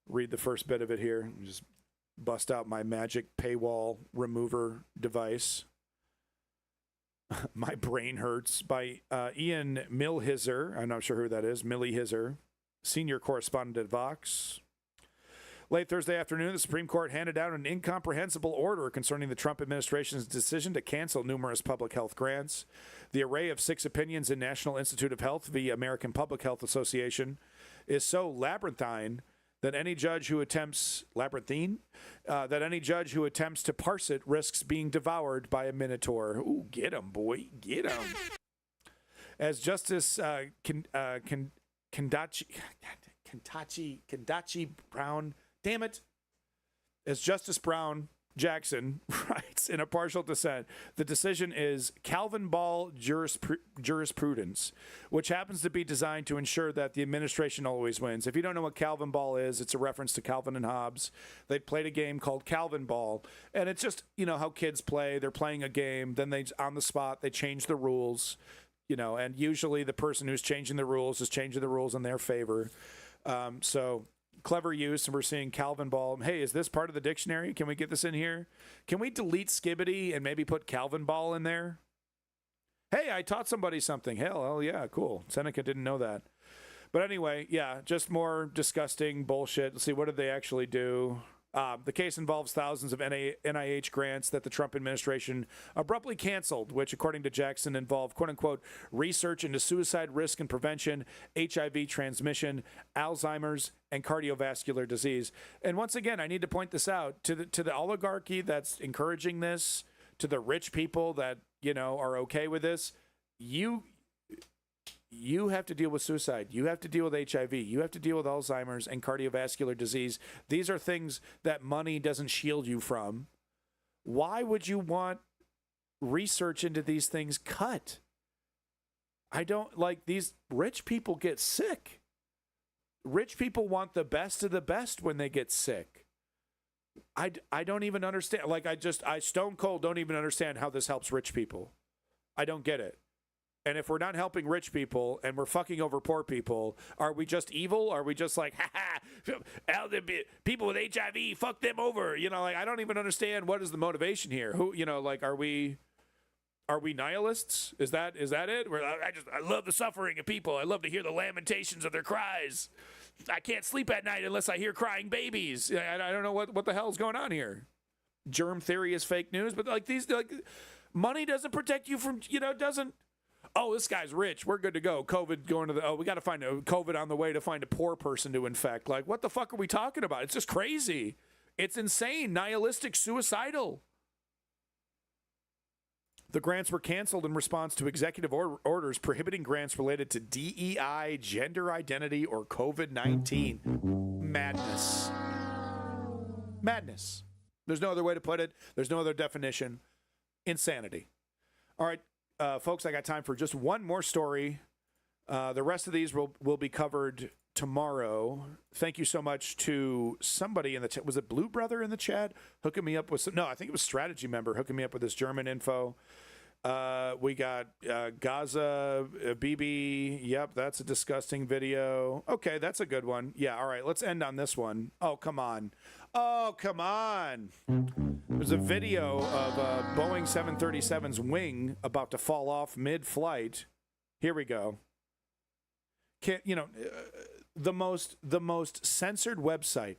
read the first bit of it here. Just bust out my magic paywall remover device. My Brain Hurts by Ian Millhiser. I'm not sure who that is. Millie Hiser, senior correspondent at Vox. Late Thursday afternoon, the Supreme Court handed down an incomprehensible order concerning the Trump administration's decision to cancel numerous public health grants. The array of 6 opinions in National Institute of Health v. American Public Health Association is so labyrinthine that any judge who attempts to parse it risks being devoured by a minotaur. Ooh, get him, boy, get him. As Justice Kendachi Brown, damn it, as Justice Brown Jackson writes in a partial dissent, the decision is Calvin Ball jurisprudence, which happens to be designed to ensure that the administration always wins. If you don't know what Calvin Ball is, it's a reference to Calvin and Hobbes. They played a game called Calvin Ball, and it's just, how kids play. They're playing a game, then on the spot, they change the rules, and usually the person who's changing the rules is changing the rules in their favor. So clever use, and we're seeing Calvin Ball. Hey, is this part of the dictionary? Can we get this in here? Can we delete Skibbity and maybe put Calvin Ball in there? Hey, I taught somebody something. Hell yeah, cool. Seneca didn't know that. But anyway, yeah, just more disgusting bullshit. Let's see, what did they actually do? The case involves thousands of NIH grants that the Trump administration abruptly canceled, which, according to Jackson, involved, quote-unquote, research into suicide risk and prevention, HIV transmission, Alzheimer's, and cardiovascular disease. And once again, I need to point this out to the oligarchy that's encouraging this, to the rich people that, are okay with this. You you have to deal with suicide. You have to deal with HIV. You have to deal with Alzheimer's and cardiovascular disease. These are things that money doesn't shield you from. Why would you want research into these things cut? I don't like these rich people get sick. Rich people want the best of the best when they get sick. I don't even understand. Like I stone cold don't even understand how this helps rich people. I don't get it. And if we're not helping rich people and we're fucking over poor people, are we just evil? Are we just like, people with HIV, fuck them over? You know, like I don't even understand what is the motivation here. Who, you know, like are we nihilists? Is that it? I love the suffering of people. I love to hear the lamentations of their cries. I can't sleep at night unless I hear crying babies. I don't know what the hell's going on here. Germ theory is fake news, but like money doesn't protect you from, doesn't. Oh, this guy's rich. We're good to go. COVID going to we got to find a COVID on the way to find a poor person to infect. Like, what the fuck are we talking about? It's just crazy. It's insane, nihilistic, suicidal. The grants were canceled in response to executive orders prohibiting grants related to DEI, gender identity, or COVID-19. Madness. Madness. There's no other way to put it. There's no other definition. Insanity. All right. Folks, I got time for just one more story. The rest of these will be covered tomorrow. Thank you so much to somebody in the chat. Was it Blue Brother in the chat hooking me up with some? No, I think it was Strategy Member hooking me up with this German info. We got Gaza, BB. Yep, that's a disgusting video. Okay, that's a good one. Yeah, all right, let's end on this one. Oh, come on. Oh, come on. There's a video of Boeing 737's wing about to fall off mid-flight. Here we go. The most censored website.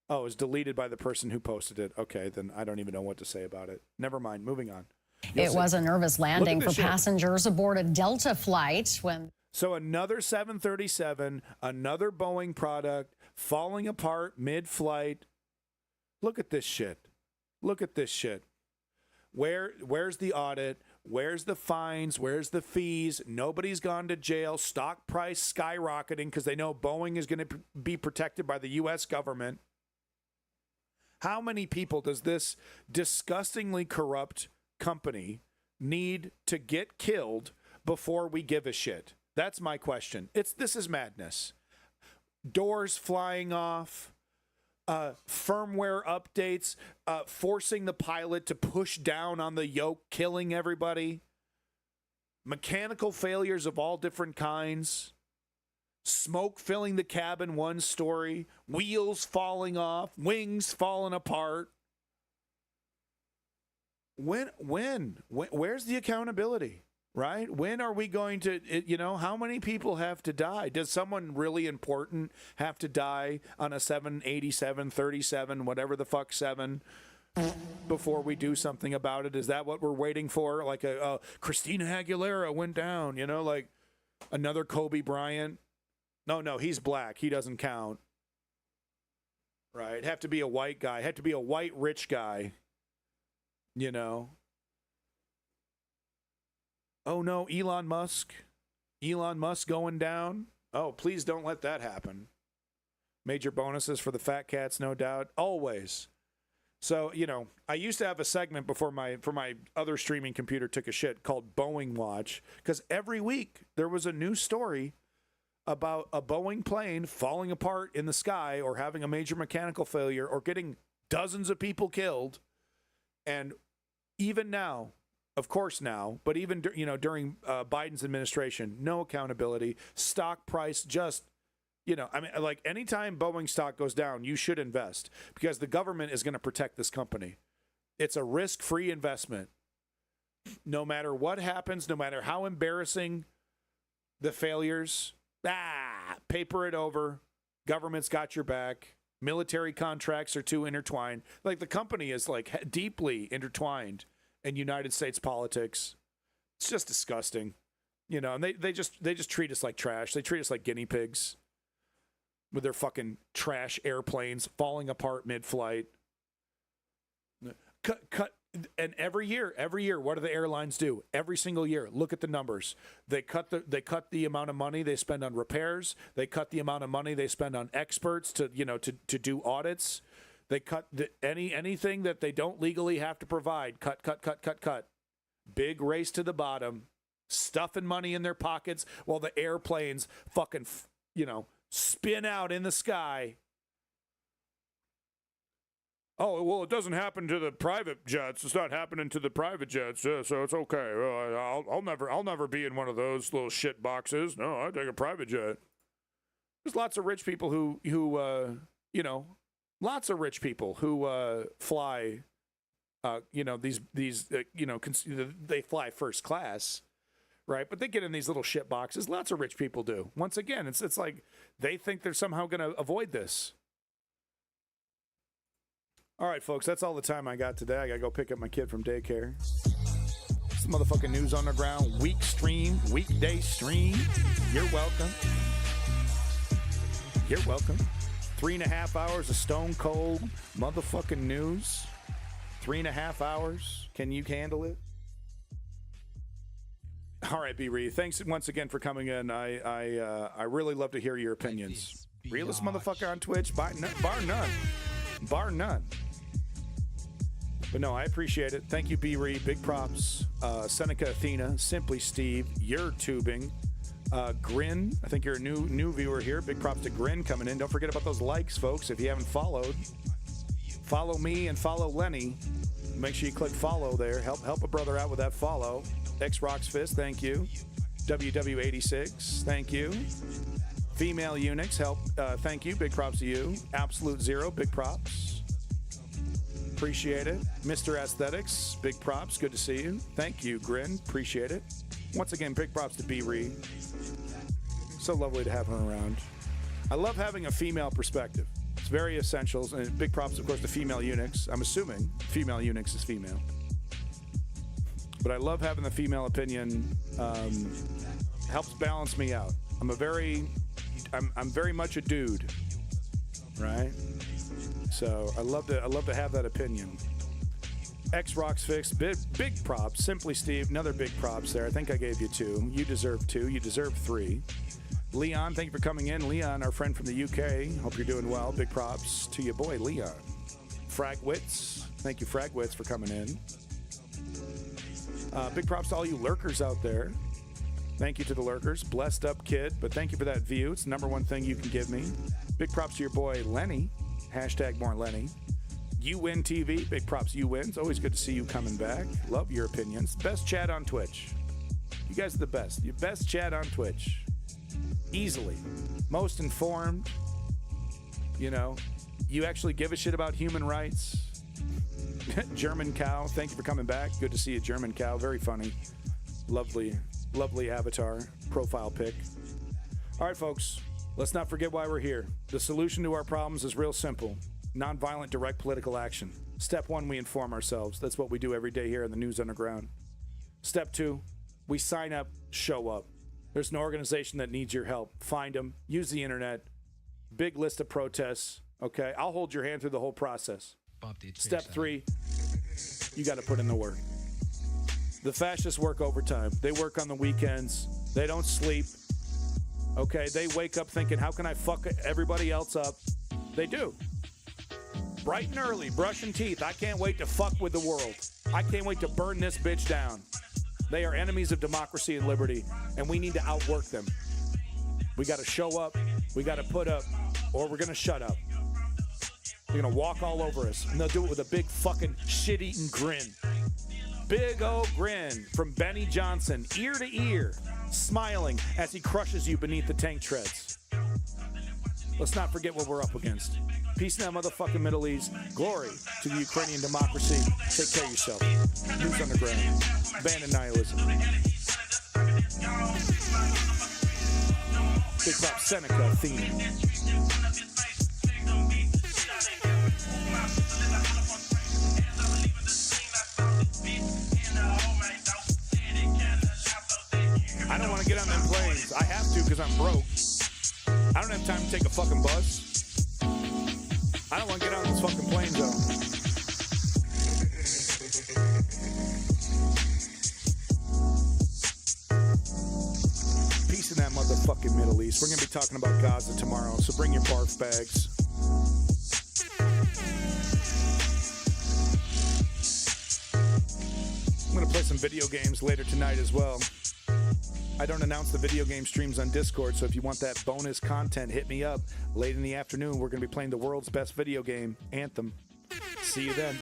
Oh, is deleted by the person who posted it. Okay, then I don't even know what to say about it. Never mind. Moving on. It was a nervous landing for passengers aboard a Delta flight when. So another 737, another Boeing product falling apart mid-flight. Look at this shit. Look at this shit. Where's the audit? Where's the fines? Where's the fees? Nobody's gone to jail. Stock price skyrocketing because they know Boeing is going to be protected by the U.S. government. How many people does this disgustingly corrupt company need to get killed before we give a shit? That's my question. This is madness. Doors flying off. Firmware updates, forcing the pilot to push down on the yoke, killing everybody. Mechanical failures of all different kinds. Smoke filling the cabin, one story. Wheels falling off. Wings falling apart. Where's the accountability? Right? When are we going to, how many people have to die? Does someone really important have to die on a 787, 37, whatever the fuck 7 before we do something about it? Is that what we're waiting for? Like a Christina Aguilera went down, like another Kobe Bryant? No, he's black. He doesn't count. Right? Have to be a white guy. Have to be a white rich guy. Oh no, Elon Musk going down. Oh, please don't let that happen. Major bonuses for the fat cats, no doubt. Always. So, I used to have a segment before my other streaming computer took a shit called Boeing Watch, because every week there was a new story about a Boeing plane falling apart in the sky or having a major mechanical failure or getting dozens of people killed. And even now, of course now, but even during Biden's administration, no accountability. Stock price just, like anytime Boeing stock goes down, you should invest because the government is going to protect this company. It's a risk-free investment. No matter what happens, no matter how embarrassing the failures, paper it over. Government's got your back. Military contracts are too intertwined. Like the company is like deeply intertwined in United States politics. It's just disgusting, and they just treat us like trash. They treat us like guinea pigs with their fucking trash airplanes falling apart mid-flight. And every year, what do the airlines do? Every single year, look at the numbers. They cut the amount of money they spend on repairs. They cut the amount of money they spend on experts to do audits. They cut anything that they don't legally have to provide. Cut. Big race to the bottom, stuffing money in their pockets while the airplanes fucking, spin out in the sky. Oh, well, it doesn't happen to the private jets. It's not happening to the private jets, so it's okay. Well, I'll never be in one of those little shit boxes. No, I take a private jet. There's lots of rich people who fly. They fly first class, right? But they get in these little shit boxes. Lots of rich people do. Once again, it's like they think they're somehow going to avoid this. All right, folks, that's all the time I got today. I got to go pick up my kid from daycare. It's the motherfucking News Underground weekday stream. You're welcome. 3.5 hours of stone cold motherfucking news. 3.5 hours. Can you handle it? All right, B. Reed. Thanks once again for coming in. I really love to hear your opinions. Realest motherfucker on Twitch, bar none. But no, I appreciate it. Thank you, B. Reed. Big props. Seneca Athena, Simply Steve, You're Tubing. Grin, I think you're a new viewer here. Big props to Grin coming in. Don't forget about those likes, folks. If you haven't followed, follow me and follow Lenny. Make sure you click follow there. Help a brother out with that follow. X Rocks Fist, thank you. WW86, thank you. Female Eunuchs, thank you. Big props to you. Absolute Zero, big props. Appreciate it. Mr. Aesthetics, big props. Good to see you. Thank you, Grin. Appreciate it. Once again, big props to B. Reed. So lovely to have her around. I love having a female perspective. It's very essential. And big props, of course, to Female Eunuchs. I'm assuming Female Eunuchs is female. But I love having the female opinion. Helps balance me out. I'm very much a dude, right? So I love to have that opinion. X Rocks Fix, big props. Simply Steve, another big props there. I think I gave you 2. You deserve 2. You deserve 3. Leon, thank you for coming in. Leon, our friend from the UK. Hope you're doing well. Big props to your boy, Leon. Fragwitz, thank you, Fragwitz, for coming in. Big props to all you lurkers out there. Thank you to the lurkers. Blessed up kid, but thank you for that view. It's the #1 thing you can give me. Big props to your boy, Lenny. Hashtag more Lenny. You Win TV. Big props, You Win. It's always good to see you coming back. Love your opinions. Best chat on Twitch. You guys are the best. Your best chat on Twitch. Easily. Most informed. You actually give a shit about human rights. German Cow. Thank you for coming back. Good to see you, German Cow. Very funny. Lovely avatar. Profile pic. All right, folks. Let's not forget why we're here. The solution to our problems is real simple. Nonviolent, direct political action. Step 1, we inform ourselves. That's what we do every day here in the News Underground. Step 2, we sign up, show up. There's an organization that needs your help. Find them. Use the internet. Big list of protests. Okay? I'll hold your hand through the whole process. Step 3, you got to put in the work. The fascists work overtime. They work on the weekends. They don't sleep. Okay? They wake up thinking, how can I fuck everybody else up? They do. Bright and early, brushing teeth. I can't wait to fuck with the world. I can't wait to burn this bitch down. They are enemies of democracy and liberty, and we need to outwork them. We got to show up, we got to put up, or we're going to shut up. They're going to walk all over us, and they'll do it with a big fucking shit-eating grin. Big old grin from Benny Johnson, ear to ear, smiling as he crushes you beneath the tank treads. Let's not forget what we're up against. Peace in that motherfucking Middle East. Glory to the Ukrainian democracy. Take care of yourself. News Underground. Abandon nihilism. Big pop Seneca Athena. I don't want to get on them planes. I have to because I'm broke. I don't have time to take a fucking bus. I don't want to get on this fucking plane, though. Peace in that motherfucking Middle East. We're going to be talking about Gaza tomorrow, so bring your barf bags. I'm going to play some video games later tonight as well. I don't announce the video game streams on Discord, so if you want that bonus content, hit me up. Late in the afternoon, we're going to be playing the world's best video game, Anthem. See you then.